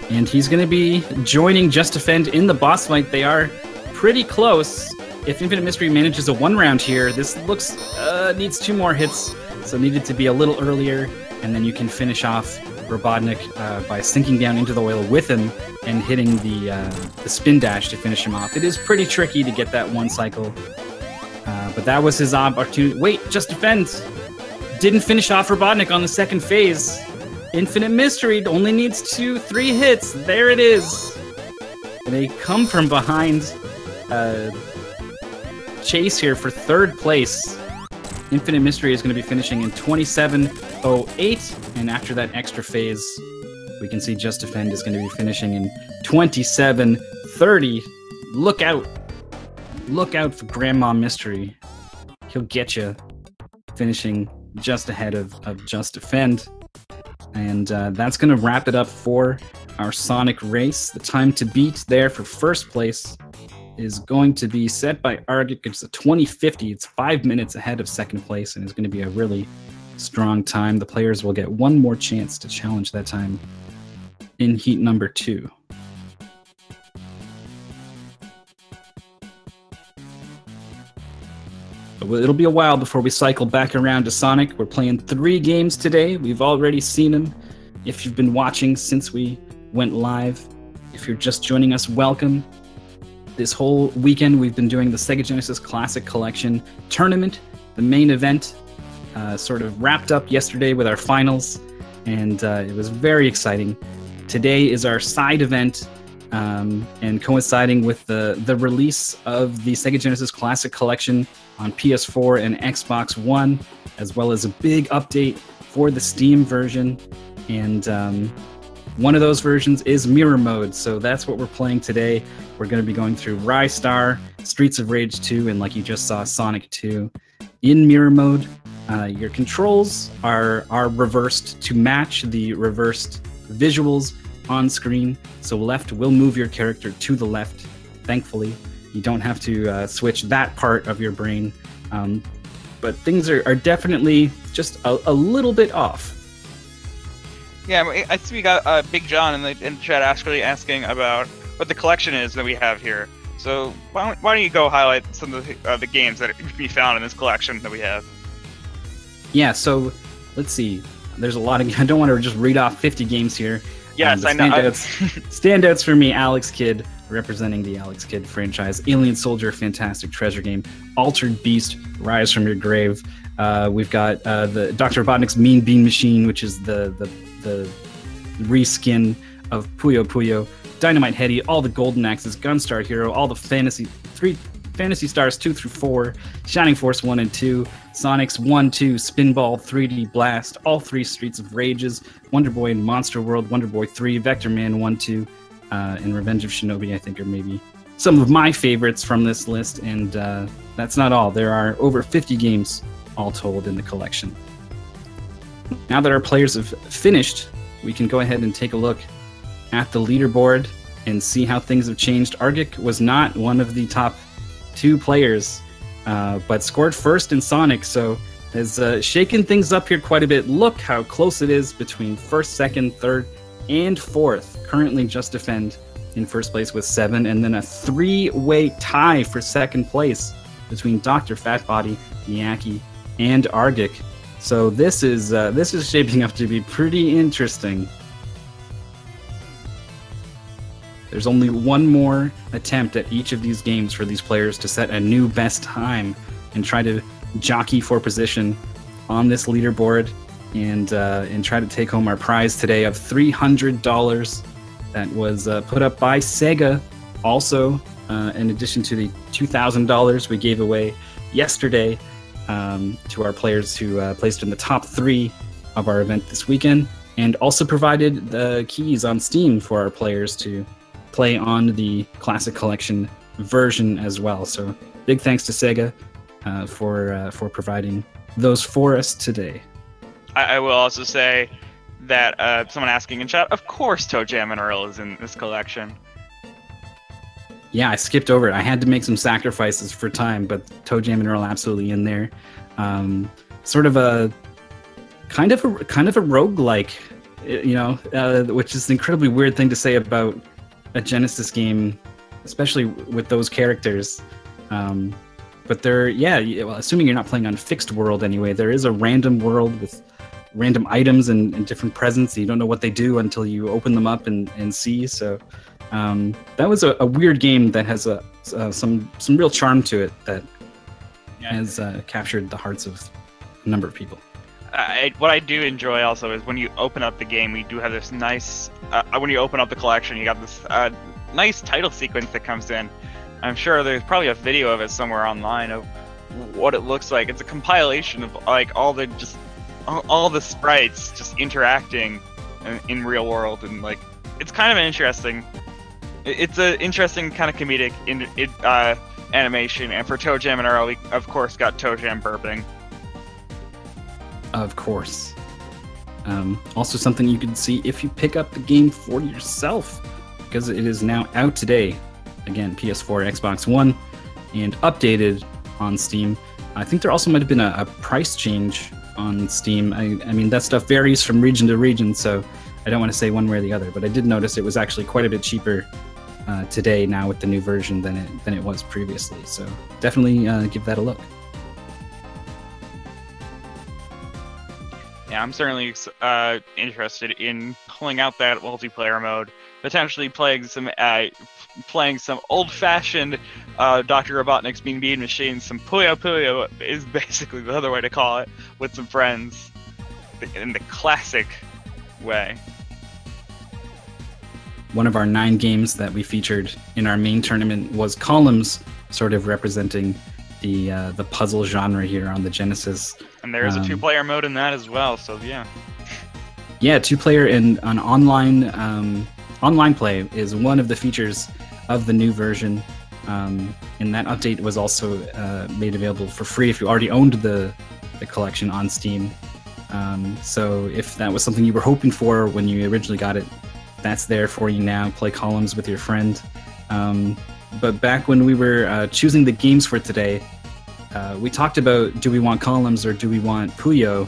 Speaker 1: And he's going to be joining Just Defend in the boss fight. They are pretty close. If Infinite Mystery manages a one round here, this looks needs 2 more hits, so needed to be a little earlier, and then you can finish off Robotnik by sinking down into the oil with him and hitting the spin dash to finish him off. It is pretty tricky to get that one cycle, but that was his opportunity. Wait, just defends. Didn't finish off Robotnik on the second phase. Infinite Mystery only needs 2-3 hits. There it is. They come from behind. Chase here for third place. Infinite Mystery is going to be finishing in 27:08, and after that extra phase, we can see Just Defend is going to be finishing in 27:30. Look out! Look out for Grandma Mystery. He'll get you, finishing just ahead of Just Defend. And that's going to wrap it up for our Sonic race. The time to beat there for first place is going to be set by Arctic. It's a 20:50. It's 5 minutes ahead of second place, and it's going to be a really strong time. The players will get one more chance to challenge that time in heat number 2. It'll be a while before we cycle back around to Sonic. We're playing 3 games today. We've already seen them. If you've been watching since we went live, if you're just joining us, welcome. This whole weekend we've been doing the Sega Genesis Classic Collection Tournament. The main event sort of wrapped up yesterday with our finals, and it was very exciting. Today is our side event, and coinciding with the release of the Sega Genesis Classic Collection on PS4 and Xbox One, as well as a big update for the Steam version. And one of those versions is Mirror Mode, so that's what we're playing today. We're going to be going through Rystar, Streets of Rage 2, and like you just saw, Sonic 2 in Mirror Mode. Your controls are reversed to match the reversed visuals on screen. So left will move your character to the left, thankfully. You don't have to switch that part of your brain. But things are definitely just a little bit off.
Speaker 2: Yeah, I see we got Big John in the chat actually asking about what the collection is that we have here. So why don't you go highlight some of the games that can be found in this collection that we have?
Speaker 1: Yeah, so let's see. There's a lot of... I don't want to just read off 50 games here.
Speaker 2: Yes, I know.
Speaker 1: Standouts for me, Alex Kidd, representing the Alex Kidd franchise. Alien Soldier, fantastic treasure game. Altered Beast, Rise from Your Grave. We've got the Dr. Robotnik's Mean Bean Machine, which is the reskin of Puyo Puyo. Dynamite Heady, all the Golden Axes, Gunstar Hero, all the Fantasy Stars 2 through 4, Shining Force 1 and 2, Sonic's 1, 2, Spinball, 3D Blast, all 3 Streets of Rages, Wonder Boy and Monster World, Wonder Boy 3, Vector Man 1, 2, and Revenge of Shinobi, I think, are maybe some of my favorites from this list. And that's not all. There are over 50 games all told in the collection. Now that our players have finished, we can go ahead and take a look at the leaderboard and see how things have changed. Argic was not one of the top 2 players, but scored first in Sonic, so has shaken things up here quite a bit. Look how close it is between first, second, third, and fourth. Currently Just Defend in first place with 7, and then a 3-way tie for second place between Dr. Fatbody, Miyaki, and Argic. So this is shaping up to be pretty interesting. There's only one more attempt at each of these games for these players to set a new best time and try to jockey for position on this leaderboard and try to take home our prize today of $300 that was put up by SEGA. Also, in addition to the $2,000 we gave away yesterday to our players who placed in the top 3 of our event this weekend, and also provided the keys on Steam for our players to play on the Classic Collection version as well. So big thanks to SEGA for providing those for us today.
Speaker 2: I will also say that someone asking in chat, of course Toe Jam and Earl is in this collection.
Speaker 1: Yeah, I skipped over it. I had to make some sacrifices for time, but Toe Jam and Earl absolutely in there. Sort of a kind of a roguelike, you know, which is an incredibly weird thing to say about a Genesis game, especially with those characters. But there, yeah, well, assuming you're not playing on fixed world anyway, there is a random world with random items and different presents. You don't know what they do until you open them up and see. So that was a weird game that has some real charm to it that has captured the hearts of a number of people.
Speaker 2: What I do enjoy also is when you open up the game, we do have this nice. When you open up the collection, you got this nice title sequence that comes in. I'm sure there's probably a video of it somewhere online of what it looks like. It's a compilation of like all the sprites just interacting in real world, and like it's kind of an interesting. It's an interesting kind of comedic animation, and for Toe Jam and Earl, we of course got Toe Jam burping.
Speaker 1: Of course. Also something you can see if you pick up the game for yourself, because it is now out today. Again, PS4, Xbox One, and updated on Steam. I think there also might have been a price change on Steam. I mean, that stuff varies from region to region, so I don't want to say one way or the other, but I did notice it was actually quite a bit cheaper today now with the new version than it was previously. So definitely give that a look.
Speaker 2: Yeah, I'm certainly interested in pulling out that multiplayer mode, potentially playing some old-fashioned Dr. Robotnik's Mean Bean Machine, some Puyo Puyo is basically the other way to call it, with some friends, in the classic way.
Speaker 1: One of our 9 games that we featured in our main tournament was Columns, sort of representing the puzzle genre here on the Genesis.
Speaker 2: And there is a 2-player mode in that as well, so yeah.
Speaker 1: Yeah, 2-player and an online play is one of the features of the new version. And that update was also made available for free if you already owned the collection on Steam. So if that was something you were hoping for when you originally got it, that's there for you now. Play Columns with your friend. But back when we were choosing the games for today, we talked about, do we want Columns or do we want Puyo?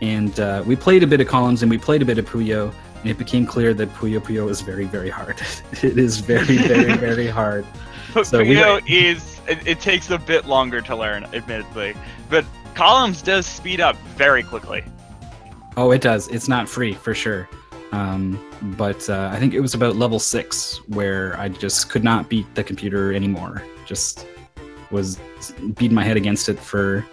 Speaker 1: And we played a bit of Columns and we played a bit of Puyo, and it became clear that Puyo Puyo is very, very hard. It is very, very, very hard.
Speaker 2: So Puyo it takes a bit longer to learn, admittedly, but Columns does speed up very quickly.
Speaker 1: Oh, it does. It's not free, for sure. But I think it was about level 6 where I just could not beat the computer anymore. Just was beating my head against it for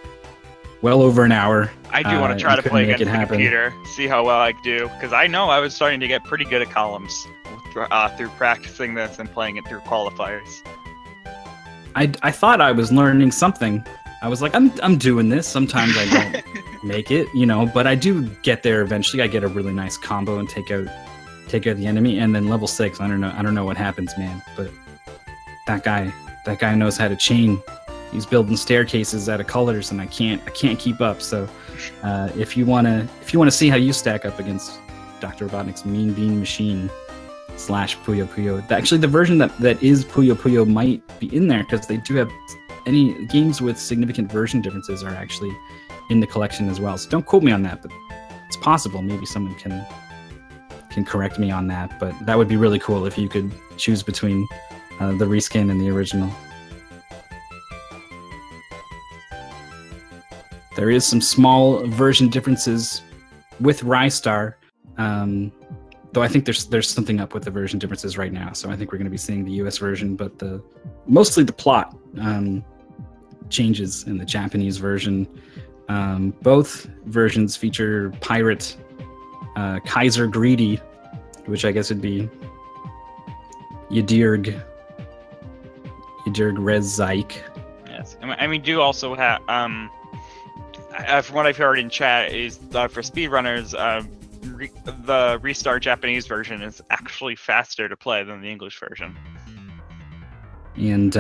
Speaker 1: well over an hour.
Speaker 2: I do want to try to play against the computer, see how well I do, because I know I was starting to get pretty good at Columns through practicing this and playing it through qualifiers.
Speaker 1: I thought I was learning something. I was like, I'm doing this. Sometimes I don't make it, but I do get there eventually. I get a really nice combo and take out the enemy, and then level 6, I don't know what happens, man. But that guy knows how to chain. He's building staircases out of colors, and I can't keep up. So if you wanna see how you stack up against Dr. Robotnik's Mean Bean Machine / Puyo Puyo, actually the version that is Puyo Puyo might be in there, because they do have any games with significant version differences are actually in the collection as well. So don't quote me on that, but it's possible. Maybe someone can correct me on that. But that would be really cool if you could choose between the reskin and the original. There is some small version differences with Rystar, though I think there's something up with the version differences right now. So I think we're going to be seeing the US version, but mostly the plot changes in the Japanese version. Both versions feature pirate Kaiser Greedy, which I guess would be Yadirg Rezaik. Yes,
Speaker 2: and we do also have, from what I've heard in chat, is for speedrunners, the Restart Japanese version is actually faster to play than the English version.
Speaker 1: And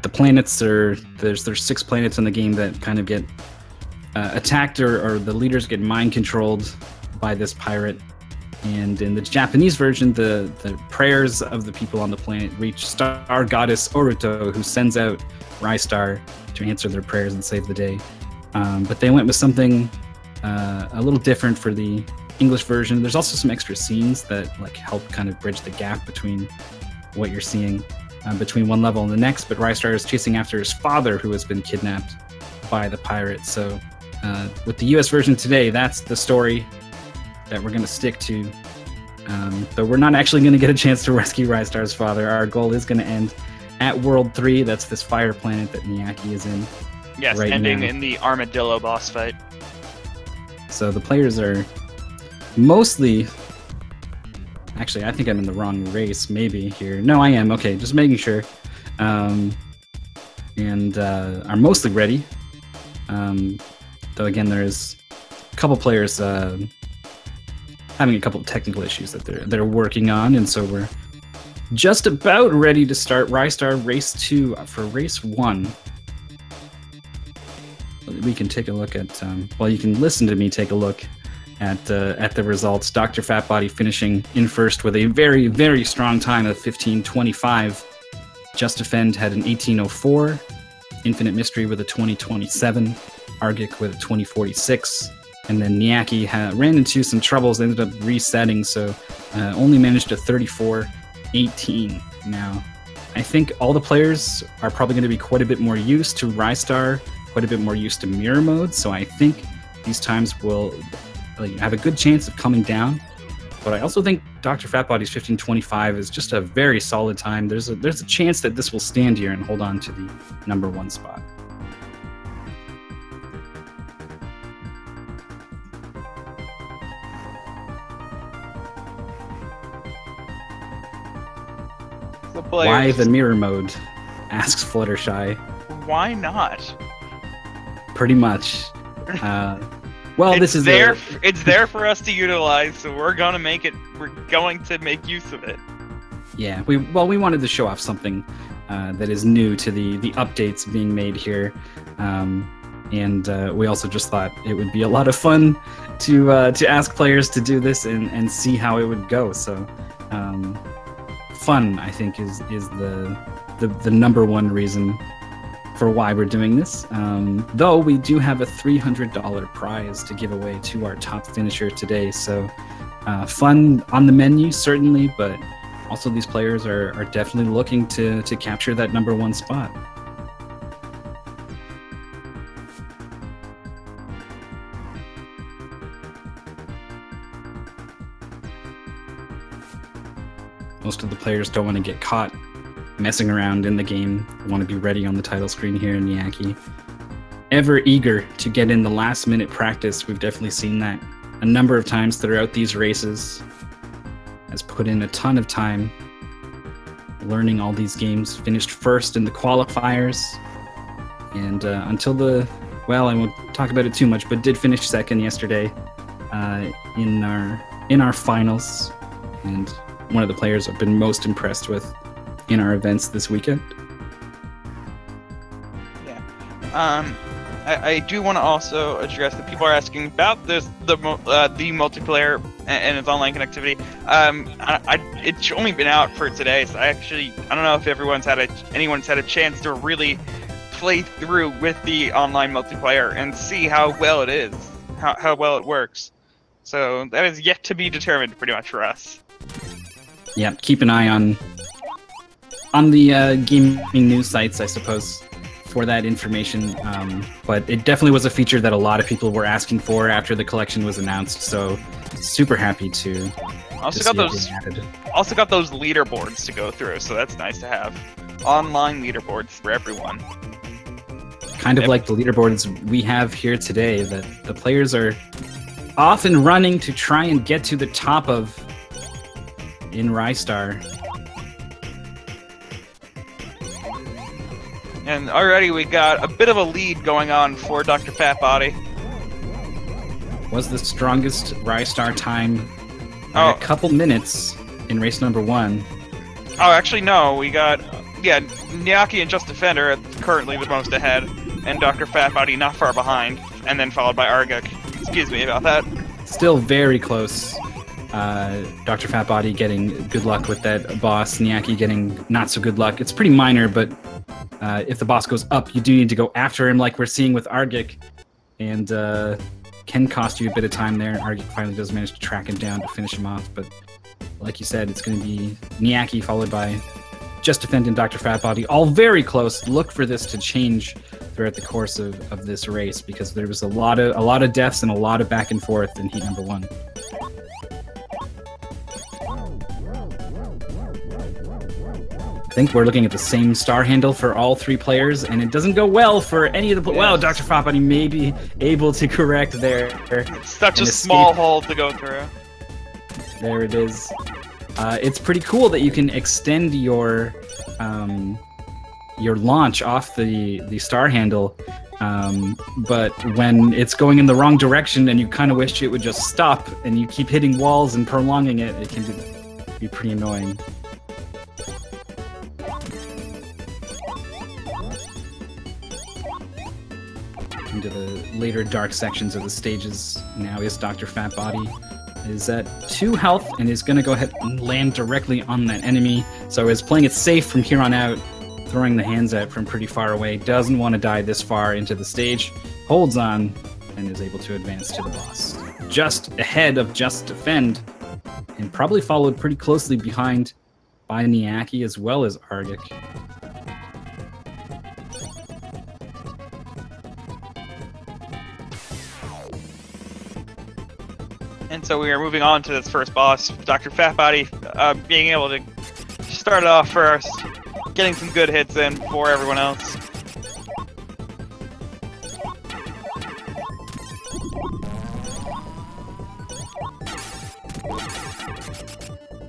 Speaker 1: the planets there's 6 planets in the game that kind of get attacked, or the leaders get mind controlled by this pirate. And in the Japanese version, the prayers of the people on the planet reach Star Goddess Oruto, who sends out Rystar to answer their prayers and save the day. But they went with something a little different for the English version. There's also some extra scenes that help kind of bridge the gap between what you're seeing between one level and the next. But Rystar is chasing after his father, who has been kidnapped by the pirate. So with the US version today, that's the story that we're going to stick to. Though we're not actually going to get a chance to rescue Rystar's father. Our goal is going to end at World 3. That's this fire planet that Miyaki is in.
Speaker 2: Yes,
Speaker 1: right
Speaker 2: ending
Speaker 1: now.
Speaker 2: in the armadillo boss fight.
Speaker 1: So the players are mostly... Actually, I think I'm in the wrong race, maybe, here. No, I am. Okay, just making sure. And are mostly ready. Though, again, there's a couple players having a couple of technical issues that they're working on, and so we're just about ready to start Rystar Race 2 for Race 1. We can take a look at, well, you can listen to me take a look at the results. Dr. Fatbody finishing in first with a very, very strong time of 15:25. Just Defend had an 18:04. Infinite Mystery with a 20:27. Argic with a 20:46. And then Niaki ran into some troubles, ended up resetting, so only managed a 34:18. Now, I think all the players are probably going to be quite a bit more used to Rystar, quite a bit more used to mirror mode, so I think these times will have a good chance of coming down. But I also think Dr. Fatbody's 15:25 is just a very solid time. There's a chance that this will stand here and hold on to the #1 spot. Why the mirror mode? Asks Fluttershy.
Speaker 2: Why not?
Speaker 1: Pretty much. Well,
Speaker 2: it's
Speaker 1: this is
Speaker 2: there. It's there for us to utilize, so we're gonna make it. We're going to make use of it.
Speaker 1: Yeah, we wanted to show off something that is new to the updates being made here, and we also just thought it would be a lot of fun to ask players to do this and see how it would go. So. Fun, I think, is the #1 reason for why we're doing this. Though we do have a $300 prize to give away to our top finisher today, so fun on the menu certainly, but also these players are definitely looking to capture that #1 spot. Most of the players don't want to get caught messing around in the game. They want to be ready on the title screen here in Niaki. Ever eager to get in the last-minute practice. We've definitely seen that a number of times throughout these races. Has put in a ton of time learning all these games. Finished first in the qualifiers. And until well, I won't talk about it too much, but did finish second yesterday in our finals. And one of the players I've been most impressed with in our events this weekend.
Speaker 2: Yeah. I do want to also address that people are asking about the multiplayer and its online connectivity. It's only been out for today, so I don't know if anyone's had a chance to really play through with the online multiplayer and see how well it is, how well it works. So that is yet to be determined, pretty much for us.
Speaker 1: Yeah, keep an eye on the gaming news sites, I suppose, for that information. But it definitely was a feature that a lot of people were asking for after the collection was announced. So super happy to.
Speaker 2: Also got those leaderboards to go through, so that's nice to have. Online leaderboards for everyone.
Speaker 1: Kind of like the leaderboards we have here today, that the players are off and running to try and get to the top of in Rystar.
Speaker 2: And already we got a bit of a lead going on for Dr. Fatbody.
Speaker 1: Was the strongest Rystar time by a couple minutes in race #1.
Speaker 2: Oh, actually no, we got, Niaki and Just Defender are currently the most ahead, and Dr. Fatbody not far behind, and then followed by Argic. Excuse me about that.
Speaker 1: Still very close. Dr. Fatbody getting good luck with that boss, Niaki getting not so good luck. It's pretty minor, but if the boss goes up, you do need to go after him, like we're seeing with Argic, and can cost you a bit of time there. Argic finally does manage to track him down to finish him off, but like you said, it's going to be Niaki followed by Just Defend and Dr. Fatbody, all very close. Look for this to change throughout the course of this race, because there was a lot of deaths and a lot of back and forth in heat number 1. I think we're looking at the same star handle for all 3 players, and it doesn't go well for any of the. Yes. Wow, Dr. Fatbody may be able to correct there.
Speaker 2: Such a small hole to go through.
Speaker 1: There it is. It's pretty cool that you can extend your launch off the star handle, but when it's going in the wrong direction and you kind of wish it would just stop, and you keep hitting walls and prolonging it, it can be pretty annoying. Into the later dark sections of the stages now is Dr. Fatbody. Is at 2 health and is going to go ahead and land directly on that enemy. So is playing it safe from here on out, throwing the hands out from pretty far away. Doesn't want to die this far into the stage. Holds on and is able to advance to the boss. Just ahead of Just Defend, and probably followed pretty closely behind by Niaki as well as Argic.
Speaker 2: And so we are moving on to this first boss, Dr. Fatbody, being able to start it off first, getting some good hits in for everyone else.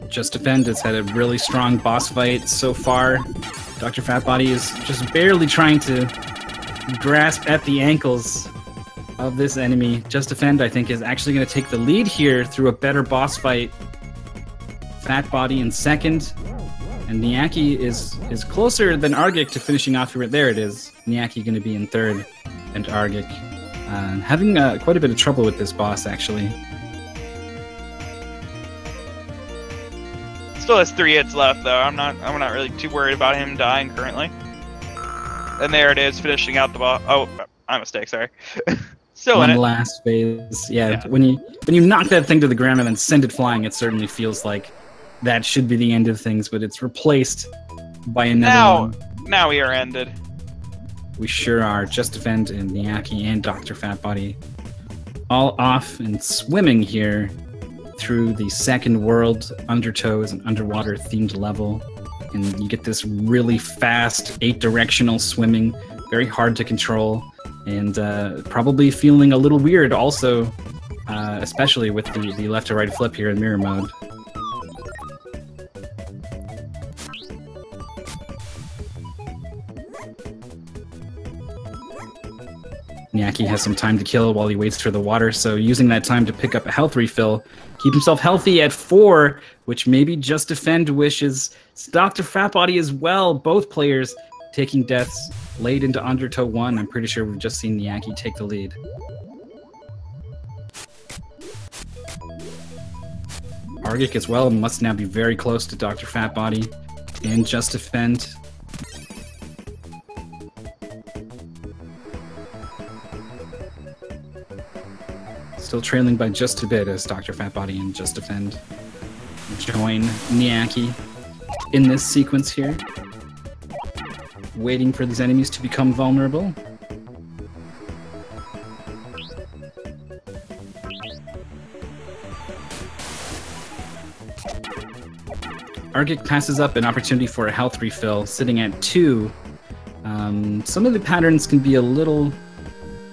Speaker 1: Just Defend has had a really strong boss fight so far. Dr. Fatbody is just barely trying to grasp at the ankles of this enemy. Just Defend, I think, is actually going to take the lead here through a better boss fight. Fatbody in second, and Niaki is closer than Argic to finishing off here. There it is. Niaki going to be in third, and Argic having quite a bit of trouble with this boss, actually.
Speaker 2: Still has 3 hits left, though. I'm not really too worried about him dying currently. And there it is, finishing out the boss. Oh, my mistake. Sorry. Still in it.
Speaker 1: One last phase. Yeah, when you knock that thing to the ground and then send it flying, it certainly feels like that should be the end of things, but it's replaced by another one.
Speaker 2: Now we are ended.
Speaker 1: We sure are. Just Defend and Niaki and Dr. Fatbody all off and swimming here through the second world. Undertow is an underwater themed level, and you get this really fast 8-directional swimming, very hard to control. And probably feeling a little weird also, especially with the left to right flip here in mirror mode. Niaki has some time to kill while he waits for the water, so using that time to pick up a health refill, keep himself healthy at 4, which maybe Just Defend wishes. It's Dr. Fatbody as well, both players taking deaths late into Undertow 1. I'm pretty sure we've just seen Niaki take the lead. Argic as well must now be very close to Dr. Fatbody and Just Defend. Still trailing by just a bit as Dr. Fatbody and Just Defend join Niaki in this sequence here, waiting for these enemies to become vulnerable. Argic passes up an opportunity for a health refill, sitting at 2. Some of the patterns can be a little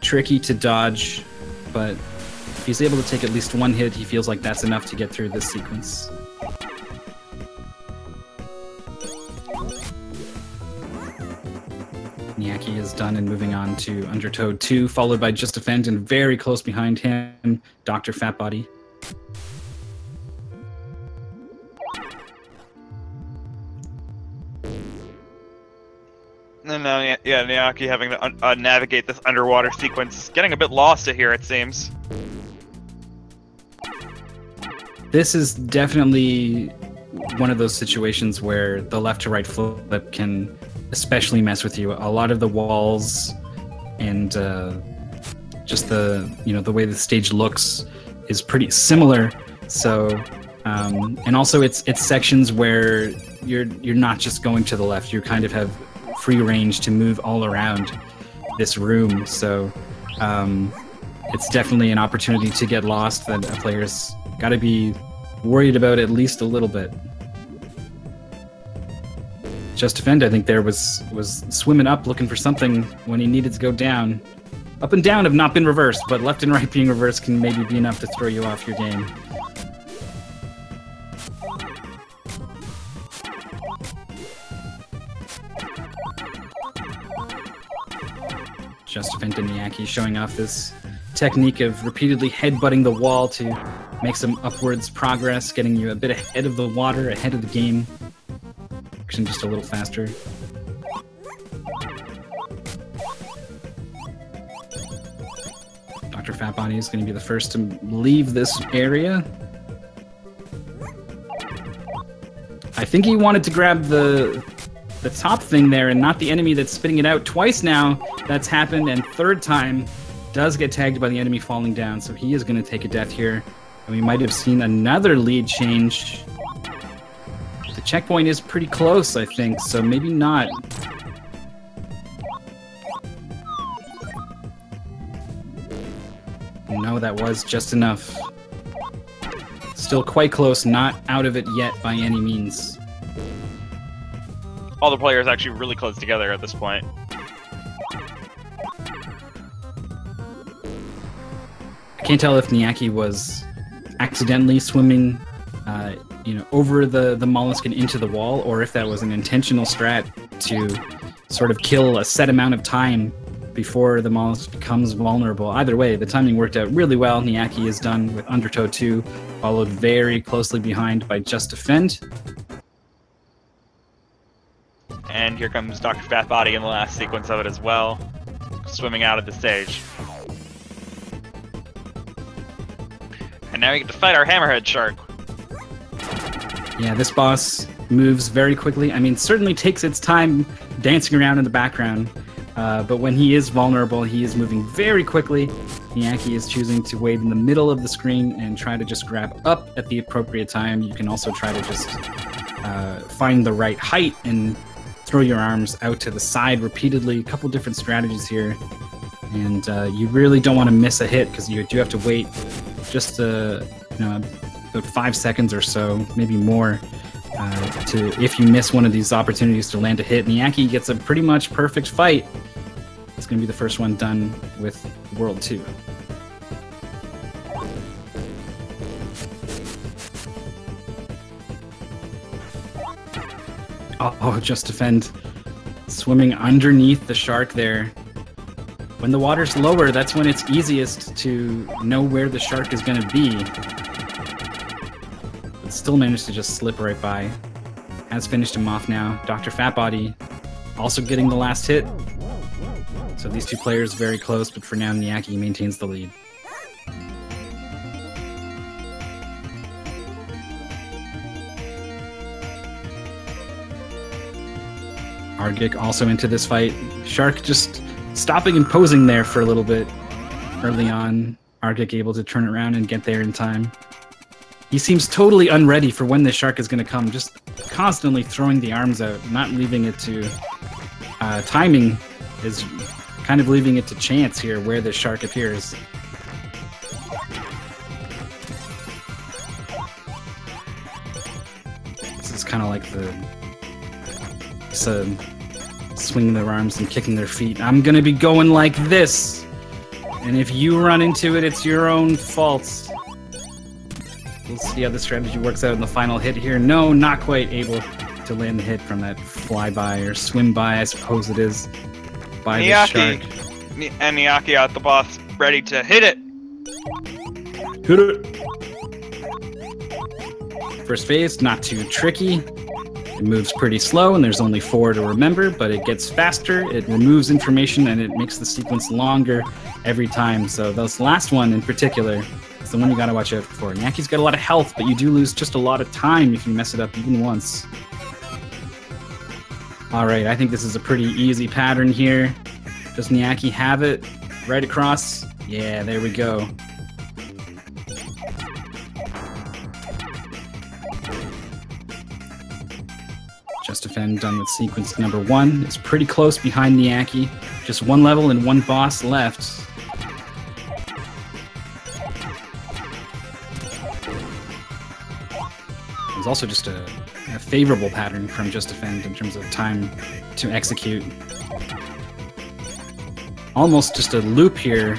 Speaker 1: tricky to dodge, but if he's able to take at least 1 hit, he feels like that's enough to get through this sequence. Niaki is done and moving on to Undertow 2, followed by Just Defend, and very close behind him, Dr. Fatbody.
Speaker 2: And now, yeah, Niaki having to navigate this underwater sequence, getting a bit lost here, it seems.
Speaker 1: This is definitely one of those situations where the left to right flip can especially mess with you. A lot of the walls and just the way the stage looks is pretty similar. So and also it's sections where you're not just going to the left. You kind of have free range to move all around. this room, so it's definitely an opportunity to get lost that a player's got to be worried about at least a little bit. Just Defend, I think there was swimming up looking for something when he needed to go down. Up and down have not been reversed, but left and right being reversed can maybe be enough to throw you off your game. Just Defend and Niaki showing off this technique of repeatedly headbutting the wall to make some upwards progress, getting you a bit ahead of the water, ahead of the game. Just a little faster. Dr. Fatbody is going to be the first to leave this area. I think he wanted to grab the top thing there and not the enemy that's spitting it out. Twice now that's happened, and third time does get tagged by the enemy falling down, so he is going to take a death here. And we might have seen another lead change. The checkpoint is pretty close, I think, so maybe not. No, that was just enough. Still quite close, not out of it yet by any means.
Speaker 2: All the players actually really close together at this point.
Speaker 1: I can't tell if Niaki was accidentally swimming over the mollusk and into the wall, or if that was an intentional strat to sort of kill a set amount of time before the mollusk becomes vulnerable. Either way, the timing worked out really well. Niaki is done with Undertow 2, followed very closely behind by Just Defend.
Speaker 2: And here comes Dr. Fatbody in the last sequence of it as well, swimming out of the stage. And now we get to fight our Hammerhead Shark.
Speaker 1: Yeah, this boss moves very quickly. I mean, certainly takes its time dancing around in the background, but when he is vulnerable, he is moving very quickly. Niaki is choosing to wait in the middle of the screen and try to just grab up at the appropriate time. You can also try to just find the right height and throw your arms out to the side repeatedly. A couple different strategies here, and you really don't want to miss a hit because you do have to wait just about 5 seconds or so, maybe more, if you miss one of these opportunities to land a hit. Niaki gets a pretty much perfect fight. It's going to be the first one done with World 2. Oh, Just Defend. Swimming underneath the shark there. When the water's lower, that's when it's easiest to know where the shark is going to be. But still managed to just slip right by. Has finished him off now. Dr. Fatbody also getting the last hit. So these two players very close, but for now Niaki maintains the lead. Argic also into this fight. Shark just stopping and posing there for a little bit early on. Argic able to turn around and get there in time. He seems totally unready for when the shark is going to come, just constantly throwing the arms out, not leaving it to... timing is kind of leaving it to chance here where the shark appears. This is kind of like the... swinging their arms and kicking their feet. I'm gonna be going like this, and if you run into it, it's your own fault. We'll see how the strategy works out in the final hit here. No, not quite able to land the hit from that flyby or swim by, I suppose it is, by the shark.
Speaker 2: And Niaki out the boss, ready to hit it.
Speaker 1: Hit it. First phase, not too tricky. It moves pretty slow, and there's only 4 to remember, but it gets faster, it removes information, and it makes the sequence longer every time. So this last one in particular is the one you gotta watch out for. Niaki's got a lot of health, but you do lose just a lot of time if you mess it up even once. Alright, I think this is a pretty easy pattern here. Does Niaki have it? Right across? Yeah, there we go. Just Defend done with sequence number 1. It's pretty close behind Niaki. Just one level and one boss left. There's also just a favorable pattern from Just Defend in terms of time to execute. Almost just a loop here,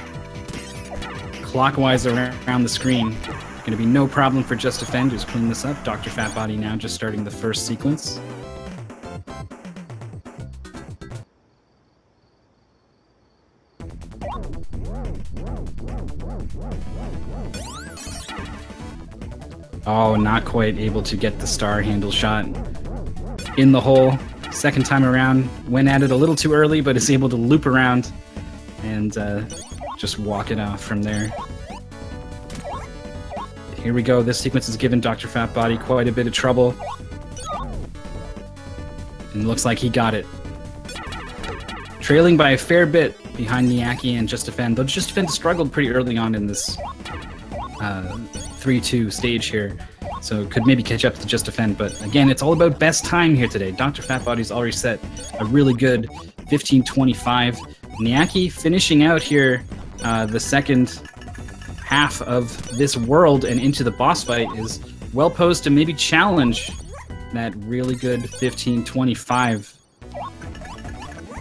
Speaker 1: clockwise around the screen. Gonna be no problem for Just Defend, who's cleaning this up. Dr. Fatbody now just starting the first sequence. Oh, not quite able to get the star handle shot in the hole. Second time around, went at it a little too early, but is able to loop around and just walk it off from there. Here we go. This sequence has given Dr. Fatbody quite a bit of trouble. And it looks like he got it. Trailing by a fair bit behind Niaki and Just Defend, though Just Defend struggled pretty early on in this 3-2 stage here, so could maybe catch up to Just Defend, but again, it's all about best time here today. Dr. Fatbody's already set a really good 15:25. Niaki finishing out here the second half of this world and into the boss fight is well posed to maybe challenge that really good 15:25.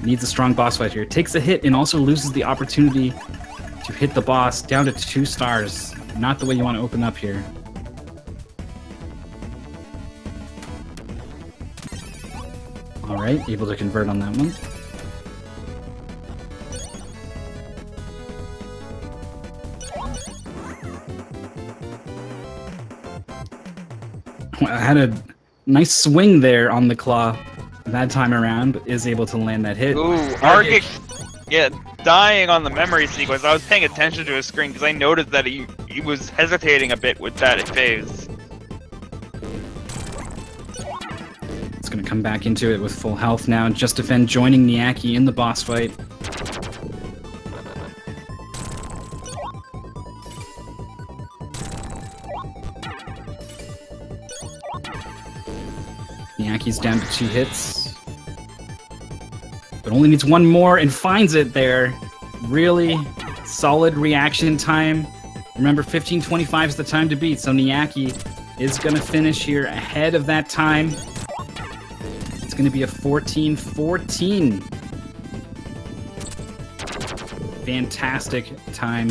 Speaker 1: Needs a strong boss fight here. Takes a hit and also loses the opportunity to hit the boss down to 2 stars. Not the way you want to open up here. Alright, able to convert on that one. I had a nice swing there on the claw that time around, but is able to land that hit.
Speaker 2: Ooh, Argic, yeah, dying on the memory sequence. I was paying attention to his screen because I noticed that he was hesitating a bit with that phase.
Speaker 1: It's going to come back into it with full health now. Just Defend joining Niaki in the boss fight. Niaki's down to 2 hits. But only needs one more and finds it there. Really solid reaction time. Remember, 15:25 is the time to beat, so Niaki is going to finish here ahead of that time. It's going to be a 14:14. Fantastic time.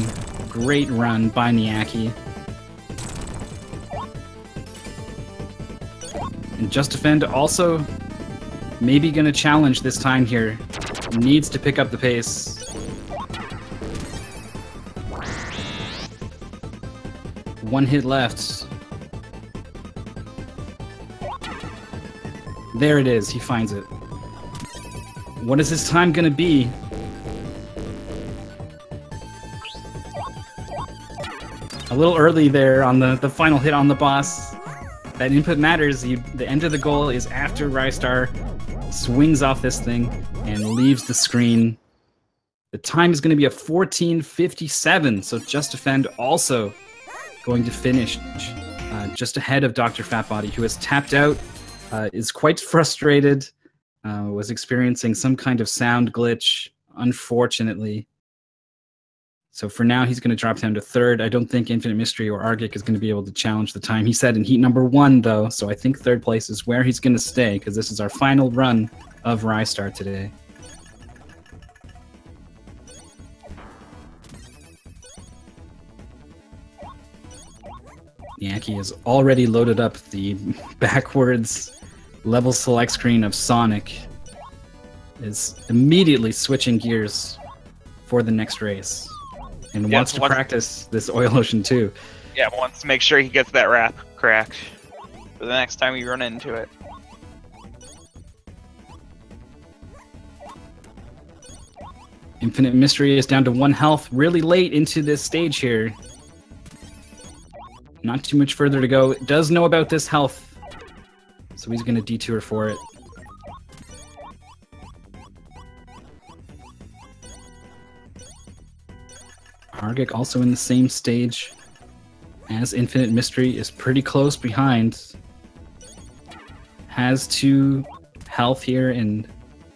Speaker 1: Great run by Niaki. And Just Defend also maybe going to challenge this time here. Needs to pick up the pace. One hit left. There it is. He finds it. What is his time going to be? A little early there on the final hit on the boss. That input matters. The end of the goal is after Rystar swings off this thing and leaves the screen. The time is going to be a 14:57, so Just Defend also going to finish just ahead of Dr. Fatbody, who has tapped out, is quite frustrated, was experiencing some kind of sound glitch, unfortunately. So for now, he's going to drop down to 3rd. I don't think Infinite Mystery or Argic is going to be able to challenge the time he set in heat number 1, though. So I think 3rd place is where he's going to stay, because this is our final run of Rystar today. Niaki has already loaded up the backwards level select screen of Sonic. Is immediately switching gears for the next race. And wants to practice this Oil Ocean too.
Speaker 2: Yeah, wants to make sure he gets that wrap cracked for the next time we run into it.
Speaker 1: Infinite Mystery is down to 1 health really late into this stage here. Not too much further to go. Does know about this health, so he's going to detour for it. Argic also in the same stage as Infinite Mystery, is pretty close behind. Has to health here and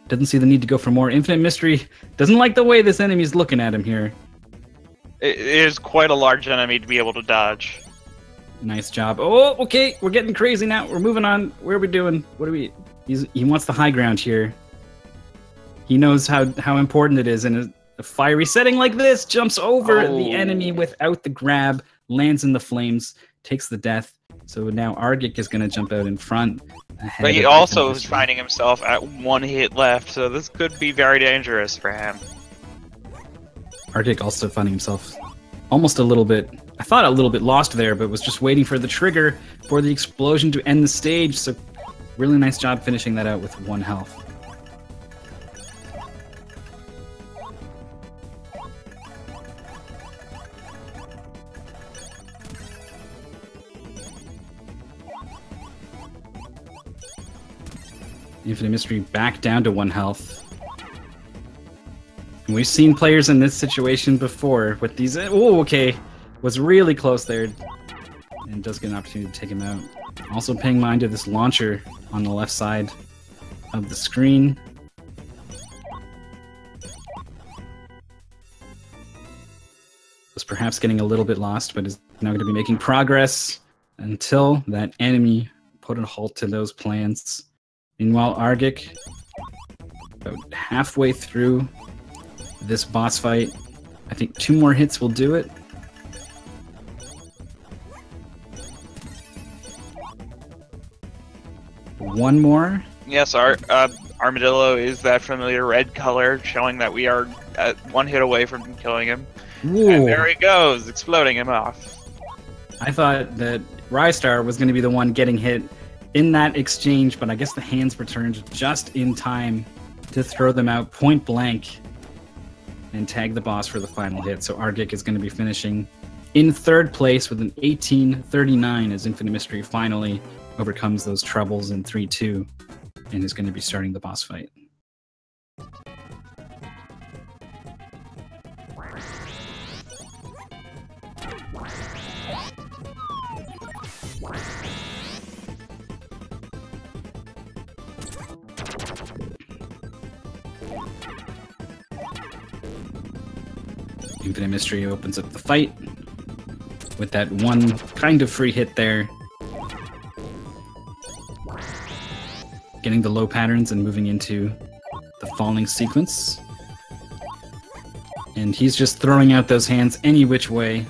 Speaker 1: doesn't see the need to go for more. Infinite Mystery doesn't like the way this enemy's looking at him here.
Speaker 2: It is quite a large enemy to be able to dodge.
Speaker 1: Nice job. Oh, okay, we're getting crazy now. We're moving on. What are we doing? He wants the high ground here. He knows how important it is, and a fiery setting like this jumps over the enemy without the grab, lands in the flames, takes the death. So now Argic is going to jump out in front.
Speaker 2: But he also is finding himself at 1 hit left, so this could be very dangerous for him.
Speaker 1: Argic also finding himself almost a little bit lost there, but was just waiting for the trigger for the explosion to end the stage. So really nice job finishing that out with 1 health. Infinite Mystery back down to 1 health. And we've seen players in this situation before with these. Oh, okay. Was really close there. And does get an opportunity to take him out. Also paying mind to this launcher on the left side of the screen. Was perhaps getting a little bit lost, but is now going to be making progress until that enemy put a halt to those plans. Meanwhile, Argic, about halfway through this boss fight. I think 2 more hits will do it. One more.
Speaker 2: Yes, our Armadillo is that familiar red color, showing that we are at 1 hit away from killing him.
Speaker 1: Ooh.
Speaker 2: And there he goes, exploding him off.
Speaker 1: I thought that Rystar was going to be the one getting hit in that exchange, but I guess the hands returned just in time to throw them out point blank and tag the boss for the final hit. So Argic is going to be finishing in 3rd place with an 1839 as Infinite Mystery finally overcomes those troubles in 3-2 and is going to be starting the boss fight. Infinite Mystery opens up the fight with that 1 kind of free hit there. Getting the low patterns and moving into the falling sequence. And he's just throwing out those hands any which way.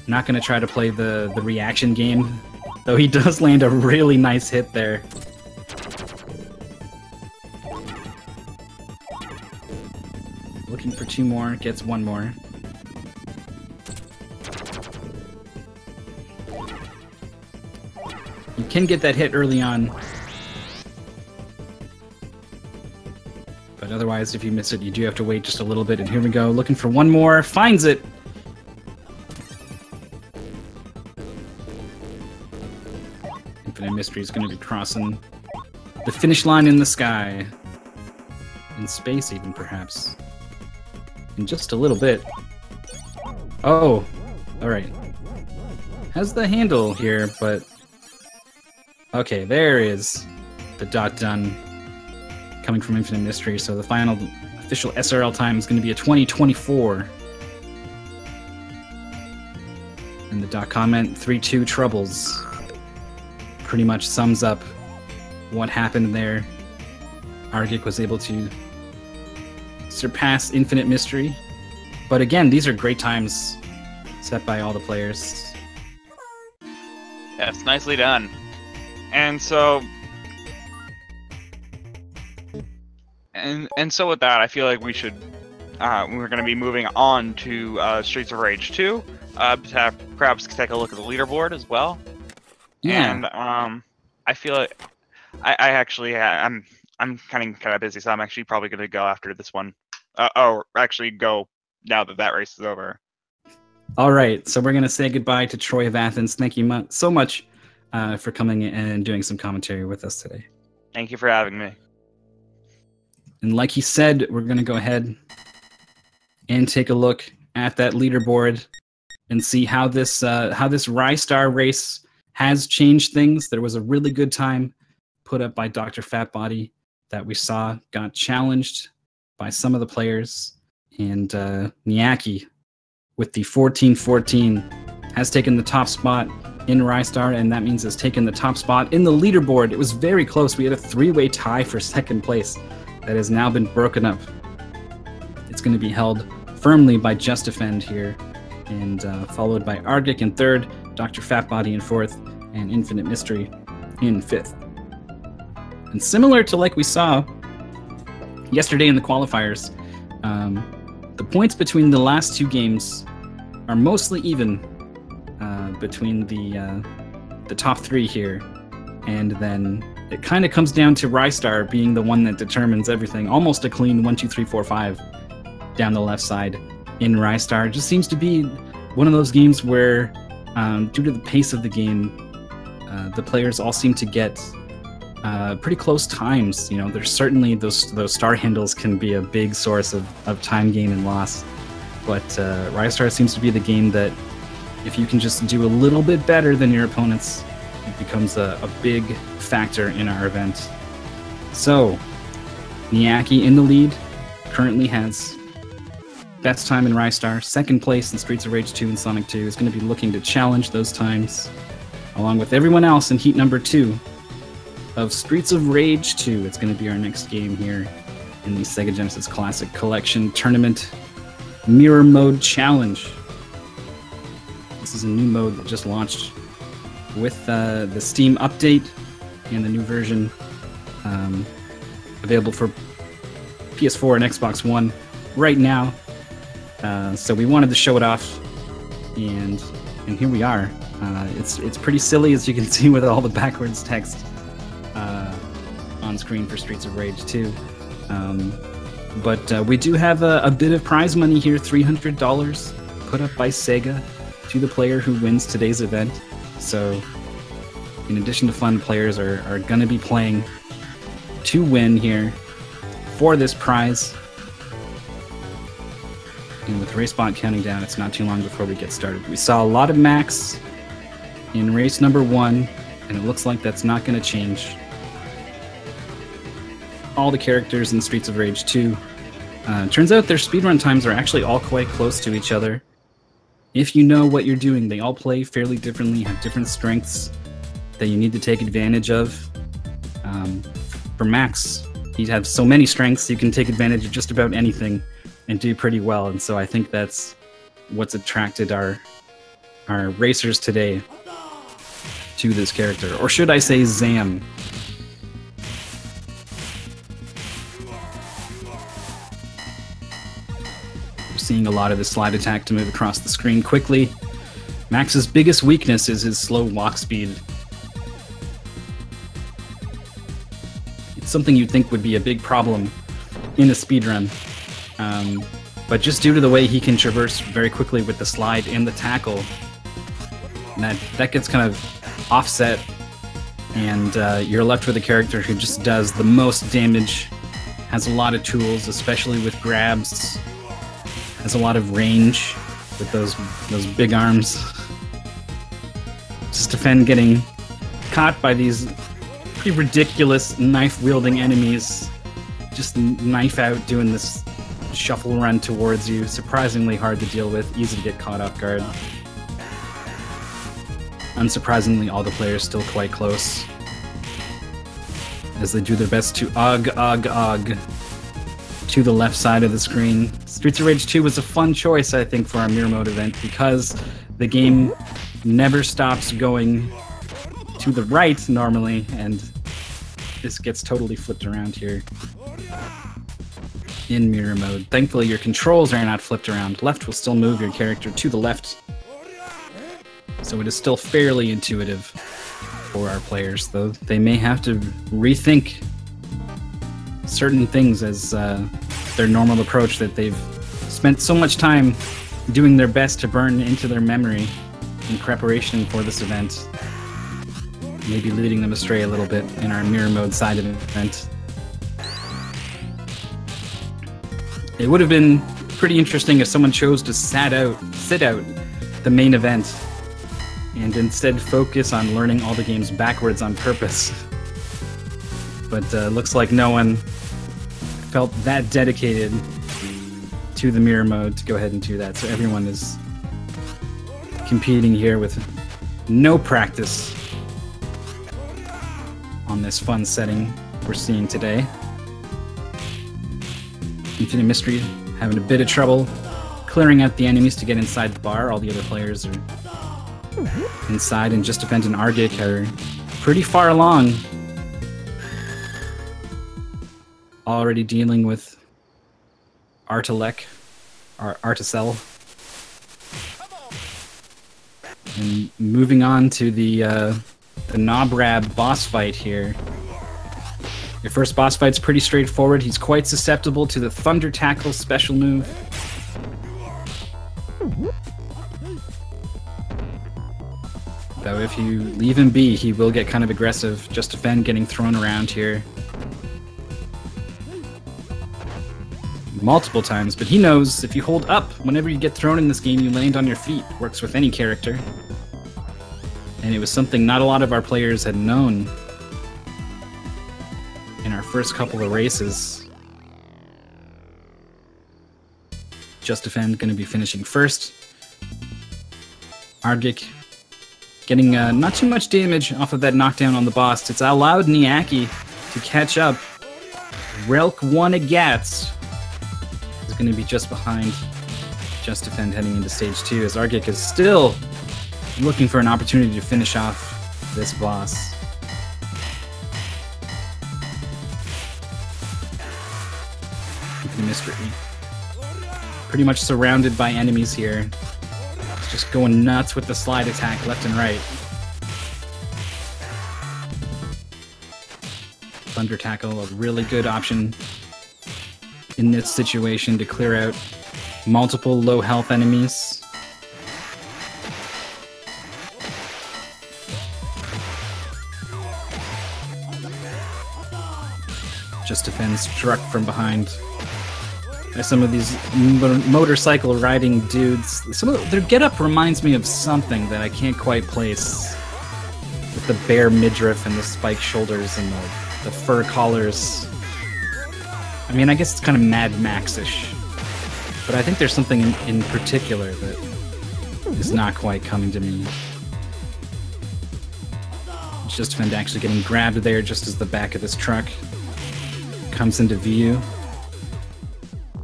Speaker 1: Not going to try to play the reaction game, though he does land a really nice hit there. Looking for 2 more, gets 1 more. You can get that hit early on. But otherwise, if you miss it, you do have to wait just a little bit. And here we go, looking for 1 more, finds it! Infinite Mystery is going to be crossing the finish line in the sky. In space even, perhaps. In just a little bit. Oh, alright. Has the handle here, but... Okay, there is the dot done coming from Infinite Mystery, so the final official SRL time is going to be a 2024. And the dot comment, 3-2 troubles. Pretty much sums up what happened there. Argic was able to surpass Infinite Mystery. But again, these are great times set by all the players.
Speaker 2: Yes, nicely done. And so... And so with that, I feel like we should... we're going to be moving on to Streets of Rage 2. To perhaps take a look at the leaderboard as well.
Speaker 1: Yeah.
Speaker 2: And I feel like... I actually... I'm kind of busy, so I'm actually probably going to go after this one. Or actually go now that race is over.
Speaker 1: All right, so we're going to say goodbye to Troy of Athens. Thank you so much for coming and doing some commentary with us today.
Speaker 2: Thank you for having me.
Speaker 1: And like he said, we're going to go ahead and take a look at that leaderboard and see how this Rystar race has changed things. There was a really good time put up by Dr. Fatbody that we saw got challenged by some of the players, and Niaki with the 14-14 has taken the top spot in Rystar, and that means has taken the top spot in the leaderboard. It was very close. We had a three-way tie for second place that has now been broken up. It's going to be held firmly by Just Defend here, and followed by Argic in third, Dr. Fatbody in fourth, and Infinite Mystery in fifth. And similar to like we saw yesterday in the qualifiers, the points between the last two games are mostly even between the top three here, and then it kind of comes down to Rystar being the one that determines everything. Almost a clean 1, 2, 3, 4, 5 down the left side in Rystar. It just seems to be one of those games where, due to the pace of the game, the players all seem to get pretty close times. You know, there's certainly those star handles can be a big source of time gain and loss, but Rystar seems to be the game that if you can just do a little bit better than your opponents, it becomes a big factor in our event. So, Niaki in the lead, currently has best time in Rystar, second place in Streets of Rage 2 and Sonic 2, is going to be looking to challenge those times, along with everyone else in heat number 2 of Streets of Rage 2. It's going to be our next game here in the Sega Genesis Classic Collection Tournament Mirror Mode Challenge. This is a new mode that just launched with the Steam update and the new version available for PS4 and Xbox One right now. So we wanted to show it off, and here we are. It's pretty silly, as you can see, with all the backwards text on screen for Streets of Rage 2. But we do have a bit of prize money here, $300 put up by SEGA to the player who wins today's event. So in addition to fun, players are going to be playing to win here for this prize. And with RaceBot counting down, it's not too long before we get started. We saw a lot of max in race number 1, and it looks like that's not going to change. All the characters in Streets of Rage 2. Turns out their speedrun times are actually all quite close to each other. If you know what you're doing, they all play fairly differently, have different strengths that you need to take advantage of. For Max, he'd have so many strengths, you can take advantage of just about anything and do pretty well, and so I think that's what's attracted our racers today to this character. Or should I say Zam? Seeing a lot of the slide attack to move across the screen quickly. Max's biggest weakness is his slow walk speed. It's something you'd think would be a big problem in a speedrun. But just due to the way he can traverse very quickly with the slide and the tackle, that gets kind of offset, and you're left with a character who just does the most damage, has a lot of tools, especially with grabs, has a lot of range with those big arms. Just Defend getting caught by these pretty ridiculous knife-wielding enemies. Just knife out, doing this shuffle run towards you. Surprisingly hard to deal with, easy to get caught off guard. Unsurprisingly, all the players still quite close, as they do their best to og to the left side of the screen. Streets of Rage 2 was a fun choice, I think, for our Mirror Mode event, because the game never stops going to the right normally, and this gets totally flipped around here in Mirror Mode. Thankfully, your controls are not flipped around. Left will still move your character to the left, so it is still fairly intuitive for our players, though they may have to rethink certain things as their normal approach that they've spent so much time doing their best to burn into their memory in preparation for this event, maybe leading them astray a little bit in our Mirror Mode side of the event. It would have been pretty interesting if someone chose to sit out the main event and instead focus on learning all the games backwards on purpose. but looks like no one felt that dedicated to the mirror mode to go ahead and do that. So everyone is competing here with no practice on this fun setting we're seeing today. Infinite Mystery having a bit of trouble clearing out the enemies to get inside the bar. All the other players are inside, and Just Defend and Argic are pretty far along. Already dealing with Artilek, or Articel. And moving on to the Nobrab boss fight here. Your first boss fight's pretty straightforward. He's quite susceptible to the Thunder Tackle special move. Though if you leave him be, he will get kind of aggressive. Just Defend getting thrown around here multiple times, but he knows if you hold up, whenever you get thrown in this game, you land on your feet. Works with any character. And it was something not a lot of our players had known in our first couple of races. Just Defend going to be finishing first. Argic getting not too much damage off of that knockdown on the boss. It's allowed Niaki to catch up. Relk 1 Agats is going to be just behind Just Defend heading into stage 2, as Argic is still looking for an opportunity to finish off this boss. Infinite Mystery. Pretty much surrounded by enemies here. It's just going nuts with the slide attack left and right. Thunder Tackle, a really good option in this situation to clear out multiple low health enemies. Just Defend struck from behind by some of these motorcycle riding dudes. Their getup reminds me of something that I can't quite place, with the bare midriff and the spiked shoulders and the fur collars. I mean, I guess it's kind of Mad Max-ish, but I think there's something in particular that is not quite coming to me. Just Defend actually getting grabbed there just as the back of this truck comes into view.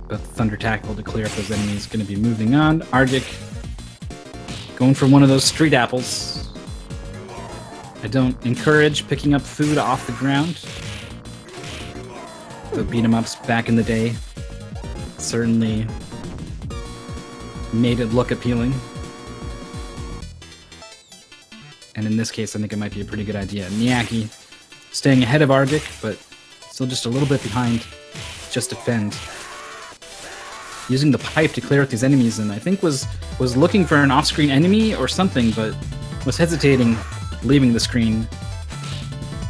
Speaker 1: But the Thunder Tackle to clear up those enemies. Going to be moving on. Argic going for one of those street apples. I don't encourage picking up food off the ground. The beat-em-ups back in the day certainly made it look appealing. And in this case, I think it might be a pretty good idea. Niaki staying ahead of Argic, but still just a little bit behind Just Defend. Using the pipe to clear out these enemies, and I think was looking for an off-screen enemy or something, but was hesitating leaving the screen.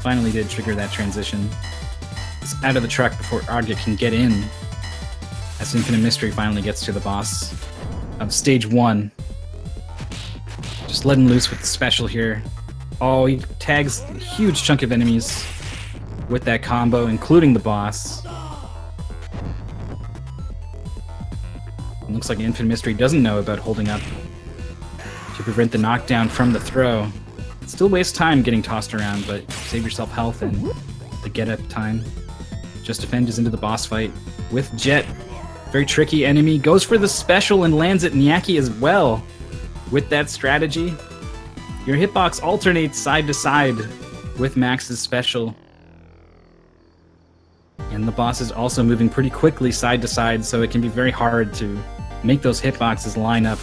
Speaker 1: Finally did trigger that transition. It's out of the truck before Argic can get in, as Infinite Mystery finally gets to the boss of stage 1. Just letting loose with the special here. Oh, he tags a huge chunk of enemies with that combo, including the boss. It looks like Infinite Mystery doesn't know about holding up to prevent the knockdown from the throw. Still waste time getting tossed around, but save yourself health and the get-up time. Just Defend is into the boss fight with Jet. Very tricky enemy. Goes for the special and lands at Niaki as well. With that strategy, your hitbox alternates side to side with Max's special. And the boss is also moving pretty quickly side to side, so it can be very hard to make those hitboxes line up.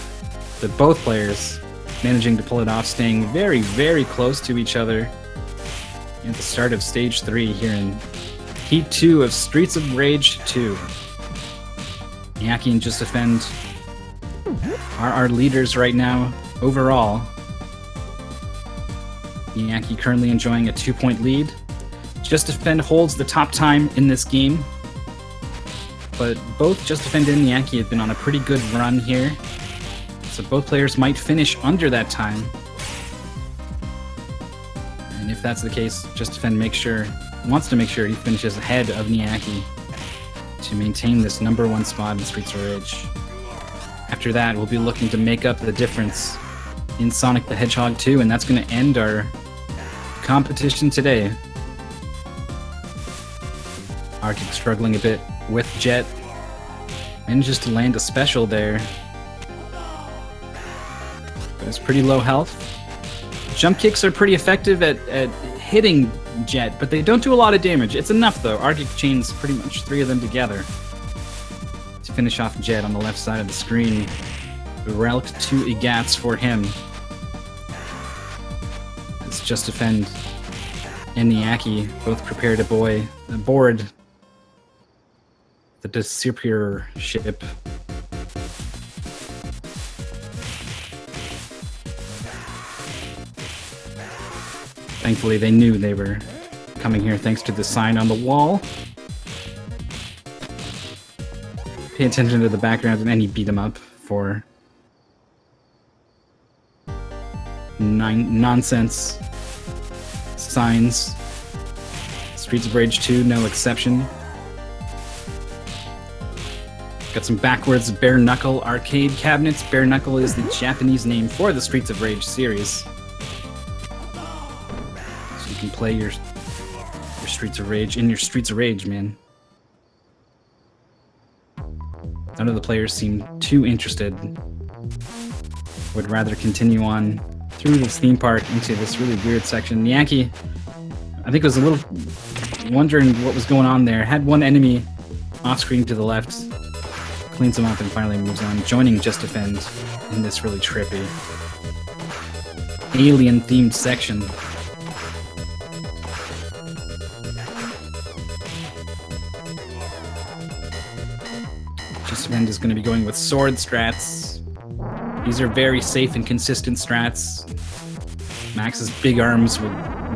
Speaker 1: But both players managing to pull it off, staying very, very close to each other at the start of stage 3 here in Heat 2 of Streets of Rage 2. Niaki and Just Defend are our leaders right now overall. Niaki currently enjoying a 2-point lead. Just Defend holds the top time in this game, but both Just Defend and Niaki have been on a pretty good run here, so both players might finish under that time. And if that's the case, Just Defend makes sure wants to make sure he finishes ahead of Niaki to maintain this #1 spot in Streets of Rage. After that, we'll be looking to make up the difference in Sonic the Hedgehog 2, and that's going to end our competition today. Arctic struggling a bit with Jet. Manages to land a special there. But it's pretty low health. Jump kicks are pretty effective at hitting Jet, but they don't do a lot of damage. It's enough, though. Arctic chains pretty much 3 of them together to finish off Jet on the left side of the screen. Relic 2 EGATs for him. It's Just Defend and Niaki both prepare to board the Disappear ship. Thankfully, they knew they were coming here thanks to the sign on the wall. Pay attention to the background, and then he beat him up for nonsense signs. Streets of Rage 2, no exception. Got some backwards bare knuckle arcade cabinets. Bare knuckle is the Japanese name for the Streets of Rage series. So you can play your Streets of Rage in your Streets of Rage, man. None of the players seem too interested. Would rather continue on through this theme park into this really weird section. Niaki, I think, was a little wondering what was going on there. Had one enemy off screen to the left. Cleans him up and finally moves on, joining Just Defend in this really trippy alien-themed section. Just Defend is going to be going with sword strats. These are very safe and consistent strats. Max's big arms will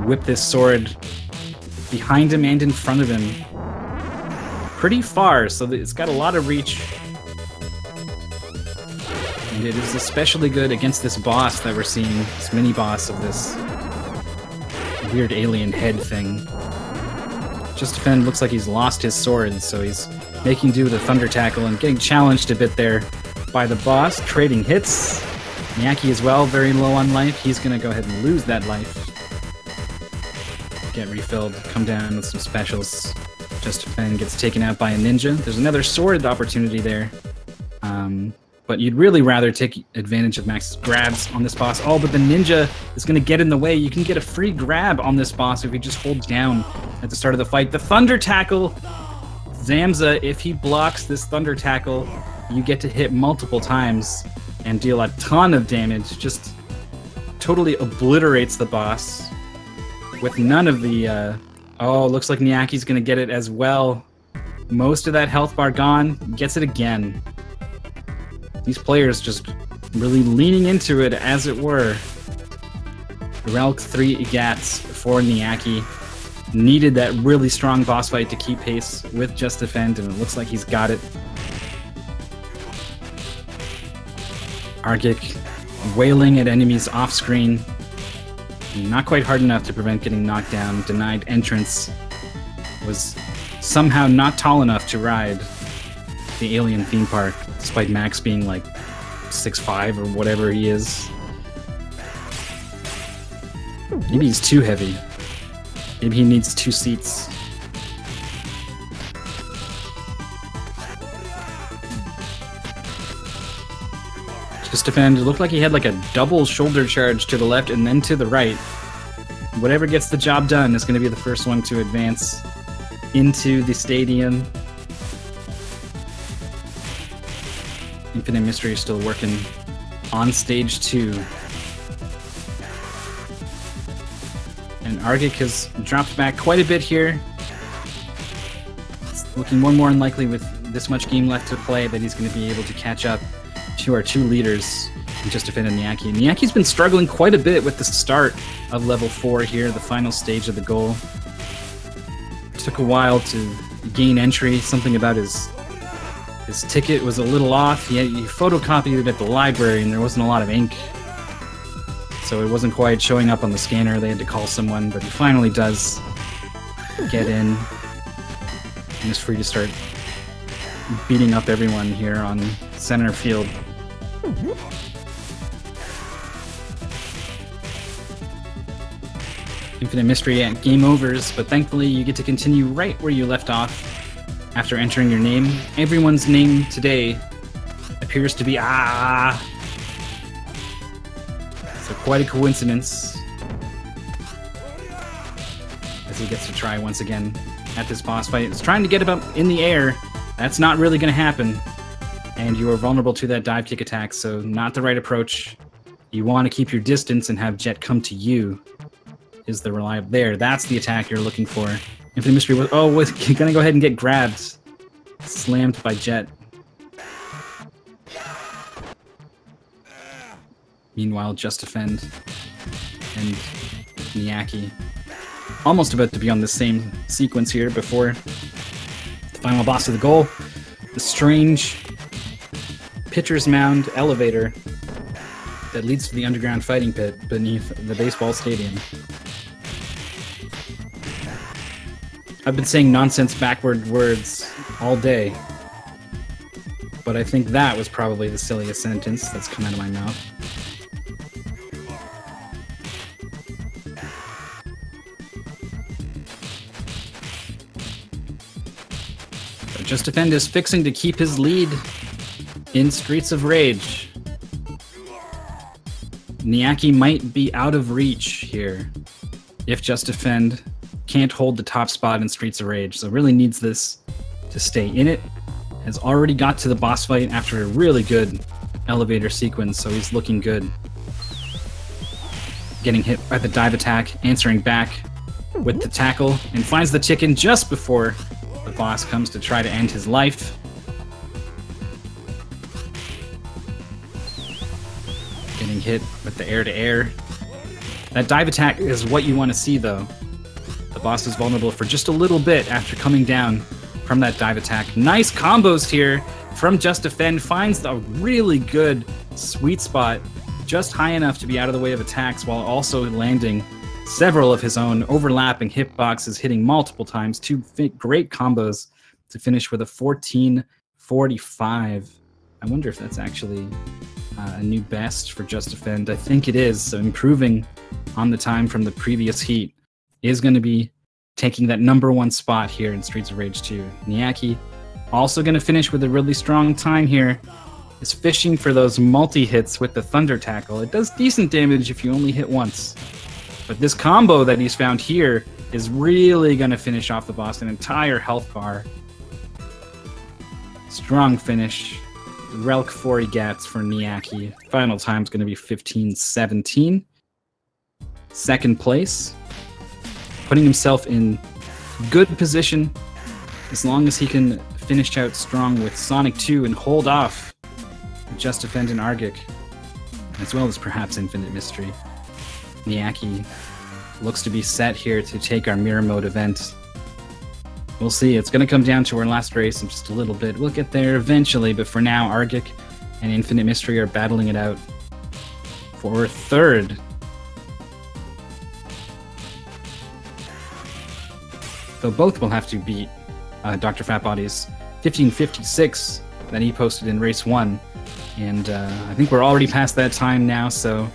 Speaker 1: whip this sword behind him and in front of him pretty far, so that it's got a lot of reach. And it is especially good against this boss that we're seeing, this mini-boss of this weird alien head thing. Just Defend looks like he's lost his sword, so he's making do with a Thunder Tackle and getting challenged a bit there by the boss, trading hits. Niaki as well, very low on life. He's going to go ahead and lose that life. Get refilled, come down with some specials. Just Defend gets taken out by a ninja. There's another sword opportunity there. But you'd really rather take advantage of Max's grabs on this boss. Oh, but the ninja is going to get in the way. You can get a free grab on this boss if he just holds down at the start of the fight. The Thunder Tackle! Zamza, if he blocks this Thunder Tackle, you get to hit multiple times and deal a ton of damage. Just totally obliterates the boss with none of the... Oh, looks like Niaki's going to get it as well. Most of that health bar gone. Gets it again. These players just really leaning into it, as it were. Relic 3 EGATs for Niaki. Needed that really strong boss fight to keep pace with Just Defend, and it looks like he's got it. Argic wailing at enemies off-screen. Not quite hard enough to prevent getting knocked down. Denied entrance. Was somehow not tall enough to ride the alien theme park, despite Max being like 6'5" or whatever he is. Maybe he's too heavy. Maybe he needs 2 seats. Just Defend. It looked like he had like a double shoulder charge to the left and then to the right. Whatever gets the job done is going to be the first one to advance into the stadium. Infinite Mystery is still working on stage 2. And Argic has dropped back quite a bit here. It's looking more and more unlikely with this much game left to play that he's going to be able to catch up to our 2 leaders, Just Defend and Niaki. Niaki's been struggling quite a bit with the start of level 4 here, the final stage of the goal. It took a while to gain entry. Something about his ticket was a little off. He photocopied it at the library and there wasn't a lot of ink, so it wasn't quite showing up on the scanner. They had to call someone, but he finally does get in. And is free to start beating up everyone here on center field. Infinite Mystery at game overs, but thankfully you get to continue right where you left off after entering your name. Everyone's name today appears to be So quite a coincidence as he gets to try once again at this boss fight. It's trying to get him up in the air. That's not really going to happen. And you are vulnerable to that dive kick attack, so not the right approach. You want to keep your distance and have Jet come to you. Is the reliable there? That's the attack you're looking for. Infinite Mystery was gonna go ahead and get grabbed, slammed by Jet. Meanwhile, Just Defend and Miyaki almost about to be on the same sequence here before the final boss of the goal, the strange pitcher's mound elevator that leads to the underground fighting pit beneath the baseball stadium. I've been saying nonsense backward words all day, but I think that was probably the silliest sentence that's come out of my mouth. But Just Defend is fixing to keep his lead in Streets of Rage. Miyaki might be out of reach here if Just Defend can't hold the top spot in Streets of Rage, so really needs this to stay in it. Has already got to the boss fight after a really good elevator sequence, so he's looking good. Getting hit by the dive attack, answering back with the tackle, and finds the chicken just before the boss comes to try to end his life. Getting hit with the air-to-air. That dive attack is what you want to see, though. The boss is vulnerable for just a little bit after coming down from that dive attack. Nice combos here from Just Defend. Finds a really good sweet spot, just high enough to be out of the way of attacks while also landing several of his own overlapping hitboxes, hitting multiple times. Two great combos to finish with a 14:45. I wonder if that's actually a new best for Just Defend. I think it is, so improving on the time from the previous heat. Is going to be taking that #1 spot here in Streets of Rage 2. Miyaki also going to finish with a really strong time here. Is fishing for those multi-hits with the Thunder Tackle. It does decent damage if you only hit once. But this combo that he's found here is really going to finish off the boss, an entire health bar. Strong finish. Relic 4 gats for Miyaki. Final time's going to be 15:17. Second place. Putting himself in good position as long as he can finish out strong with Sonic 2 and hold off Just Defend and Argic, as well as perhaps Infinite Mystery. Miyaki looks to be set here to take our Mirror Mode event. We'll see. It's going to come down to our last race in just a little bit. We'll get there eventually, but for now, Argic and Infinite Mystery are battling it out for third. Though both will have to beat Dr. Fatbody's 15:56 that he posted in race 1. And I think we're already past that time now, so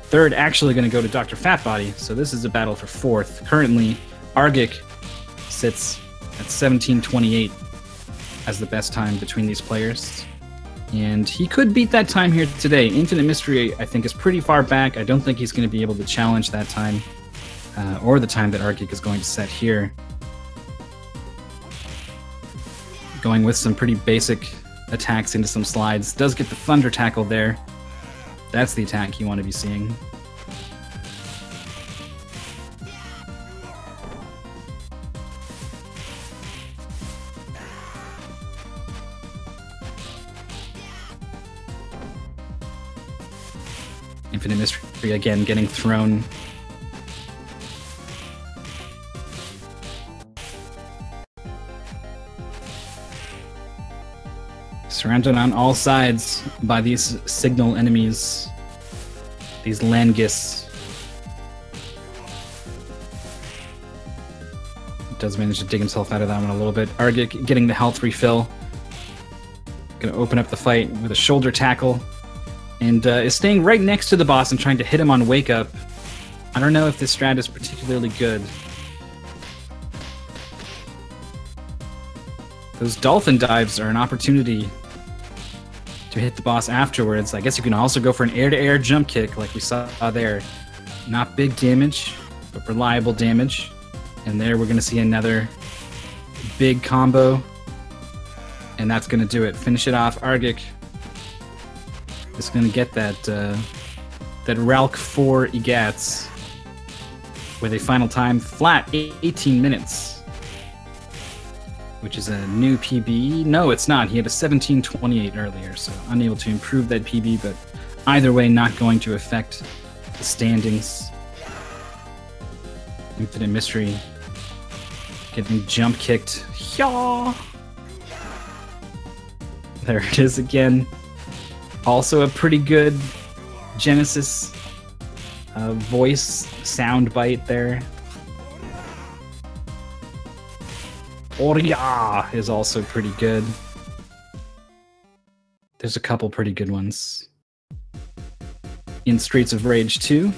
Speaker 1: third actually going to go to Dr. Fatbody. So this is a battle for fourth. Currently, Argic sits at 17:28 as the best time between these players. And he could beat that time here today. Infinite Mystery, I think, is pretty far back. I don't think he's going to be able to challenge that time. Or the time that Argic is going to set here. Going with some pretty basic attacks into some slides. Does get the Thunder Tackle there. That's the attack you want to be seeing. Infinite Mystery again getting thrown. Surrounded on all sides by these signal enemies, these Langus. does manage to dig himself out of that one a little bit. Argic getting the health refill. Gonna open up the fight with a shoulder tackle. And is staying right next to the boss and trying to hit him on Wake Up. I don't know if this strat is particularly good. Those dolphin dives are an opportunity to hit the boss afterwards. I guess you can also go for an air-to-air jump kick like we saw there. Not big damage, but reliable damage. And there we're going to see another big combo. And that's going to do it. Finish it off. Argic is going to get that Ralk 4 Egats with a final time flat 18 minutes. Which is a new PB. No, it's not. He had a 17:28 earlier, so unable to improve that PB, but either way, not going to affect the standings. Infinite Mystery getting jump kicked. Yaw! There it is again. Also a pretty good Genesis voice soundbite there. Oria is also pretty good. There's a couple pretty good ones. In Streets of Rage 2.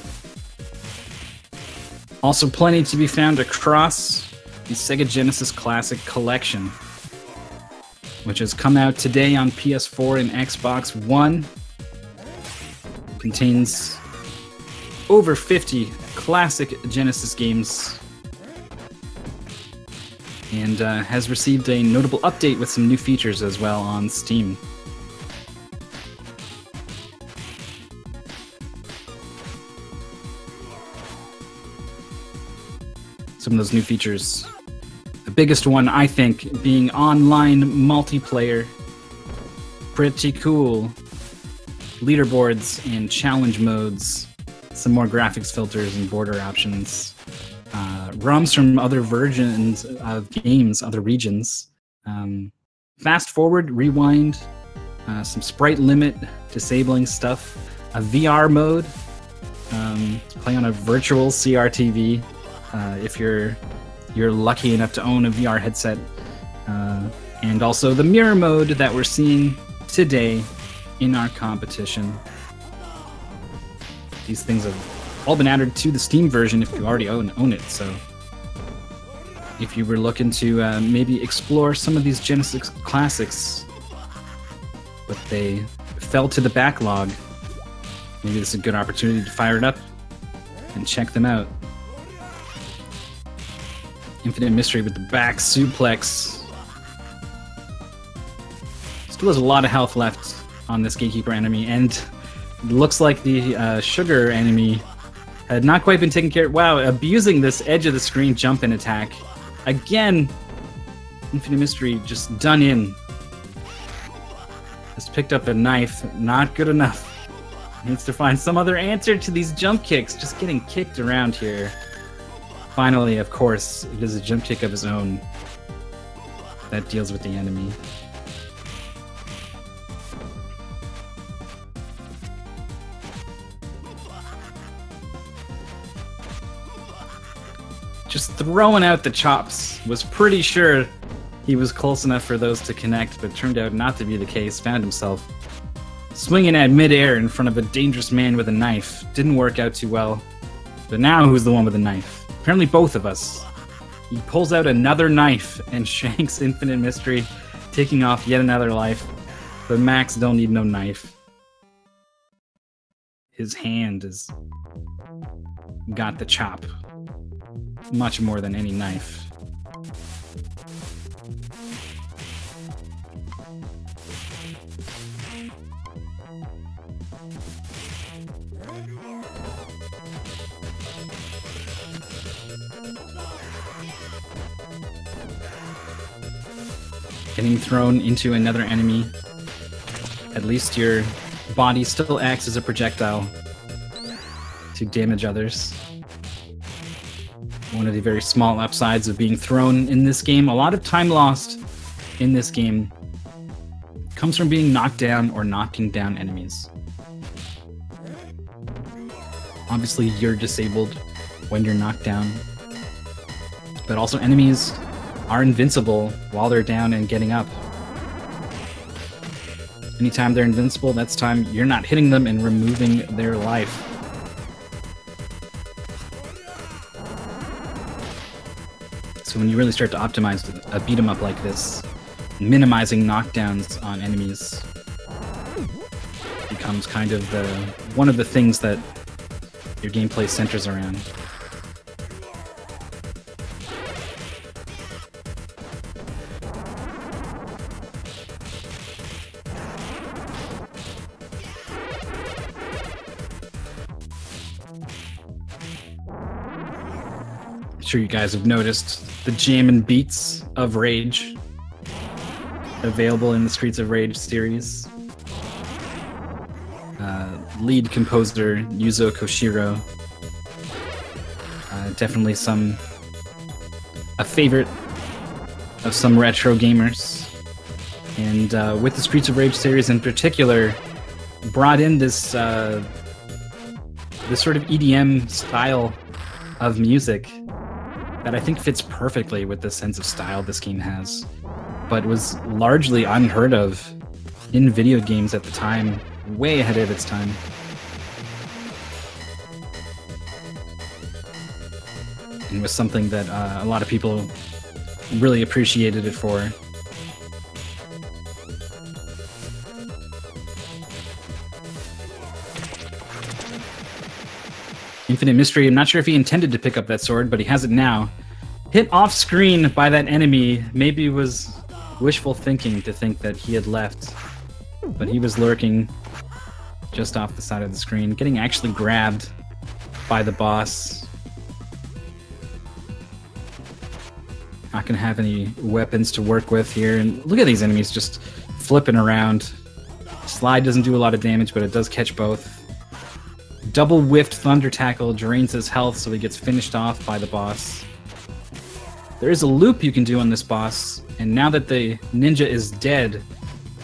Speaker 1: Also plenty to be found across the Sega Genesis Classic Collection, which has come out today on PS4 and Xbox One. Contains over 50 classic Genesis games. And has received a notable update with some new features as well on Steam. Some of those new features. The biggest one, I think, being online multiplayer. Pretty cool. Leaderboards and challenge modes. Some more graphics filters and border options. ROMs from other versions of games, other regions. Fast forward, rewind, some sprite limit disabling stuff, a VR mode, play on a virtual CRTV if you're lucky enough to own a VR headset, and also the mirror mode that we're seeing today in our competition. These things have all been added to the Steam version if you already own it, so if you were looking to maybe explore some of these Genesis classics, but they fell to the backlog, maybe this is a good opportunity to fire it up and check them out. Infinite Mystery with the back suplex. Still has a lot of health left on this Gatekeeper enemy, and it looks like the Sugar enemy had not quite been taken care of. Wow, abusing this edge of the screen jump and attack. Again, Infinite Mystery just done in. Just picked up a knife. Not good enough. Needs to find some other answer to these jump kicks. Just getting kicked around here. Finally, of course, it is a jump kick of his own that deals with the enemy. Just throwing out the chops. Was pretty sure he was close enough for those to connect, but turned out not to be the case. Found himself swinging at midair in front of a dangerous man with a knife. Didn't work out too well. But now who's the one with the knife? Apparently both of us. He pulls out another knife and shanks Infinite Mystery, taking off yet another life. But Max don't need no knife. His hand has got the chop. Much more than any knife. Getting thrown into another enemy. At least your body still acts as a projectile to damage others. One of the very small upsides of being thrown in this game. A lot of time lost in this game comes from being knocked down or knocking down enemies. Obviously, you're disabled when you're knocked down. But also enemies are invincible while they're down and getting up. Anytime they're invincible, that's time you're not hitting them and removing their life. So when you really start to optimize a beat 'em up like this, minimizing knockdowns on enemies becomes kind of one of the things that your gameplay centers around. I'm sure you guys have noticed the jammin' beats of Rage available in the Streets of Rage series. Lead composer Yuzo Koshiro, definitely a favorite of some retro gamers, and with the Streets of Rage series in particular, brought in this sort of EDM style of music that I think fits perfectly with the sense of style this game has, but was largely unheard of in video games at the time, way ahead of its time. And was something that a lot of people really appreciated it for. Infinite Mystery, I'm not sure if he intended to pick up that sword, but he has it now. Hit off screen by that enemy. Maybe it was wishful thinking to think that he had left, but he was lurking just off the side of the screen, getting actually grabbed by the boss. Not gonna have any weapons to work with here, and look at these enemies just flipping around. Slide doesn't do a lot of damage, but it does catch both. Double whiffed Thunder Tackle drains his health, so he gets finished off by the boss. There is a loop you can do on this boss, and now that the ninja is dead,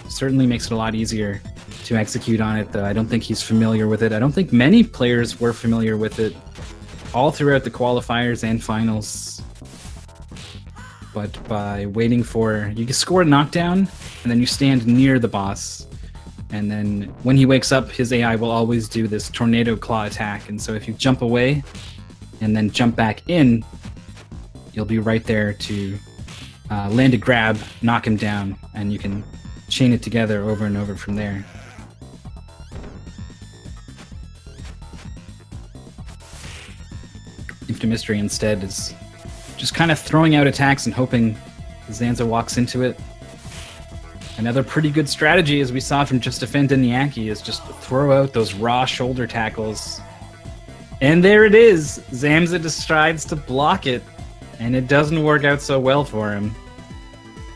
Speaker 1: certainly makes it a lot easier to execute on it, though I don't think he's familiar with it. I don't think many players were familiar with it all throughout the qualifiers and finals. But by waiting for... you can score a knockdown, and then you stand near the boss. And then when he wakes up, his AI will always do this tornado claw attack. And so if you jump away and then jump back in, you'll be right there to land a grab, knock him down, and you can chain it together over and over from there. Infinite Mystery instead is just kind of throwing out attacks and hoping Zanza walks into it. Another pretty good strategy, as we saw from Just Defend Niaki, is just throw out those raw shoulder tackles. And there it is! Zamza decides to block it, and it doesn't work out so well for him.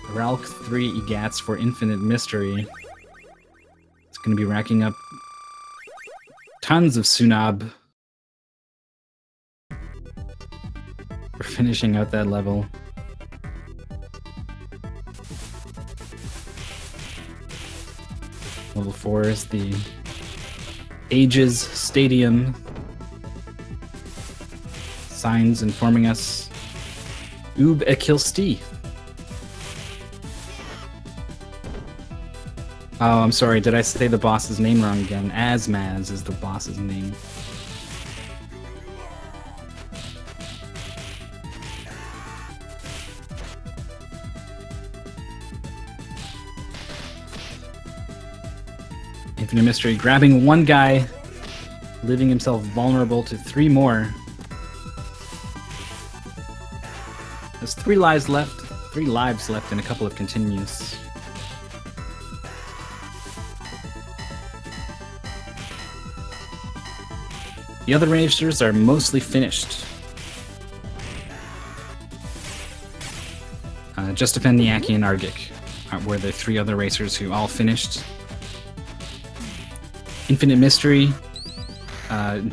Speaker 1: Ralk 3 EGATs for Infinite Mystery. It's going to be racking up tons of Sunab for finishing out that level. Level 4 is the Ages Stadium. Signs informing us Ub Ekilsti. Oh, I'm sorry, did I say the boss's name wrong again? Azmaz is the boss's name. Infinite Mystery grabbing one guy, leaving himself vulnerable to 3 more. There's 3 lives left, 3 lives left, and a couple of continues. The other racers are mostly finished. Just Defend Niaki and Argic were the 3 other racers who all finished. Infinite Mystery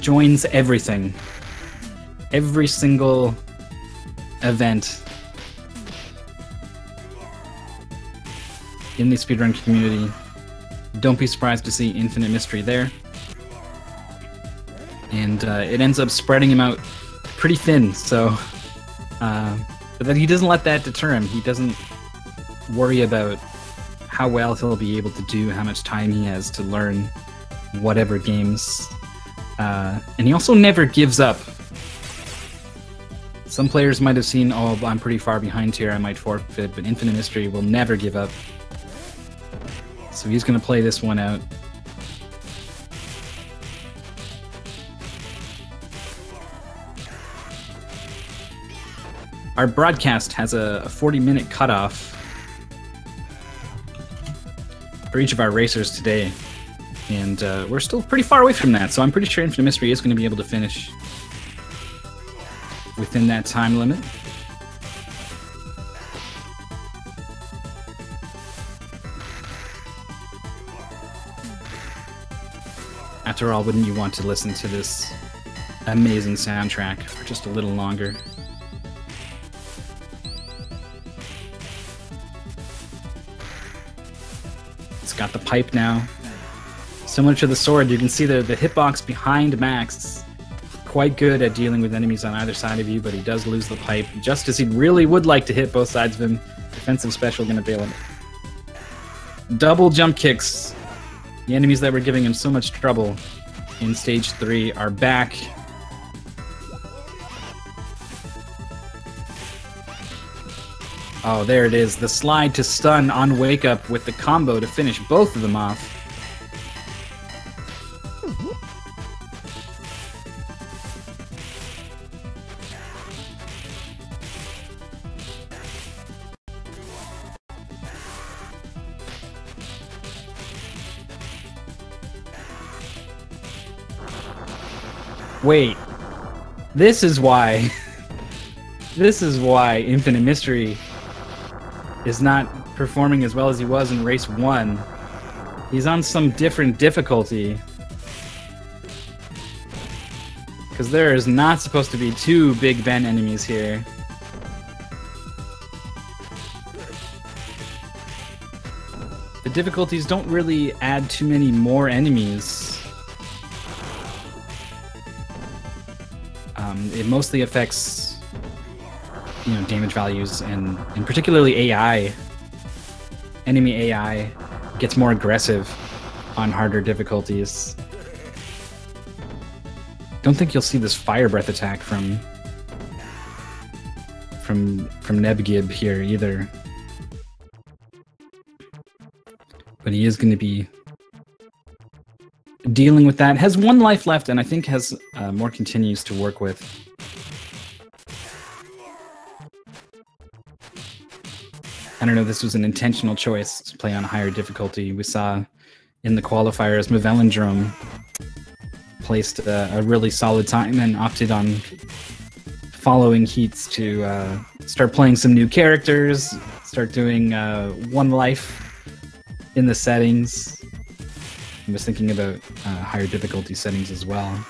Speaker 1: joins everything. Every single event in the speedrun community. Don't be surprised to see Infinite Mystery there. And it ends up spreading him out pretty thin, so But then he doesn't let that deter him. He doesn't worry about how well he'll be able to do, how much time he has to learn whatever games. And he also never gives up. Some players might have seen, oh, I'm pretty far behind here, I might forfeit, but Infinite Mystery will never give up. So he's going to play this one out. Our broadcast has a 40-minute cutoff for each of our racers today, and we're still pretty far away from that, so I'm pretty sure Infinite Mystery is going to be able to finish within that time limit. After all, wouldn't you want to listen to this amazing soundtrack for just a little longer? It's got the pipe now. Similar to the sword, you can see the hitbox behind Max. Quite good at dealing with enemies on either side of you, but he does lose the pipe, just as he really would like to hit both sides of him. Defensive special gonna bail him. Double jump kicks. The enemies that were giving him so much trouble in stage 3 are back. Oh, there it is. The slide to stun on Wake Up with the combo to finish both of them off. Wait, this is why Infinite Mystery is not performing as well as he was in Race 1. He's on some different difficulty. Because there is not supposed to be 2 Big Ben enemies here. The difficulties don't really add too many more enemies. It mostly affects, damage values and particularly AI. Enemy AI gets more aggressive on harder difficulties. Don't think you'll see this fire breath attack from Nebgib here either. But he is going to be dealing with that. Has 1 life left, and I think has more continues to work with. I don't know, this was an intentional choice to play on a higher difficulty. We saw in the qualifiers, Mavelindrome placed a really solid time and opted on following heats to start playing some new characters, start doing 1 life in the settings. I was thinking about higher difficulty settings as well.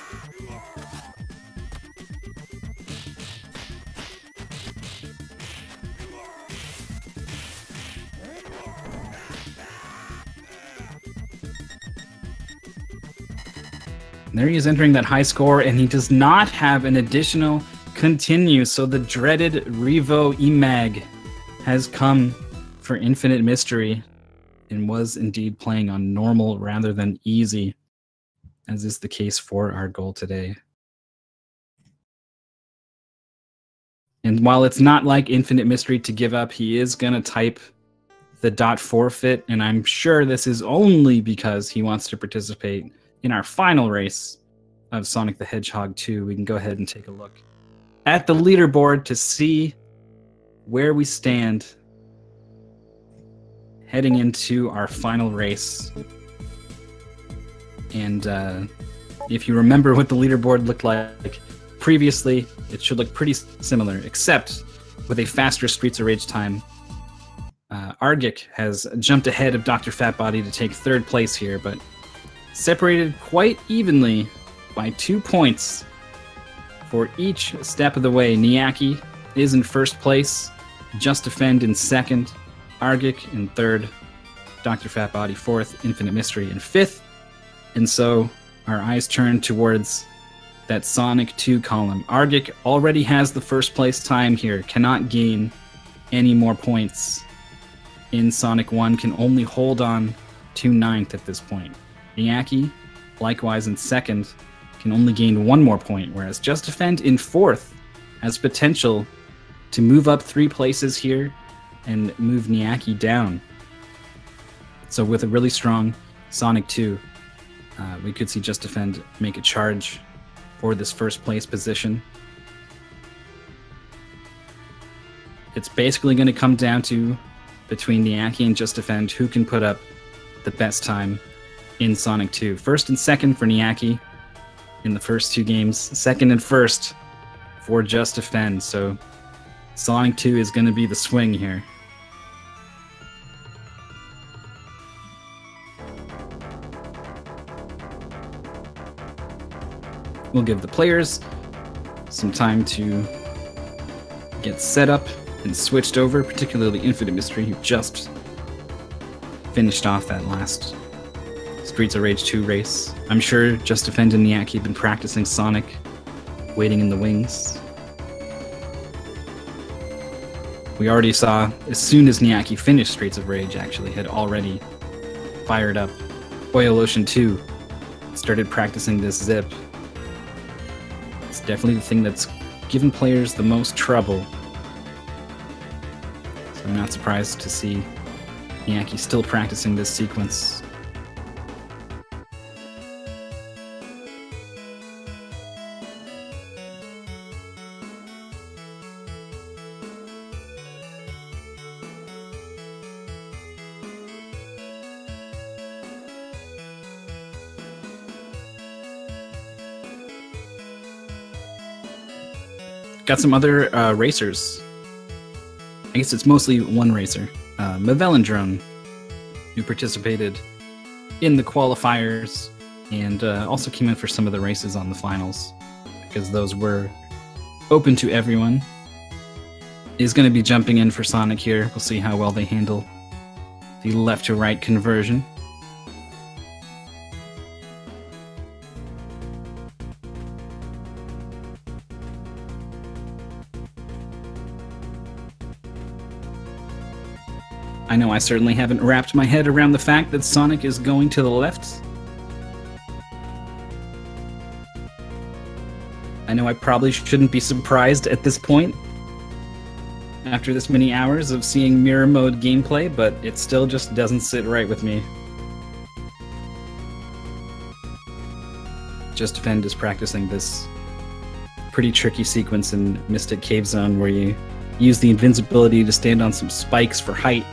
Speaker 1: There he is entering that high score, and he does not have an additional continue, so the dreaded Revo EMAG has come for Infinite Mystery and was indeed playing on normal rather than easy, as is the case for our goal today. And while it's not like Infinite Mystery to give up, he is going to type the dot forfeit, and I'm sure this is only because he wants to participate in our final race of Sonic the Hedgehog 2. We can go ahead and take a look at the leaderboard to see where we stand heading into our final race. And if you remember what the leaderboard looked like previously, it should look pretty similar, except with a faster Streets of Rage time. Argic has jumped ahead of Dr. Fatbody to take 3rd place here, but separated quite evenly by 2 points for each step of the way. Niaki is in 1st place, Just Defend in 2nd, Argic in 3rd, Dr. Fatbody 4th, Infinite Mystery in 5th. And so our eyes turn towards that Sonic 2 column. Argic already has the first place time here, cannot gain any more points in Sonic 1, can only hold on to 9th at this point. Niaki, likewise in 2nd, can only gain 1 more point, whereas Just Defend in 4th has potential to move up 3 places here and move Niaki down. So with a really strong Sonic 2, we could see Just Defend make a charge for this first place position. It's basically going to come down to, between Niaki and Just Defend, who can put up the best time in Sonic 2. 1st and 2nd for Niaki in the first 2 games. 2nd and 1st for Just Defend. So Sonic 2 is going to be the swing here. We'll give the players some time to get set up and switched over, particularly Infinite Mystery, who just finished off that last Streets of Rage 2 race. I'm sure Just Defend and Niaki have been practicing Sonic, waiting in the wings. We already saw, as soon as Niaki finished Streets of Rage, actually, had already fired up Oil Ocean 2, started practicing this zip. It's definitely the thing that's given players the most trouble. So I'm not surprised to see Niaki still practicing this sequence. Got some other racers. I guess it's mostly one racer. Mavellandrone, who participated in the qualifiers and also came in for some of the races on the finals, because those were open to everyone, is going to be jumping in for Sonic here. We'll see how well they handle the left to right conversion. I know I certainly haven't wrapped my head around the fact that Sonic is going to the left. I know I probably shouldn't be surprised at this point, after this many hours of seeing mirror mode gameplay, but it still just doesn't sit right with me. Just Defend is practicing this pretty tricky sequence in Mystic Cave Zone where you use the invincibility to stand on some spikes for height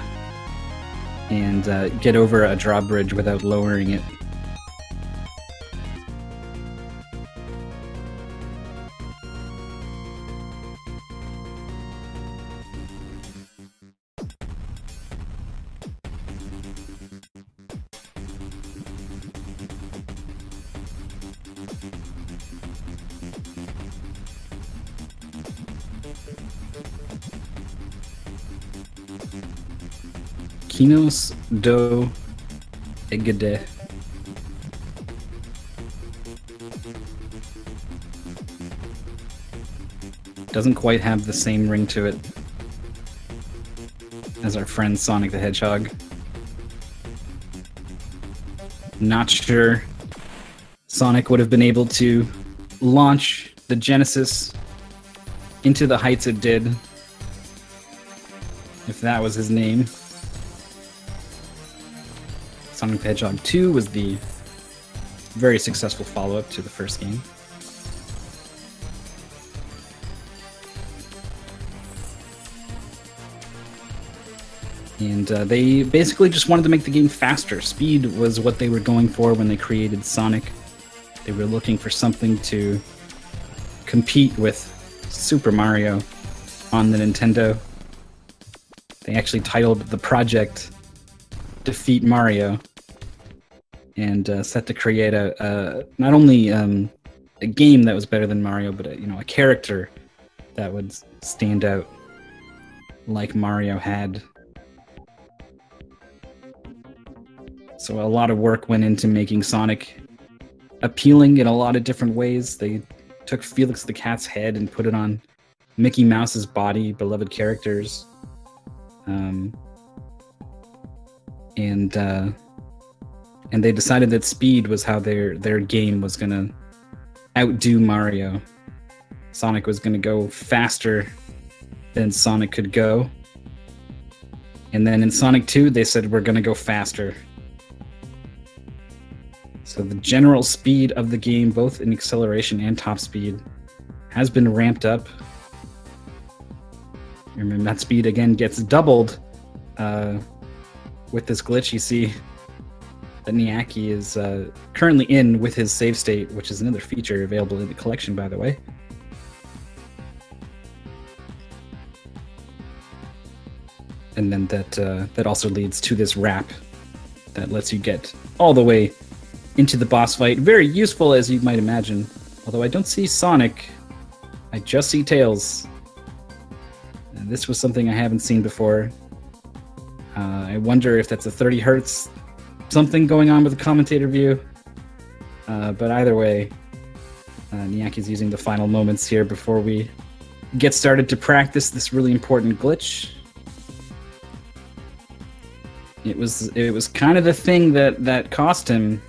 Speaker 1: and get over a drawbridge without lowering it. Kinos do Egede. Doesn't quite have the same ring to it as our friend Sonic the Hedgehog. Not sure Sonic would have been able to launch the Genesis into the heights it did if that was his name. Sonic the Hedgehog 2 was the very successful follow-up to the first game. And they basically just wanted to make the game faster. Speed was what they were going for when they created Sonic. They were looking for something to compete with Super Mario on the Nintendo. They actually titled the project Defeat Mario, and set to create a not only a game that was better than Mario, but a character that would stand out like Mario had. So a lot of work went into making Sonic appealing in a lot of different ways. They took Felix the Cat's head and put it on Mickey Mouse's body, beloved characters. And they decided that speed was how their game was gonna outdo Mario. Sonic was gonna go faster than Sonic could go. And then in Sonic 2, they said we're gonna go faster. So the general speed of the game, both in acceleration and top speed, has been ramped up. And that speed again gets doubled with this glitch. You see that Niaki is currently in with his save state, which is another feature available in the collection, by the way. And then that also leads to this wrap that lets you get all the way into the boss fight. Very useful, as you might imagine. Although I don't see Sonic, I just see Tails. And this was something I haven't seen before. I wonder if that's a 30 hertz something going on with the commentator view. But either way, Niaki's using the final moments here before we get started to practice this really important glitch. It was kind of the thing that cost him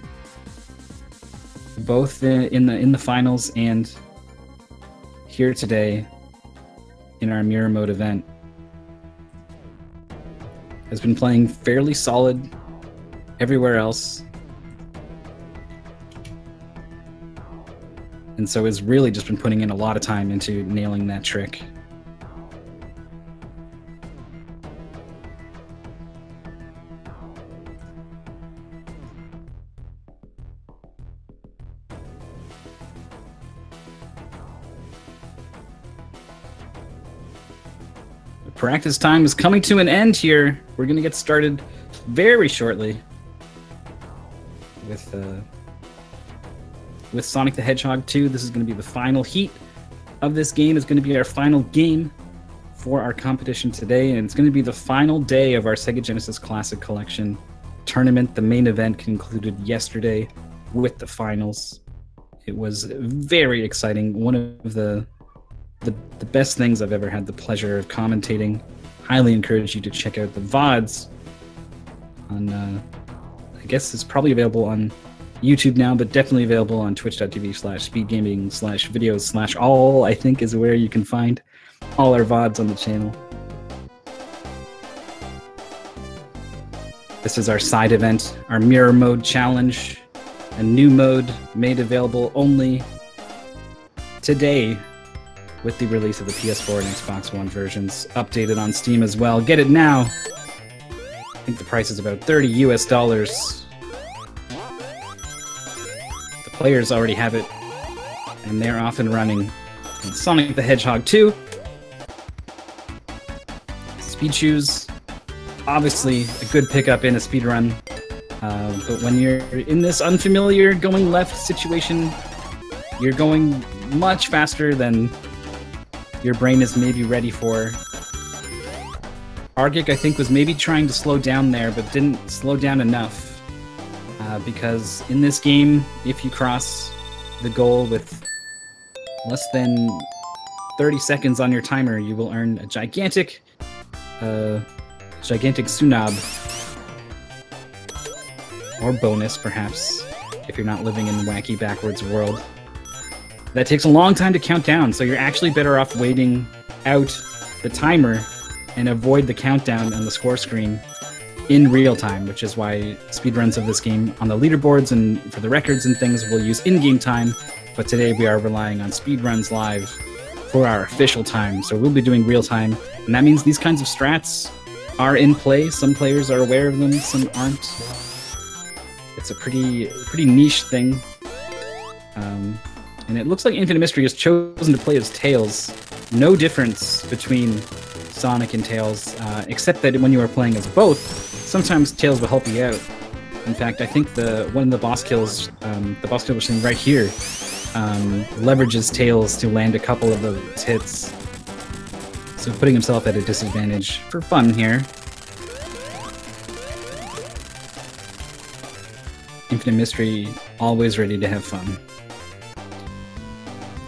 Speaker 1: both in the finals and here today in our Mirror Mode event. Has been playing fairly solid everywhere else, and so has really just been putting in a lot of time into nailing that trick. Practice time is coming to an end here. We're going to get started very shortly with Sonic the Hedgehog 2. This is going to be the final heat of this game. It's going to be our final game for our competition today, and it's going to be the final day of our Sega Genesis Classic Collection tournament. The main event concluded yesterday with the finals. It was very exciting. One of the best things I've ever had the pleasure of commentating. Highly encourage you to check out the VODs on, I guess it's probably available on YouTube now, but definitely available on twitch.tv/speedgaming/videos/all, I think is where you can find all our VODs on the channel. This is our side event, our Mirror Mode Challenge, a new mode made available only today with the release of the PS4 and Xbox One versions, updated on Steam as well. Get it now! I think the price is about $30 US. The players already have it, and they're off and running. And Sonic the Hedgehog 2. Speed shoes, obviously a good pickup in a speedrun. But when you're in this unfamiliar going left situation, you're going much faster than your brain is maybe ready for. Argic, I think, was maybe trying to slow down there, but didn't slow down enough. Because in this game, if you cross the goal with less than 30 seconds on your timer, you will earn a gigantic Sunab. Or bonus, perhaps, if you're not living in wacky backwards world. That takes a long time to count down, so you're actually better off waiting out the timer and avoid the countdown on the score screen in real time, which is why speedruns of this game on the leaderboards and for the records and things will use in-game time, but today we are relying on speedruns live for our official time, so we'll be doing real time, and that means these kinds of strats are in play. Some players are aware of them, some aren't. It's a pretty niche thing. And it looks like Infinite Mystery has chosen to play as Tails. No difference between Sonic and Tails, except that when you are playing as both, sometimes Tails will help you out. In fact, I think one of the boss kills, the boss kill we're seeing right here, leverages Tails to land a couple of those hits. So putting himself at a disadvantage for fun here. Infinite Mystery, always ready to have fun.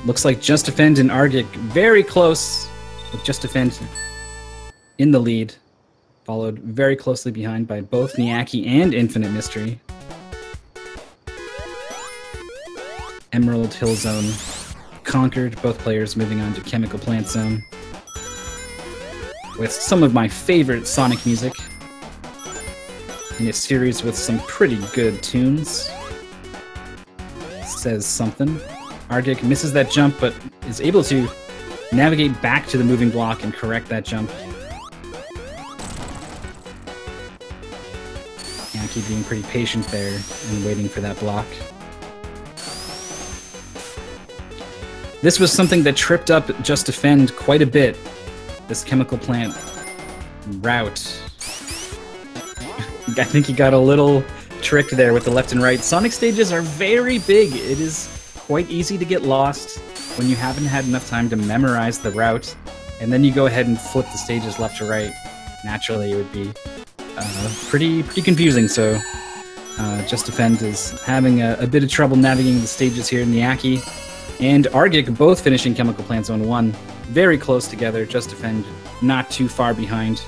Speaker 1: Looks like Just Defend and Argic very close, with Just Defend in the lead, followed very closely behind by both Niaki and Infinite Mystery. Emerald Hill Zone conquered, both players moving on to Chemical Plant Zone, with some of my favorite Sonic music in a series with some pretty good tunes. Says something. Argic misses that jump, but is able to navigate back to the moving block and correct that jump. Niaki being pretty patient there and waiting for that block. This was something that tripped up Just Defend quite a bit, this Chemical Plant route. I think he got a little tricked there with the left and right. Sonic stages are very big. It is quite easy to get lost when you haven't had enough time to memorize the route, and then you go ahead and flip the stages left to right. Naturally, it would be pretty confusing, so Just Defend is having a bit of trouble navigating the stages here. Niaki and Argic both finishing Chemical Plant Zone 1. Very close together. Just Defend not too far behind.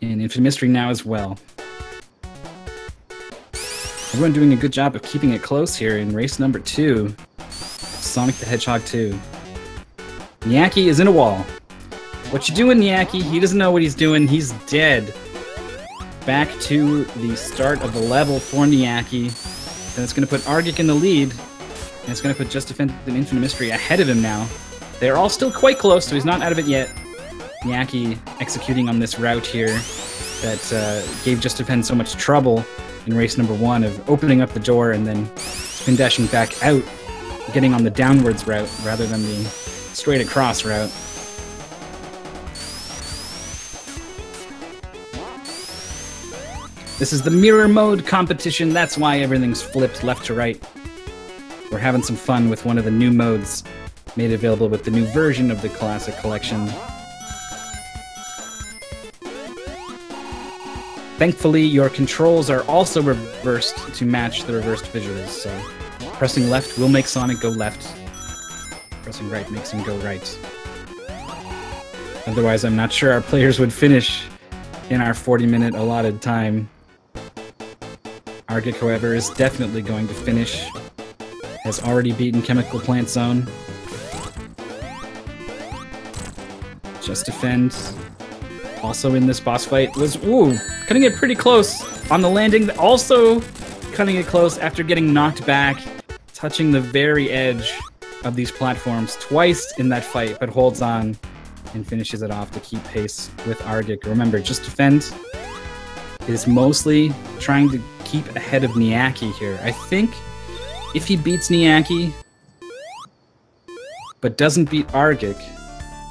Speaker 1: And Infinite Mystery now as well. Everyone doing a good job of keeping it close here in race number 2. Sonic the Hedgehog 2. Niaki is in a wall. What you doing, Niaki? He doesn't know what he's doing. He's dead. Back to the start of the level for Niaki. And it's going to put Argic in the lead. And it's going to put Just Defend and Infinite Mystery ahead of him now. They're all still quite close, so he's not out of it yet. Niaki executing on this route here that gave Just Defend so much trouble in race number 1 of opening up the door and then spin dashing back out, getting on the downwards route rather than the straight across route. This is the mirror mode competition. That's why everything's flipped left to right. We're having some fun with one of the new modes made available with the new version of the Classic Collection. Thankfully, your controls are also reversed to match the reversed visuals, so pressing left will make Sonic go left. Pressing right makes him go right. Otherwise, I'm not sure our players would finish in our 40-minute allotted time. Argic, however, is definitely going to finish. Has already beaten Chemical Plant Zone. Just Defend, also in this boss fight, was, ooh, cutting it pretty close on the landing. Also cutting it close after getting knocked back, touching the very edge of these platforms twice in that fight, but holds on and finishes it off to keep pace with Argic. Remember, Just Defend is mostly trying to keep ahead of Niaki here. I think if he beats Niaki, but doesn't beat Argic,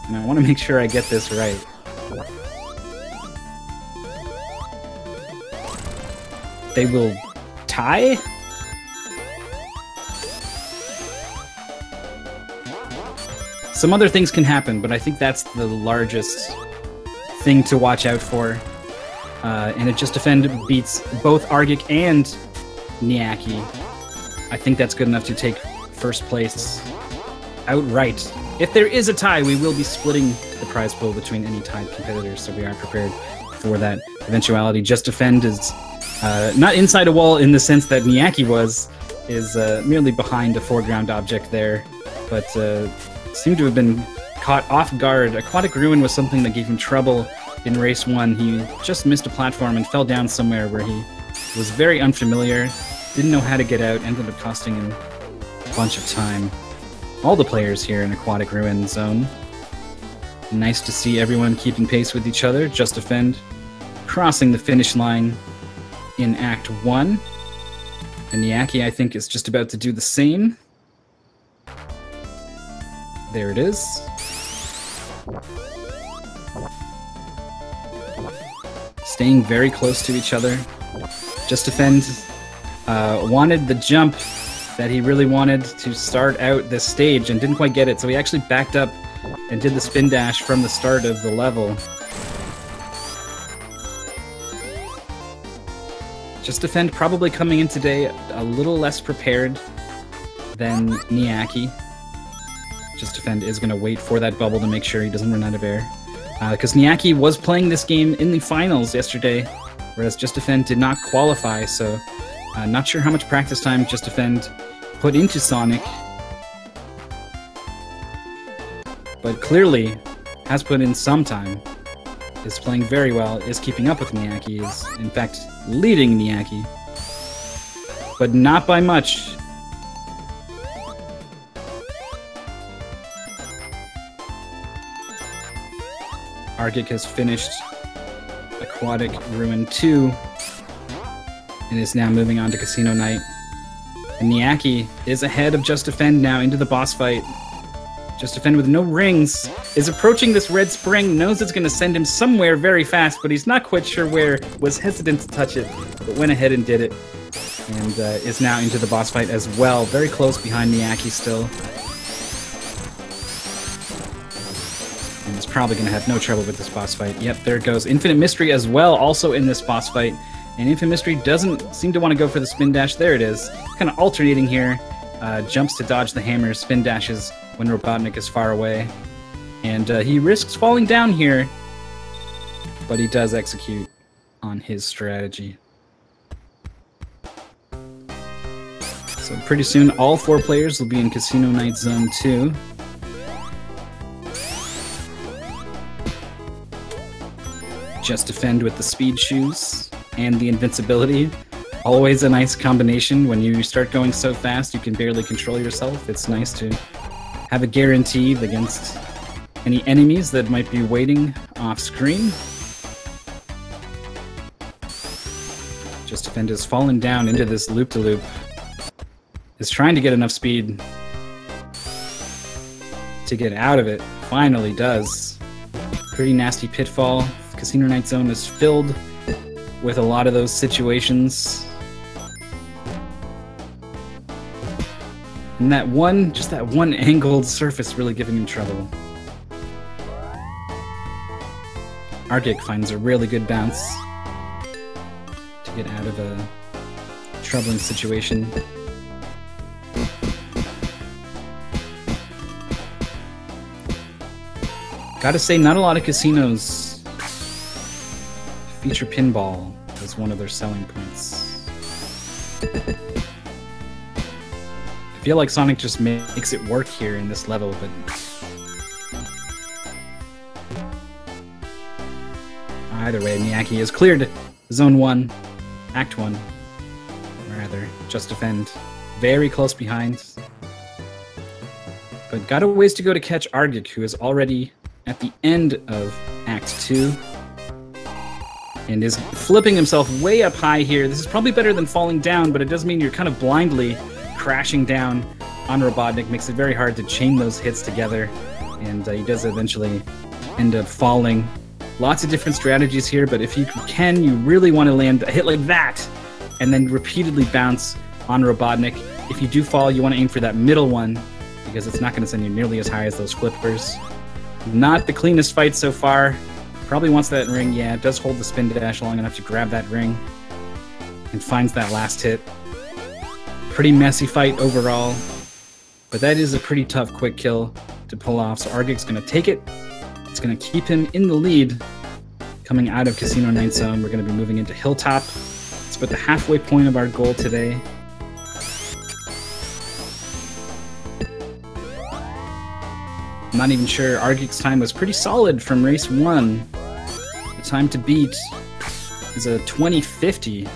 Speaker 1: and I want to make sure I get this right, they will tie? Some other things can happen, but I think that's the largest thing to watch out for. And it Just Defend beats both Argic and Niaki. I think that's good enough to take first place outright. If there is a tie, we will be splitting the prize pool between any tied competitors, so we are prepared for that eventuality. Just Defend is not inside a wall in the sense that Niaki was, is merely behind a foreground object there, but seemed to have been caught off guard. Aquatic Ruin was something that gave him trouble in race 1. He just missed a platform and fell down somewhere where he was very unfamiliar, didn't know how to get out, ended up costing him a bunch of time. All the players here in Aquatic Ruin Zone. Nice to see everyone keeping pace with each other. Just Defend crossing the finish line in Act 1. And Niaki, I think, is just about to do the same. There it is. Staying very close to each other. Just Defend wanted the jump that he really wanted to start out this stage and didn't quite get it, so he actually backed up and did the spin dash from the start of the level. Just Defend probably coming in today a little less prepared then Niaki. Just Defend is going to wait for that bubble to make sure he doesn't run out of air. Because Niaki was playing this game in the finals yesterday, whereas Just Defend did not qualify, so not sure how much practice time Just Defend put into Sonic. But clearly has put in some time. Is playing very well, is keeping up with Niaki, is in fact leading Niaki. But not by much. Argic has finished Aquatic Ruin 2 and is now moving on to Casino Night. And Niaki is ahead of Just Defend now into the boss fight. Just Defend with no rings is approaching this red spring, knows it's going to send him somewhere very fast, but he's not quite sure where, was hesitant to touch it, but went ahead and did it. And is now into the boss fight as well, very close behind Niaki still. And is probably going to have no trouble with this boss fight. Yep, there it goes. Infinite Mystery as well, also in this boss fight. And Infinite Mystery doesn't seem to want to go for the spin dash. There it is. Kind of alternating here. Jumps to dodge the hammers, spin dashes when Robotnik is far away. And he risks falling down here, but he does execute on his strategy. So pretty soon, all 4 players will be in Casino Night Zone 2. Just Defend with the speed shoes and the invincibility. Always a nice combination. When you start going so fast you can barely control yourself. It's nice to have a guarantee against any enemies that might be waiting off screen. Just Defend has fallen down into this loop-to-loop. Is trying to get enough speed to get out of it. Finally does. Pretty nasty pitfall. Casino Night Zone is filled with a lot of those situations. And that one, just that one angled surface really giving him trouble. Argic finds a really good bounce to get out of a troubling situation. Gotta say, not a lot of casinos feature pinball as one of their selling points. I feel like Sonic just makes it work here in this level, but either way, Niaki has cleared Zone 1, Act 1, or rather, Just Defend. Very close behind. But got a ways to go to catch Argic, who is already at the end of Act 2. And is flipping himself way up high here. This is probably better than falling down, but it does mean you're kind of blindly crashing down on Robotnik. Makes it very hard to chain those hits together. And he does eventually end up falling. Lots of different strategies here, but if you can, you really want to land a hit like that and then repeatedly bounce on Robotnik. If you do fall, you want to aim for that middle one because it's not going to send you nearly as high as those flippers. Not the cleanest fight so far. Probably wants that ring. Yeah, it does hold the spin dash long enough to grab that ring and finds that last hit. Pretty messy fight overall, but that is a pretty tough quick kill to pull off. So Argic's going to take it. It's going to keep him in the lead coming out of Casino Night Zone. We're going to be moving into Hilltop. It's about the halfway point of our goal today. I'm not even sure. Argic's time was pretty solid from race 1. The time to beat is a 20:50.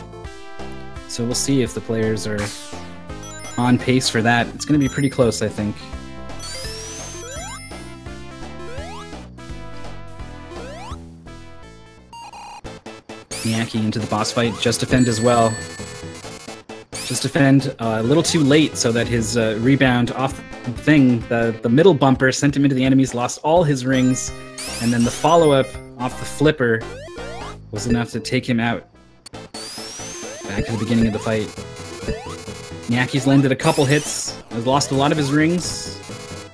Speaker 1: So we'll see if the players are on pace for that. It's going to be pretty close, I think. Niaki into the boss fight. Just Defend as well. Just Defend a little too late so that his rebound off the thing, the middle bumper, sent him into the enemies, lost all his rings, and then the follow-up off the flipper was enough to take him out. Back to the beginning of the fight. Niaki's landed a couple hits, has lost a lot of his rings.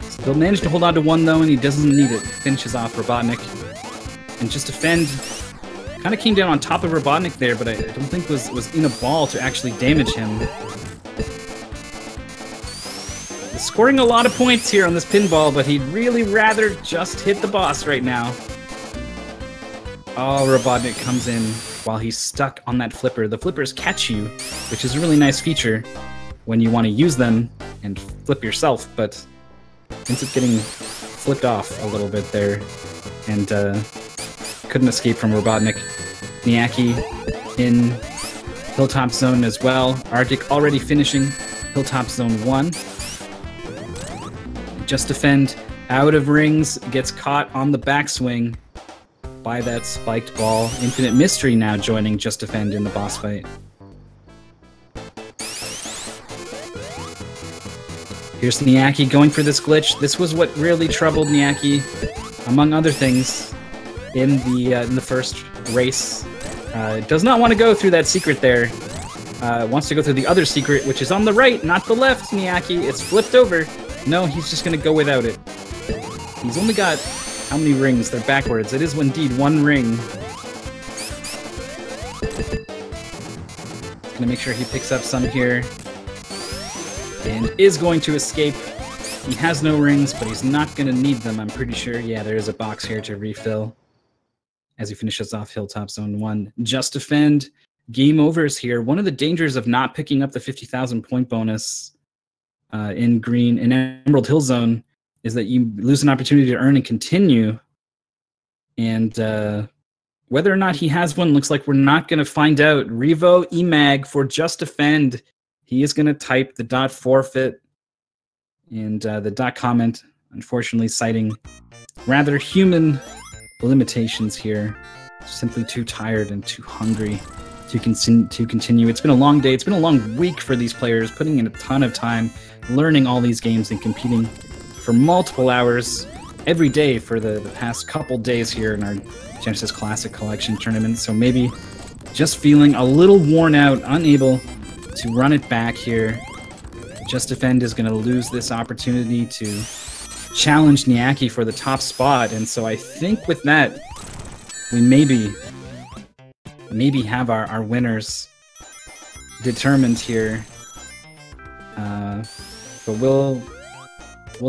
Speaker 1: Still managed to hold on to one though, and he doesn't need it. Finishes off Robotnik. And Just Defend kind of came down on top of Robotnik there, but I don't think was in a ball to actually damage him. scoring a lot of points here on this pinball, but he'd really rather just hit the boss right now. Oh, Robotnik comes in while he's stuck on that flipper. The flippers catch you, which is a really nice feature when you want to use them and flip yourself, but ends up getting flipped off a little bit there, and couldn't escape from Robotnik. Niaki in Hilltop Zone as well. Arctic already finishing Hilltop Zone 1. Just Defend out of rings, gets caught on the backswing by that spiked ball. Infinite Mystery now joining Just Defend in the boss fight. Here's Niaki going for this glitch. This was what really troubled Niaki, among other things, in the first race. Does not want to go through that secret there. Wants to go through the other secret, which is on the right, not the left, Niaki. It's flipped over. No, he's just going to go without it. He's only got how many rings? They're backwards. It is indeed one ring. Going to make sure he picks up some here. And is going to escape. He has no rings, but he's not going to need them, I'm pretty sure. Yeah, there is a box here to refill as he finishes off Hilltop Zone 1. Just Defend. Game overs here. One of the dangers of not picking up the 50,000 point bonus in Emerald Hill Zone is that you lose an opportunity to earn and continue. And whether or not he has one looks like we're not going to find out. Revo Emag for Just Defend. He is going to type the dot forfeit and the dot comment, unfortunately citing rather human limitations here. Simply too tired and too hungry to continue. It's been a long day. It's been a long week for these players, putting in a ton of time, learning all these games and competing for multiple hours every day for the past couple days here in our Genesis Classic Collection tournament. So maybe just feeling a little worn out, unable to run it back here. Just Defend is going to lose this opportunity to challenge Niaki for the top spot, and so I think with that, we maybe have our winners determined here. But we'll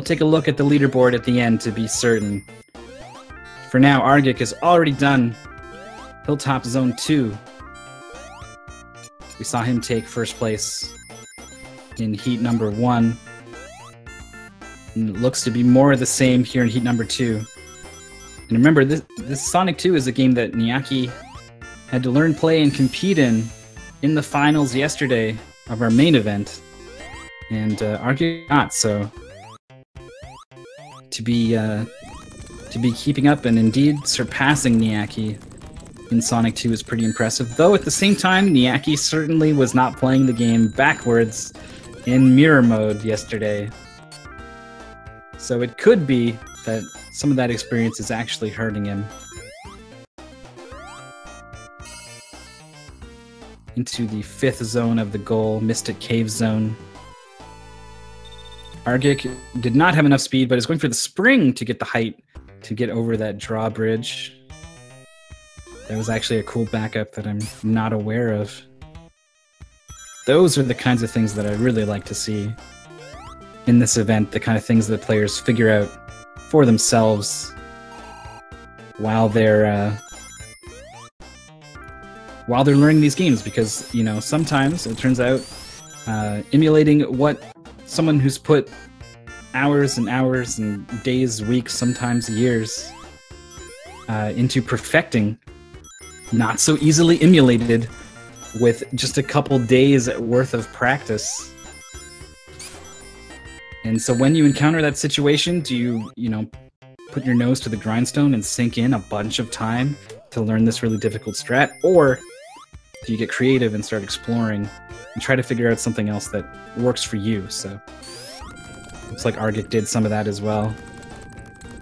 Speaker 1: take a look at the leaderboard at the end to be certain. For now, Argic has already done Hilltop Zone 2. We saw him take first place in heat number 1. And it looks to be more of the same here in heat number 2. And remember, this Sonic 2 is a game that Niaki had to learn, play, and compete in the finals yesterday of our main event. And Argic not, so to be keeping up and indeed surpassing Niaki in Sonic 2 is pretty impressive, though at the same time, Niaki certainly was not playing the game backwards in mirror mode yesterday. So it could be that some of that experience is actually hurting him. Into the 5th zone of the goal, Mystic Cave Zone. Argic did not have enough speed, but is going for the spring to get the height to get over that drawbridge. That was actually a cool backup that I'm not aware of. Those are the kinds of things that I really like to see in this event, the kind of things that players figure out for themselves while they're learning these games, because, you know, sometimes it turns out emulating what someone who's put hours and hours and days, weeks, sometimes years into perfecting, not so easily emulated with just a couple days worth of practice. And so when you encounter that situation, do you know, put your nose to the grindstone and sink in a bunch of time to learn this really difficult strat? Or do you get creative and start exploring and try to figure out something else that works for you? So looks like Argic did some of that as well.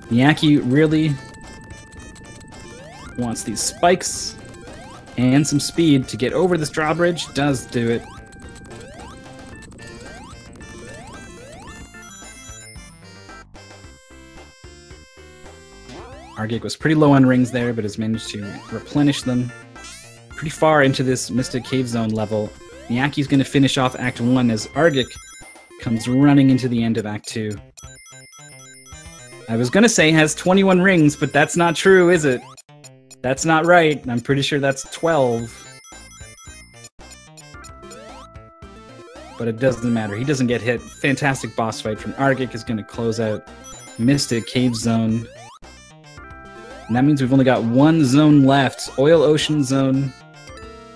Speaker 1: Niaki really wants these spikes and some speed to get over this drawbridge. Does do it. Argic was pretty low on rings there, but has managed to replenish them pretty far into this Mystic Cave Zone level. Niaki's going to finish off Act 1 as Argic comes running into the end of Act 2. I was gonna say has 21 rings, but that's not true, is it? That's not right. I'm pretty sure that's 12. But it doesn't matter. He doesn't get hit. Fantastic boss fight from Argic is gonna close out Mystic Cave Zone. And that means we've only got one zone left. Oil Ocean Zone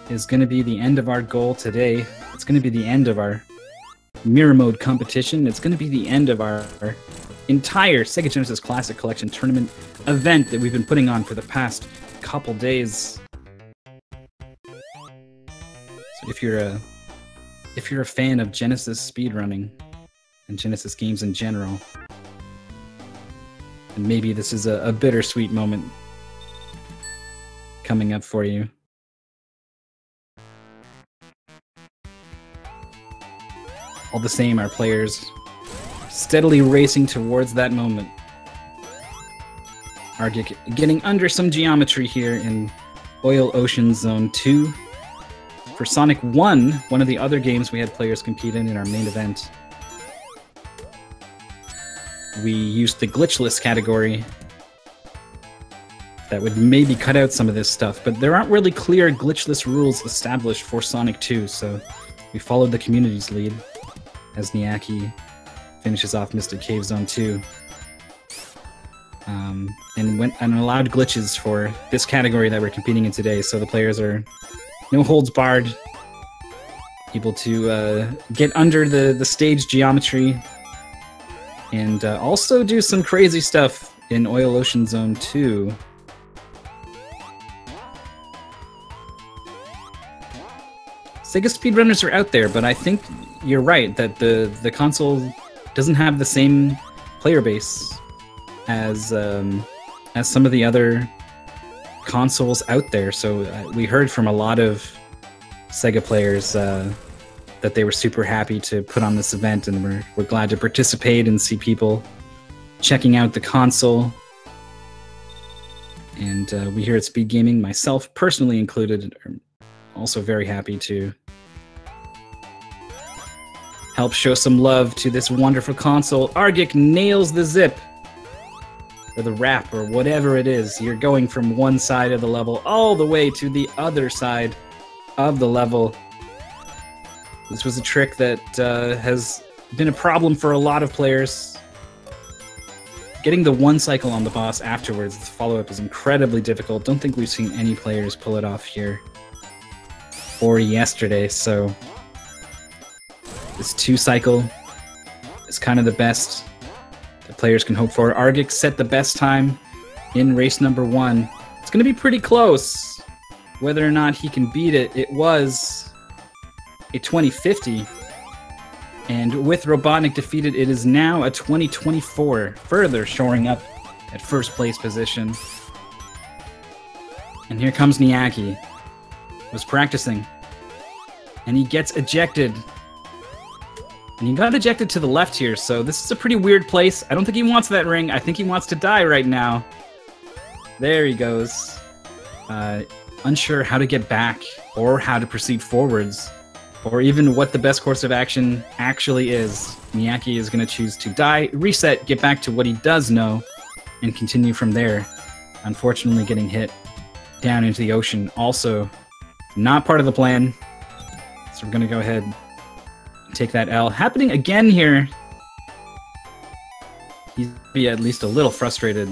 Speaker 1: is going to be the end of our goal today. It's going to be the end of our Mirror Mode competition. It's going to be the end of our entire Sega Genesis Classic Collection tournament event that we've been putting on for the past couple days. So if you're a fan of Genesis speedrunning and Genesis games in general, and maybe this is a bittersweet moment coming up for you. All the same, our players steadily racing towards that moment. Argic getting under some geometry here in Oil Ocean Zone 2. For Sonic 1, one of the other games we had players compete in our main event, we used the glitchless category that would maybe cut out some of this stuff, but there aren't really clear glitchless rules established for Sonic 2, so we followed the community's lead as Niaki finishes off Mystic Cave Zone 2. And allowed glitches for this category that we're competing in today, so the players are no holds barred, able to get under the stage geometry, and also do some crazy stuff in Oil Ocean Zone 2. Sega speedrunners are out there, but I think you're right that the console doesn't have the same player base as some of the other consoles out there. So we heard from a lot of Sega players that they were super happy to put on this event, and we're glad to participate and see people checking out the console. And we here at Speed Gaming, myself personally included, are also very happy to help show some love to this wonderful console. Argic nails the zip, or the wrap, or whatever it is. You're going from one side of the level all the way to the other side of the level. This was a trick that has been a problem for a lot of players. Getting the one cycle on the boss afterwards, the follow-up, is incredibly difficult. Don't think we've seen any players pull it off here or yesterday, so this 2-cycle is kind of the best that players can hope for. Argic set the best time in race number 1. It's going to be pretty close. Whether or not he can beat it, it was a 2050, and with Robotnik defeated, it is now a 2024, further shoring up at first place position. And here comes Niaki, was practicing, and he gets ejected. And he got ejected to the left here, so this is a pretty weird place. I don't think he wants that ring. I think he wants to die right now. There he goes. Unsure how to get back, or how to proceed forwards, or even what the best course of action actually is. Niaki is going to choose to die, reset, get back to what he does know, and continue from there. Unfortunately, getting hit down into the ocean, also not part of the plan. So we're going to go ahead and take that L. Happening again here. He's be at least a little frustrated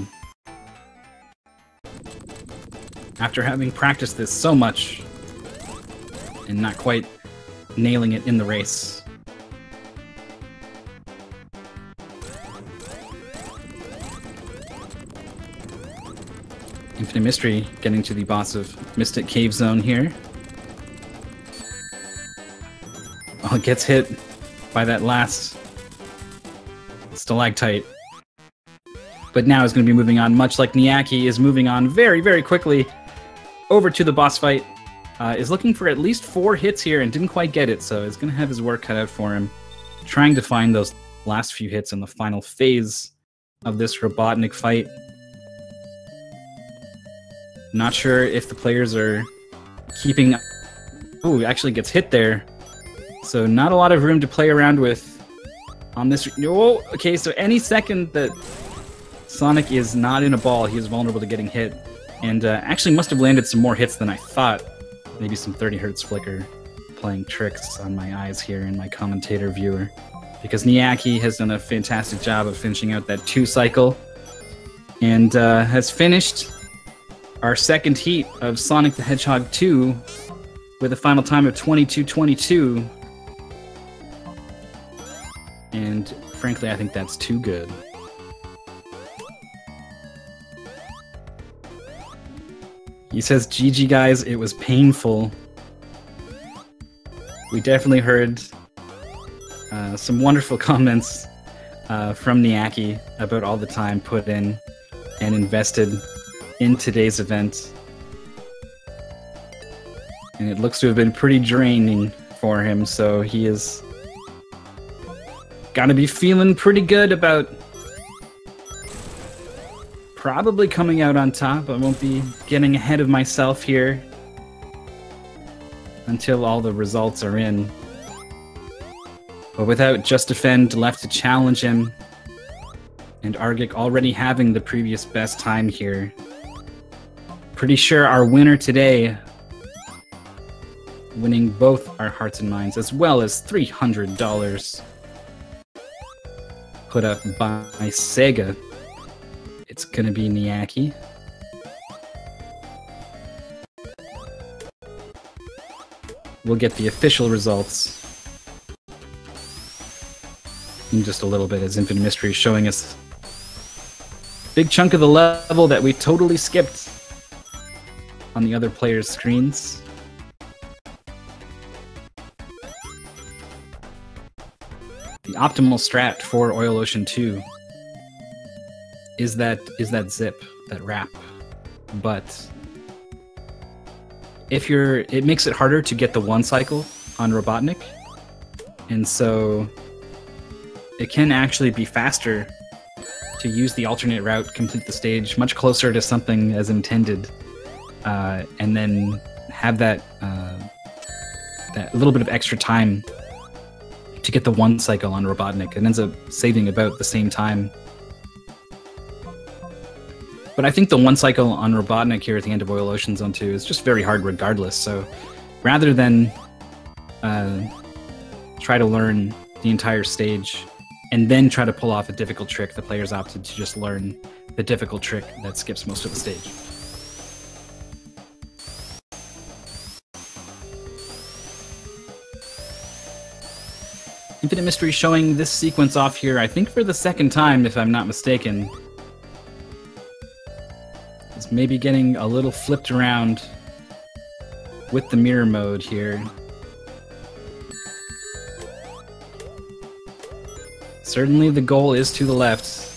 Speaker 1: after having practiced this so much and not quite nailing it in the race. Infinite Mystery getting to the boss of Mystic Cave Zone here. Well, it gets hit by that last stalactite. But now is going to be moving on, much like Niaki is moving on very, very quickly over to the boss fight. Is looking for at least 4 hits here and didn't quite get it, so he's going to have his work cut out for him, trying to find those last few hits in the final phase of this Robotnik fight. Not sure if the players are keeping... Oh, actually gets hit there. So not a lot of room to play around with on this. Oh, okay, so any second that Sonic is not in a ball, he is vulnerable to getting hit. And actually must have landed some more hits than I thought. Maybe some 30 hertz flicker playing tricks on my eyes here in my commentator viewer. Because Niaki has done a fantastic job of finishing out that 2 cycle. And has finished our second heat of Sonic the Hedgehog 2 with a final time of 22:22. And frankly, I think that's too good. He says, GG guys, it was painful. We definitely heard some wonderful comments from Niaki about all the time put in and invested in today's event. And it looks to have been pretty draining for him, so he is gotta be feeling pretty good about probably coming out on top. I won't be getting ahead of myself here until all the results are in. But without Just Defend left to challenge him, and Argic already having the previous best time here, pretty sure our winner today, winning both our hearts and minds, as well as $300 put up by SEGA, it's gonna be Niaki. We'll get the official results in just a little bit, as Infinite Mystery is showing us a big chunk of the level that we totally skipped on the other players' screens. The optimal strat for Oil Ocean 2 is that zip, that wrap. But if it makes it harder to get the 1 cycle on Robotnik, and so it can actually be faster to use the alternate route, complete the stage much closer to something as intended, and then have that little bit of extra time to get the 1 cycle on Robotnik. It ends up saving about the same time. But I think the 1 cycle on Robotnik here at the end of Oil Ocean Zone 2 is just very hard regardless, so rather than try to learn the entire stage and then try to pull off a difficult trick, the players opted to just learn the difficult trick that skips most of the stage. Infinite Mystery showing this sequence off here, I think for the second time, if I'm not mistaken. It's maybe getting a little flipped around with the mirror mode here. Certainly the goal is to the left.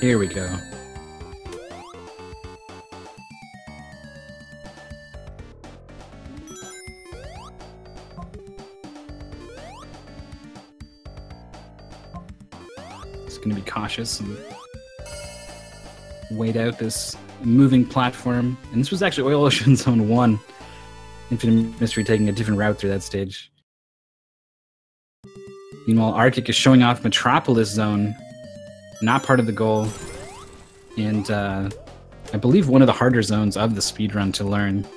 Speaker 1: Here we go. Just going to be cautious and wait out this moving platform. And this was actually Oil Ocean Zone 1. Infinite Mystery taking a different route through that stage. Meanwhile, Arctic is showing off Metropolis Zone, not part of the goal, and I believe one of the harder zones of the speedrun to learn.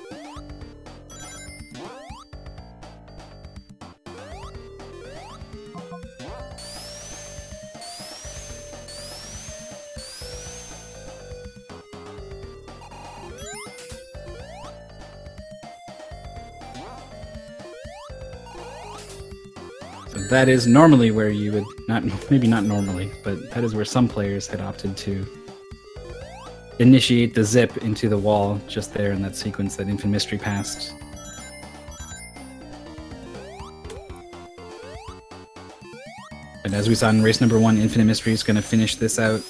Speaker 1: That is normally where you would maybe not normally, but that is where some players had opted to initiate the zip into the wall just there in that sequence that Infinite Mystery passed. And as we saw in race number 1, Infinite Mystery is going to finish this out.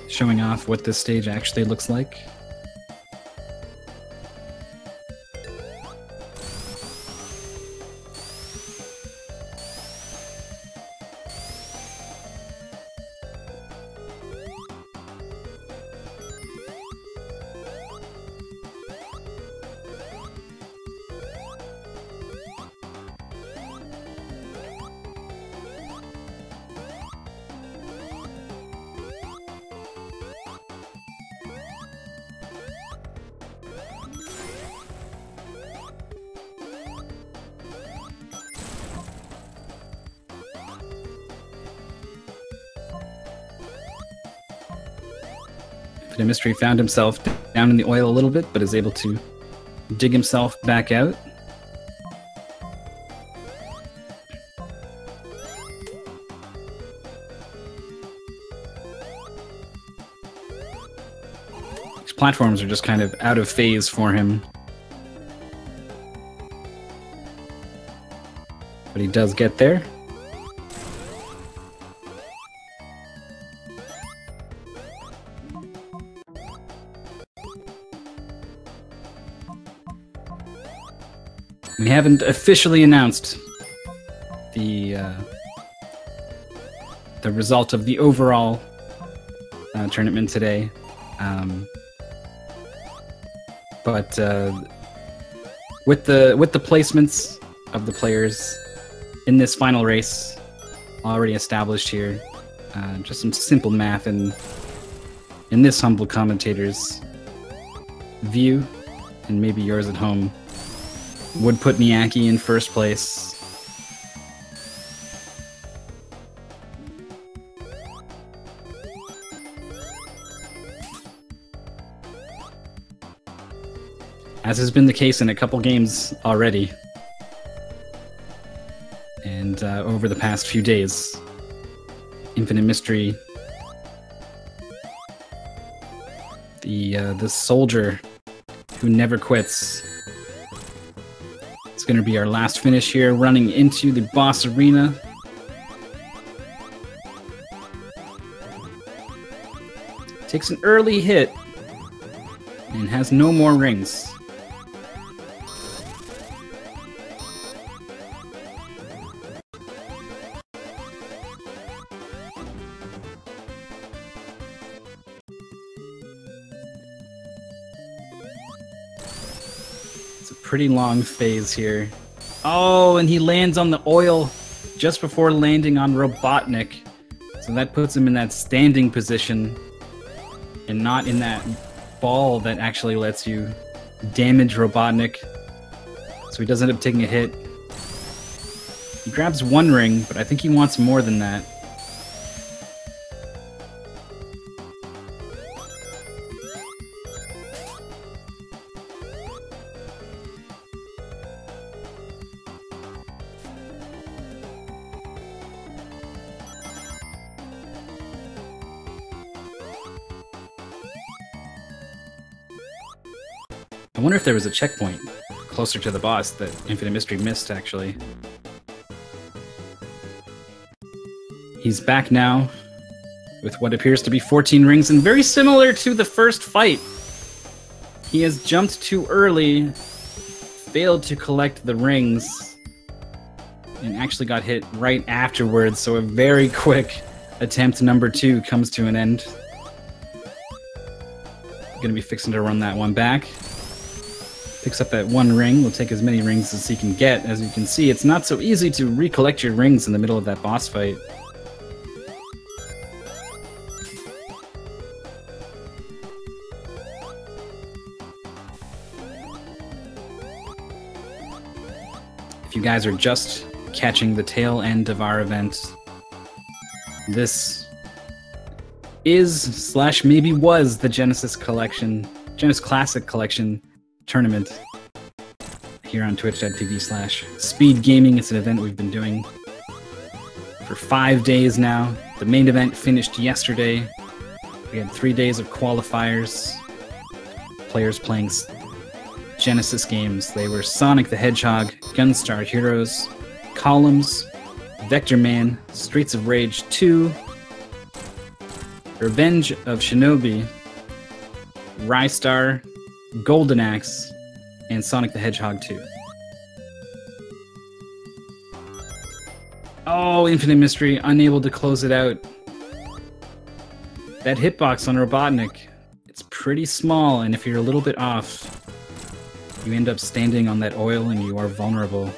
Speaker 1: Showing off what this stage actually looks like. Infinite Mystery found himself down in the oil a little bit, but is able to dig himself back out. These platforms are just kind of out of phase for him. But he does get there. We haven't officially announced the result of the overall tournament today, but with the placements of the players in this final race already established here, just some simple math in this humble commentator's view, and maybe yours at home, would put Miyake in first place. As has been the case in a couple games already. And over the past few days, Infinite Mystery, the soldier who never quits, it's going to be our last finish here, running into the boss arena. Takes an early hit and has no more rings. Pretty long phase here. Oh, and he lands on the oil just before landing on Robotnik. So that puts him in that standing position and not in that ball that actually lets you damage Robotnik. So he does end up taking a hit. He grabs one ring, but I think he wants more than that. I wonder if there was a checkpoint closer to the boss that Infinite Mystery missed, actually. He's back now with what appears to be 14 rings, and very similar to the first fight. He has jumped too early, failed to collect the rings, and actually got hit right afterwards, so a very quick attempt number 2 comes to an end. Gonna be fixing to run that one back. Picks up that one ring. Will take as many rings as he can get. As you can see, it's not so easy to recollect your rings in the middle of that boss fight. If you guys are just catching the tail end of our event, this is / maybe was the Genesis Classic Collection tournament here on twitch.tv/speedgaming. It's an event we've been doing for 5 days now. The main event finished yesterday. We had 3 days of qualifiers. Players playing Genesis games. They were Sonic the Hedgehog, Gunstar Heroes, Columns, Vector Man, Streets of Rage 2, Revenge of Shinobi, Rystar, Golden Axe, and Sonic the Hedgehog 2. Oh, Infinite Mystery, unable to close it out. That hitbox on Robotnik, it's pretty small, and if you're a little bit off, you end up standing on that oil and you are vulnerable.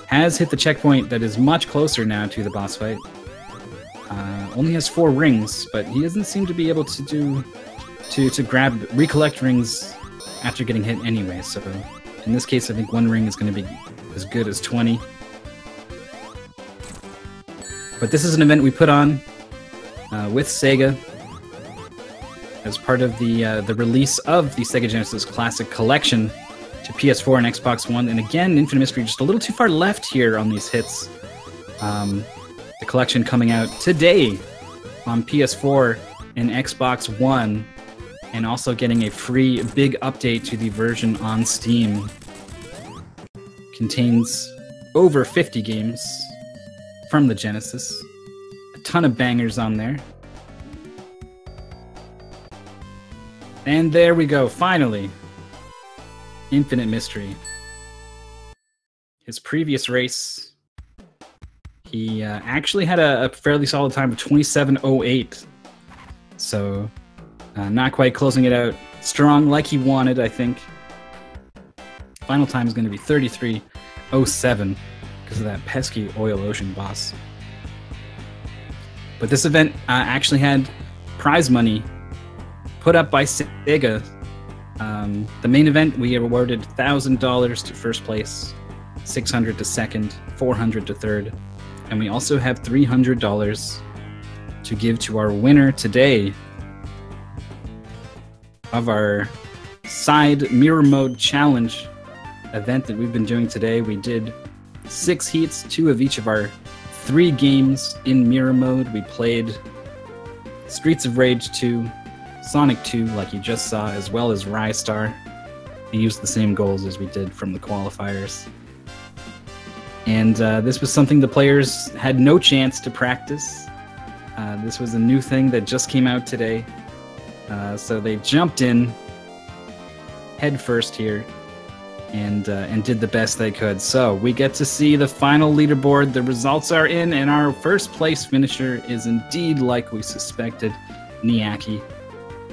Speaker 1: Has hit the checkpoint that is much closer now to the boss fight. Only has 4 rings, but he doesn't seem to be able to recollect rings after getting hit anyway, so in this case I think 1 ring is going to be as good as 20. But this is an event we put on with SEGA as part of the release of the Sega Genesis Classic Collection to PS4 and Xbox One. And again, Infinite Mystery just a little too far left here on these hits. The collection coming out today on PS4 and Xbox One, and also getting a free big update to the version on Steam. Contains over 50 games from the Genesis. A ton of bangers on there. And there we go, finally. Infinite Mystery. His previous race, he actually had a fairly solid time of 27:08. So, not quite closing it out strong like he wanted, I think. Final time is going to be 33:07 because of that pesky Oil Ocean boss. But this event actually had prize money put up by SEGA. The main event, we awarded $1,000 to first place, $600 to second, $400 to third, and we also have $300 to give to our winner today of our side mirror mode challenge event that we've been doing today. We did 6 heats, 2 of each of our 3 games in mirror mode. We played Streets of Rage 2, Sonic 2, like you just saw, as well as Rystar. We used the same goals as we did from the qualifiers. And this was something the players had no chance to practice. This was a new thing that just came out today. So they jumped in head first here and did the best they could. So we get to see the final leaderboard. The results are in, and our first place finisher is indeed, like we suspected, Niaki,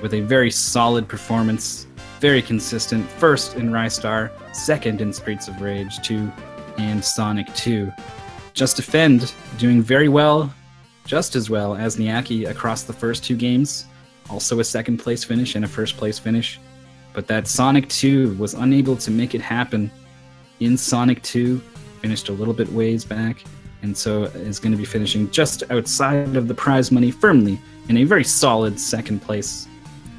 Speaker 1: with a very solid performance, very consistent. First in Rystar, second in Streets of Rage 2 and Sonic 2. Just Defend doing very well, just as well as Niaki across the first 2 games. Also a second place finish and a first place finish. But that Sonic 2 was unable to make it happen in Sonic 2. Finished a little bit ways back, and so is going to be finishing just outside of the prize money firmly in a very solid second place.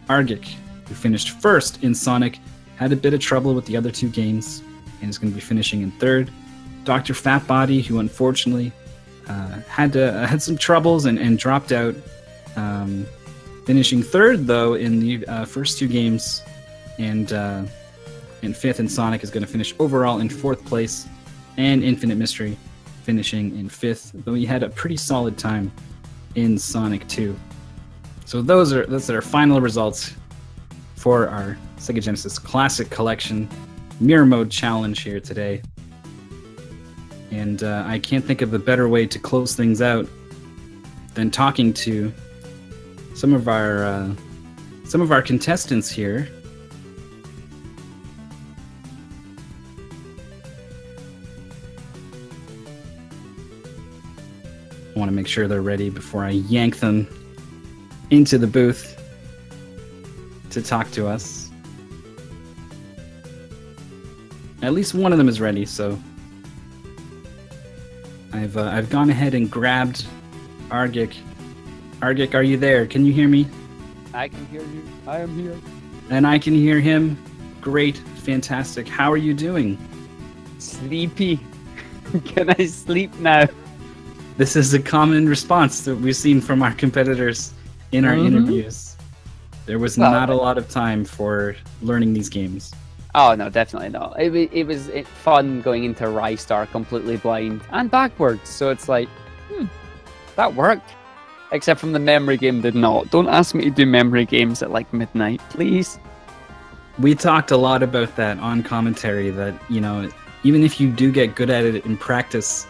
Speaker 1: Argic, who finished first in Sonic, had a bit of trouble with the other 2 games and is going to be finishing in third. Dr. Fatbody, who unfortunately had some troubles and dropped out, finishing third though in the first 2 games, and fifth in Sonic, is going to finish overall in 4th place, and Infinite Mystery finishing in 5th, though he had a pretty solid time in Sonic 2. So those are our final results for our Sega Genesis Classic Collection Mirror Mode Challenge here today. And I can't think of a better way to close things out than talking to some of our contestants here. I want to make sure they're ready before I yank them into the booth to talk to us. At least one of them is ready, so I've gone ahead and grabbed Argic. Argic, are you there? Can you hear me?
Speaker 3: I can hear you. I am here.
Speaker 1: And I can hear him. Great, fantastic. How are you doing?
Speaker 3: Sleepy. Can I sleep now?
Speaker 1: This is a common response that we've seen from our competitors in our interviews. There was not a lot of time for learning these games.
Speaker 3: Oh no, definitely not. It was fun going into Rystar completely blind and backwards. So it's like, that worked. Except from the memory game did not. Don't ask me to do memory games at like midnight, please.
Speaker 1: We talked a lot about that on commentary, that, you know, even if you do get good at it in practice,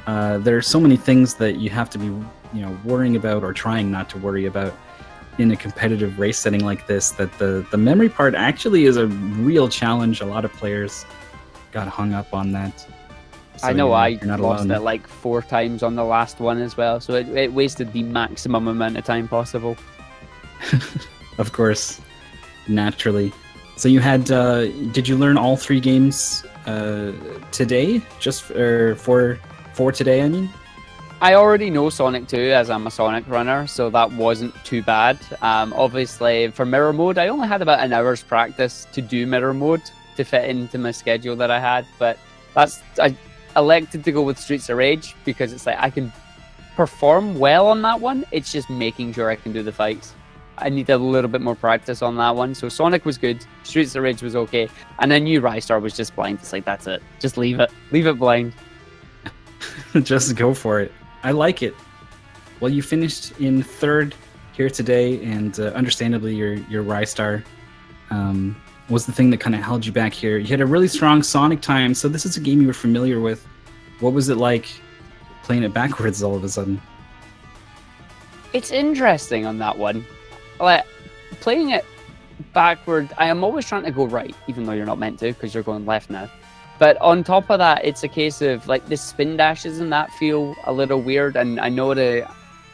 Speaker 1: there are so many things that you have to be, you know, worrying about or trying not to worry about in a competitive race setting like this, that the memory part actually is a real challenge. A lot of players got hung up on that. So
Speaker 3: I know I
Speaker 1: not
Speaker 3: lost
Speaker 1: alone.
Speaker 3: it like 4 times on the last one as well, so it wasted the maximum amount of time possible.
Speaker 1: Of course, naturally. So you had, did you learn all 3 games today? Just for today, I mean?
Speaker 3: I already know Sonic 2 as I'm a Sonic runner, so that wasn't too bad. Obviously, for mirror mode, I only had about an hour's practice to do mirror mode to fit into my schedule that I had, but I elected to go with Streets of Rage because it's like I can perform well on that one. It's just making sure I can do the fights. I need a little bit more practice on that one. So Sonic was good, Streets of Rage was okay, and I knew Rystar was just blind. It's like, that's it. Just leave it blind.
Speaker 1: Just go for it. I like it. Well, you finished in third here today, and understandably, your Rystar was the thing that kind of held you back here. You had a really strong Sonic time, so this is a game you were familiar with. What was it like playing it backwards all of a sudden?
Speaker 3: It's interesting on that one. Like, playing it backward, I am always trying to go right, even though you're not meant to, because you're going left now. But on top of that, it's a case of like the spin dashes and that feel a little weird. And I know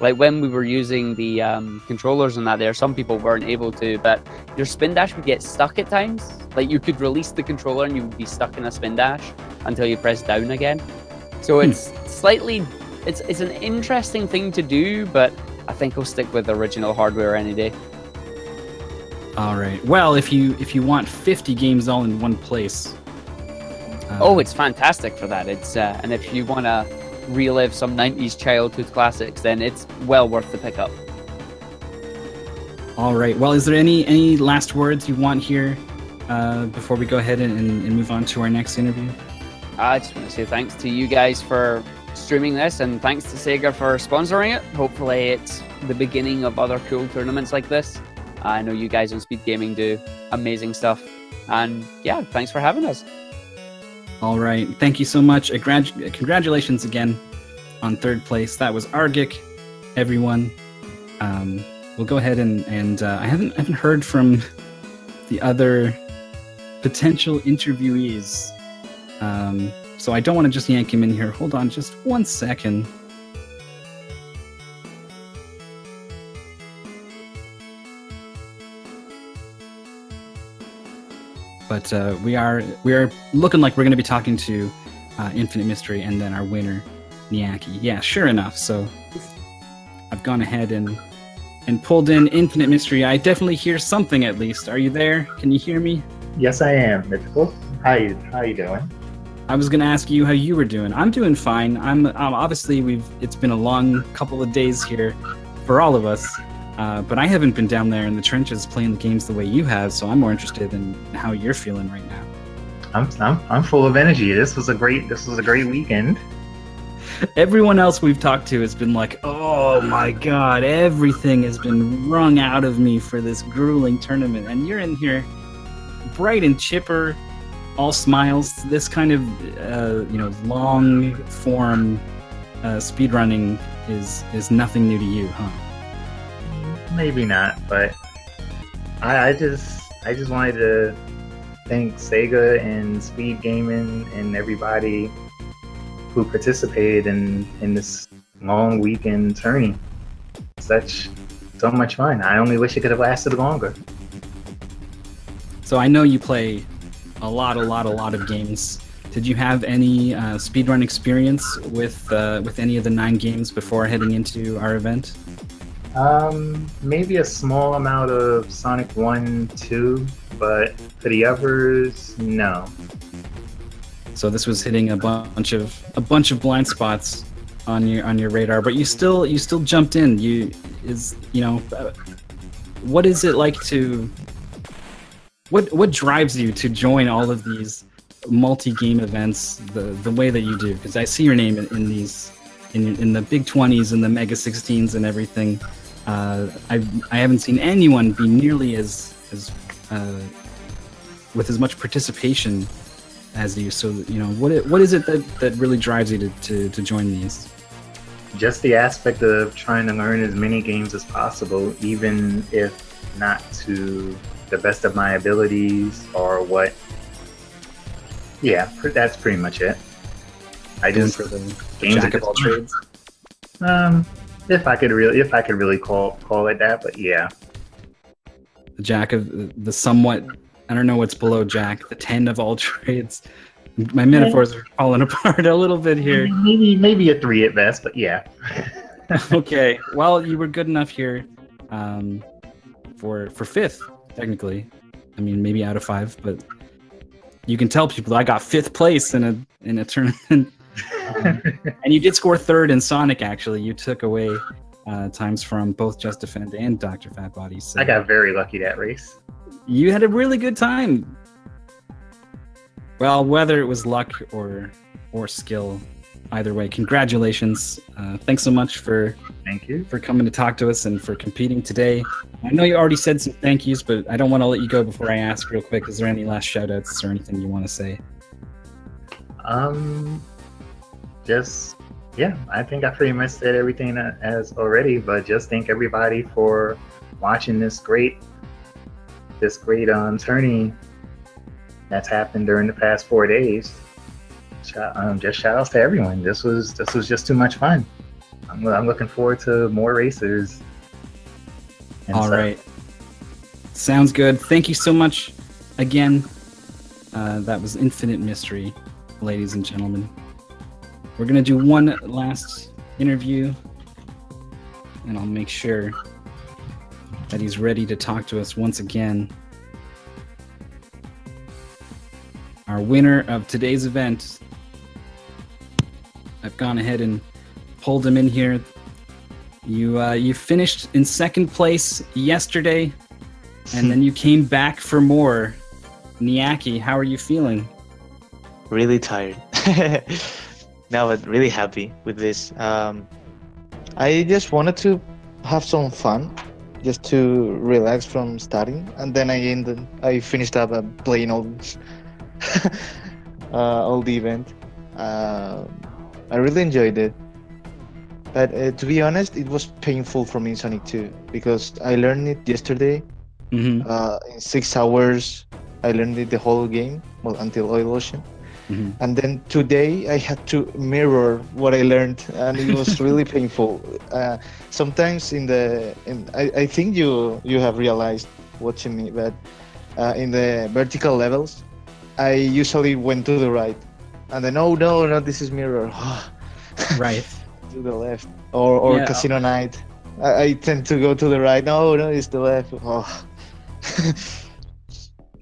Speaker 3: like when we were using the controllers and that there, some people weren't able to, but your spin dash would get stuck at times. Like you could release the controller and you would be stuck in a spin dash until you press down again. So it's slightly, it's an interesting thing to do, but I think I'll stick with the original hardware any day.
Speaker 1: All right. Well, if you want 50 games all in one place.
Speaker 3: Oh, it's fantastic for that. It's and if you want to relive some 90s childhood classics, then it's well worth the pickup.
Speaker 1: All right. Well, is there any last words you want here before we go ahead and move on to our next interview?
Speaker 3: I just want to say thanks to you guys for streaming this, and thanks to Sega for sponsoring it. Hopefully it's the beginning of other cool tournaments like this. I know you guys on Speed Gaming do amazing stuff. And yeah, thanks for having us.
Speaker 1: All right. Thank you so much. Congratulations again on third place. That was Argic, everyone. We'll go ahead and I haven't heard from the other potential interviewees. So I don't want to just yank him in here. Hold on just 1 second. But we are looking like we're going to be talking to Infinite Mystery and then our winner, Niaki. Yeah, sure enough. So I've gone ahead and pulled in Infinite Mystery. I definitely hear something at least. Are you there? Can you hear me?
Speaker 4: Yes, I am, Mythical. How you doing?
Speaker 1: I was going to ask you how you were doing. I'm doing fine. I'm obviously it's been a long couple of days here for all of us. But I haven't been down there in the trenches playing the games the way you have, so I'm more interested in how you're feeling right now.
Speaker 4: I'm full of energy. This was a great weekend.
Speaker 1: Everyone else we've talked to has been like, "Oh my God, everything has been wrung out of me for this grueling tournament," and you're in here, bright and chipper, all smiles. This kind of long form speedrunning is nothing new to you, huh?
Speaker 4: Maybe not, but I just wanted to thank Sega and Speed Gaming and everybody who participated in this long weekend tourney. So much fun. I only wish it could have lasted longer.
Speaker 1: So I know you play a lot of games. Did you have any speedrun experience with any of the 9 games before heading into our event?
Speaker 4: Maybe a small amount of Sonic 1, 2, but for the others, no.
Speaker 1: So this was hitting a bunch of blind spots on your radar, but you still jumped in. What is it like to? What drives you to join all of these multi-game events the way that you do? Because I see your name in these in the Big 20s and the Mega 16s and everything. I haven't seen anyone be nearly as with as much participation as you. So what is it that really drives you to join these?
Speaker 4: Just the aspect of trying to learn as many games as possible, even if not to the best of my abilities or what. Yeah, that's pretty much it. I just
Speaker 1: for the
Speaker 4: games
Speaker 1: jack of all trades.
Speaker 4: If I could really call it that, but yeah.
Speaker 1: The jack of the somewhat, I don't know what's below jack, the 10 of all trades. My metaphors are falling apart a little bit here.
Speaker 4: Maybe a 3 at best, but yeah.
Speaker 1: Okay. Well, you were good enough here for fifth, technically. I mean, maybe out of 5, but you can tell people I got 5th place in a tournament. And you did score 3rd in Sonic. Actually, you took away times from both Just Defend and Dr. Fat Body. So
Speaker 4: I got very lucky that race.
Speaker 1: you had a really good time. Well, whether it was luck or skill, either way, congratulations. Thanks so much
Speaker 4: Thank you.
Speaker 1: for coming to talk to us and for competing today. I know you already said some thank yous, but I don't want to let you go before I ask real quick. Is there any last shout outs or anything you want to say?
Speaker 4: I think I pretty much said everything as already, but just thank everybody for watching this great tourney that's happened during the past 4 days. Just shout outs to everyone. This was just too much fun. I'm looking forward to more racers.
Speaker 1: All right. Sounds good. Thank you so much again. That was Infinite Mystery, ladies and gentlemen. We're going to do one last interview, and I'll make sure that he's ready to talk to us once again. Our winner of today's event. I've gone ahead and pulled him in here. You finished in 2nd place yesterday, and then you came back for more. Niaki, how are you feeling?
Speaker 5: Really tired. No, but really happy with this. I just wanted to have some fun, just to relax from studying, and then I finished up playing all the event. I really enjoyed it. But to be honest, it was painful for me in Sonic 2 because I learned it yesterday. In 6 hours, I learned it the whole game, well, until Oil Ocean. And then today I had to mirror what I learned, and it was really painful. Sometimes I think you have realized watching me, but in the vertical levels, I usually went to the right, and then no, this is mirror.
Speaker 1: Right.
Speaker 5: To the left, or Casino Night. I tend to go to the right. No, it's the left. Oh.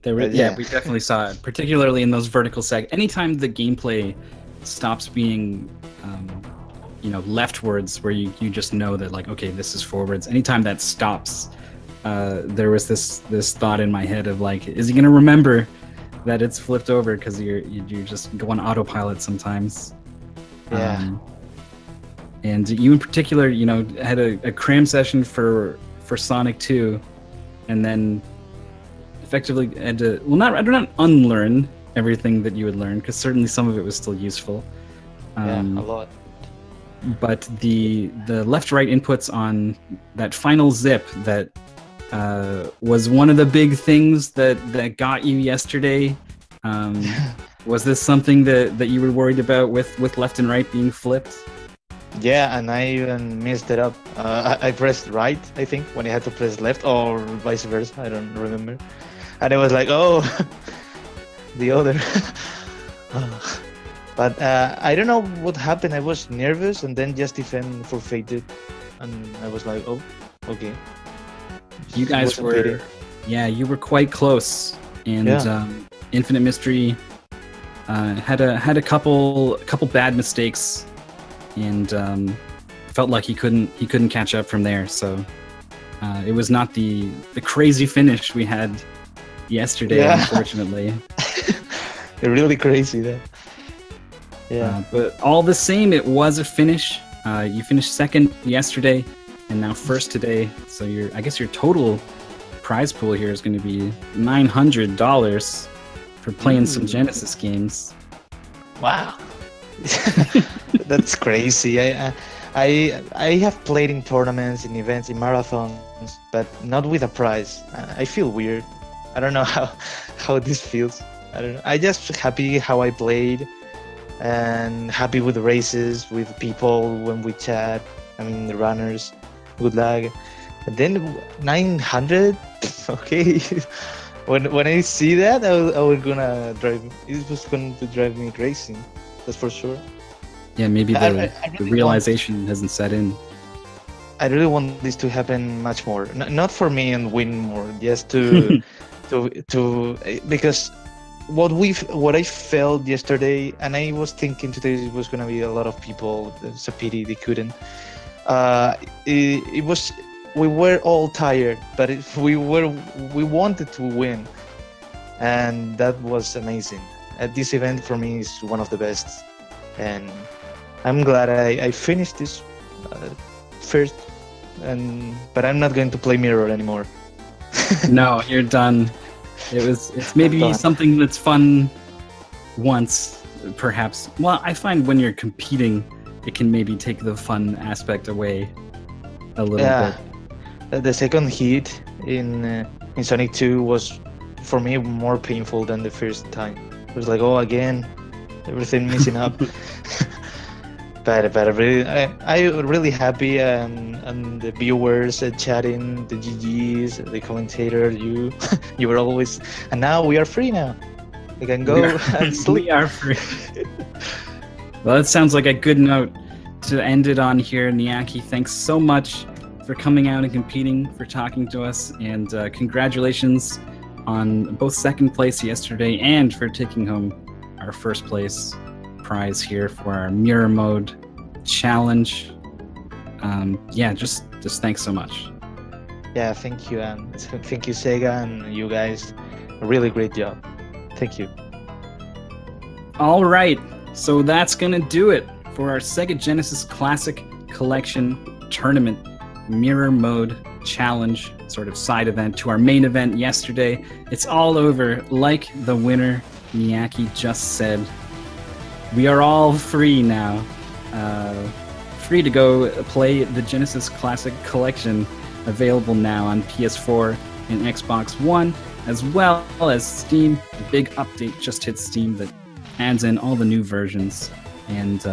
Speaker 1: We definitely saw it, particularly in those vertical anytime the gameplay stops being, leftwards, where you just know that, like, okay, this is forwards. Anytime that stops, there was this thought in my head of, like, is he gonna remember that it's flipped over? Because you just go on autopilot sometimes.
Speaker 5: Yeah.
Speaker 1: And you in particular, had a cram session for Sonic 2, and then effectively had to, I don't unlearn everything that you had learned, because certainly some of it was still useful.
Speaker 5: A lot.
Speaker 1: But the left-right inputs on that final zip that was one of the big things that got you yesterday. Was this something that you were worried about with left and right being flipped?
Speaker 5: Yeah, and I even messed it up. I pressed right, I think, when I had to press left, or vice versa, I don't remember. And it was like, oh, the other. But I don't know what happened. I was nervous, and then Just Defend forfeited, and I was like, oh, okay.
Speaker 1: You guys were, you were quite close, and Infinite Mystery had a couple bad mistakes, and felt like he couldn't catch up from there. So it was not the crazy finish we had yesterday, unfortunately.
Speaker 5: Really crazy there. Yeah.
Speaker 1: But all the same, it was a finish. You finished 2nd yesterday, and now 1st today. So I guess your total prize pool here is going to be $900 for playing some Genesis games.
Speaker 5: Wow. That's crazy. I have played in tournaments, in events, in marathons, but not with a prize. I feel weird. I don't know how this feels. I don't know. I just happy how I played, and happy with the races, with people when we chat. I mean, the runners. Good luck. But then 900. Okay. when I see that, I was gonna drive. It was going to drive me crazy. That's for sure.
Speaker 1: Yeah, maybe
Speaker 5: I
Speaker 1: the
Speaker 5: really
Speaker 1: realization hasn't set in.
Speaker 5: I really want this to happen much more. Not for me and win more, just to because what I felt yesterday, and I was thinking today it was gonna be a lot of people. It's a pity they couldn't. It was, we were all tired, but we wanted to win, and that was amazing. This event for me is one of the best, and I'm glad I finished this first, but I'm not going to play Mirror anymore.
Speaker 1: No, you're done. It's maybe something that's fun once, perhaps. Well, I find when you're competing, it can maybe take the fun aspect away a little bit.
Speaker 5: The second hit in Sonic 2 was for me more painful than the first time. It was like, oh, again, everything messing up. But I'm really happy, and the viewers chatting, the GGs, the commentator, you were always, and now we are free now. We can go and sleep.
Speaker 1: We are free. Well, that sounds like a good note to end it on here. Niaki, thanks so much for coming out and competing, for talking to us, and congratulations on both second place yesterday and for taking home our first place prize here for our Mirror Mode challenge. Yeah, just thanks so much.
Speaker 5: Yeah, thank you, and thank you, Sega, and you guys. A really great job. Thank you.
Speaker 1: All right, so that's gonna do it for our Sega Genesis Classic Collection Tournament Mirror Mode Challenge sort of side event to our main event yesterday. It's all over, like the winner Niaki just said. We are all free now. Free to go play the Genesis Classic Collection, available now on PS4 and Xbox One, as well as Steam. A big update just hit Steam that adds in all the new versions, and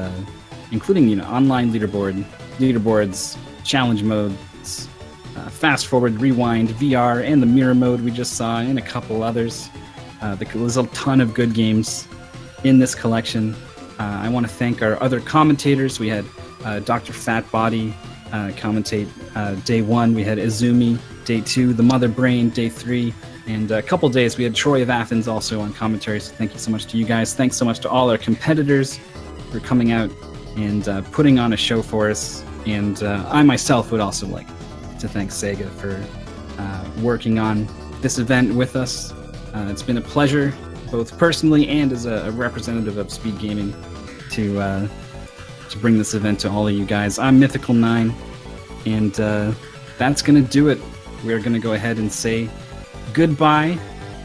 Speaker 1: including online leaderboards, challenge modes, fast forward, rewind, VR, and the mirror mode we just saw, and a couple others. There's a ton of good games in this collection. I want to thank our other commentators. We had Dr. Fatbody commentate day 1. We had Izumi day 2, the Mother Brain day 3, and a couple days we had Troy of Athens also on commentary. So thank you so much to you guys. Thanks so much to all our competitors for coming out and putting on a show for us. And I myself would also like to thank Sega for working on this event with us. It's been a pleasure, both personally and as a representative of Speed Gaming, to bring this event to all of you guys. I'm Mythical9, and that's going to do it. We're going to go ahead and say goodbye,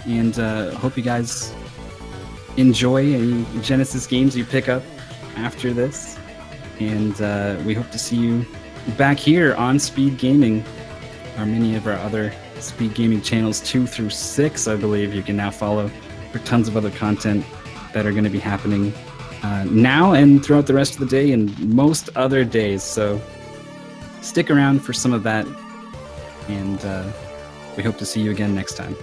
Speaker 1: and hope you guys enjoy any Genesis games you pick up after this. And we hope to see you back here on Speed Gaming, or many of our other Speed Gaming channels 2 through 6, I believe you can now follow, for tons of other content that are going to be happening now and throughout the rest of the day and most other days. So stick around for some of that, and we hope to see you again next time.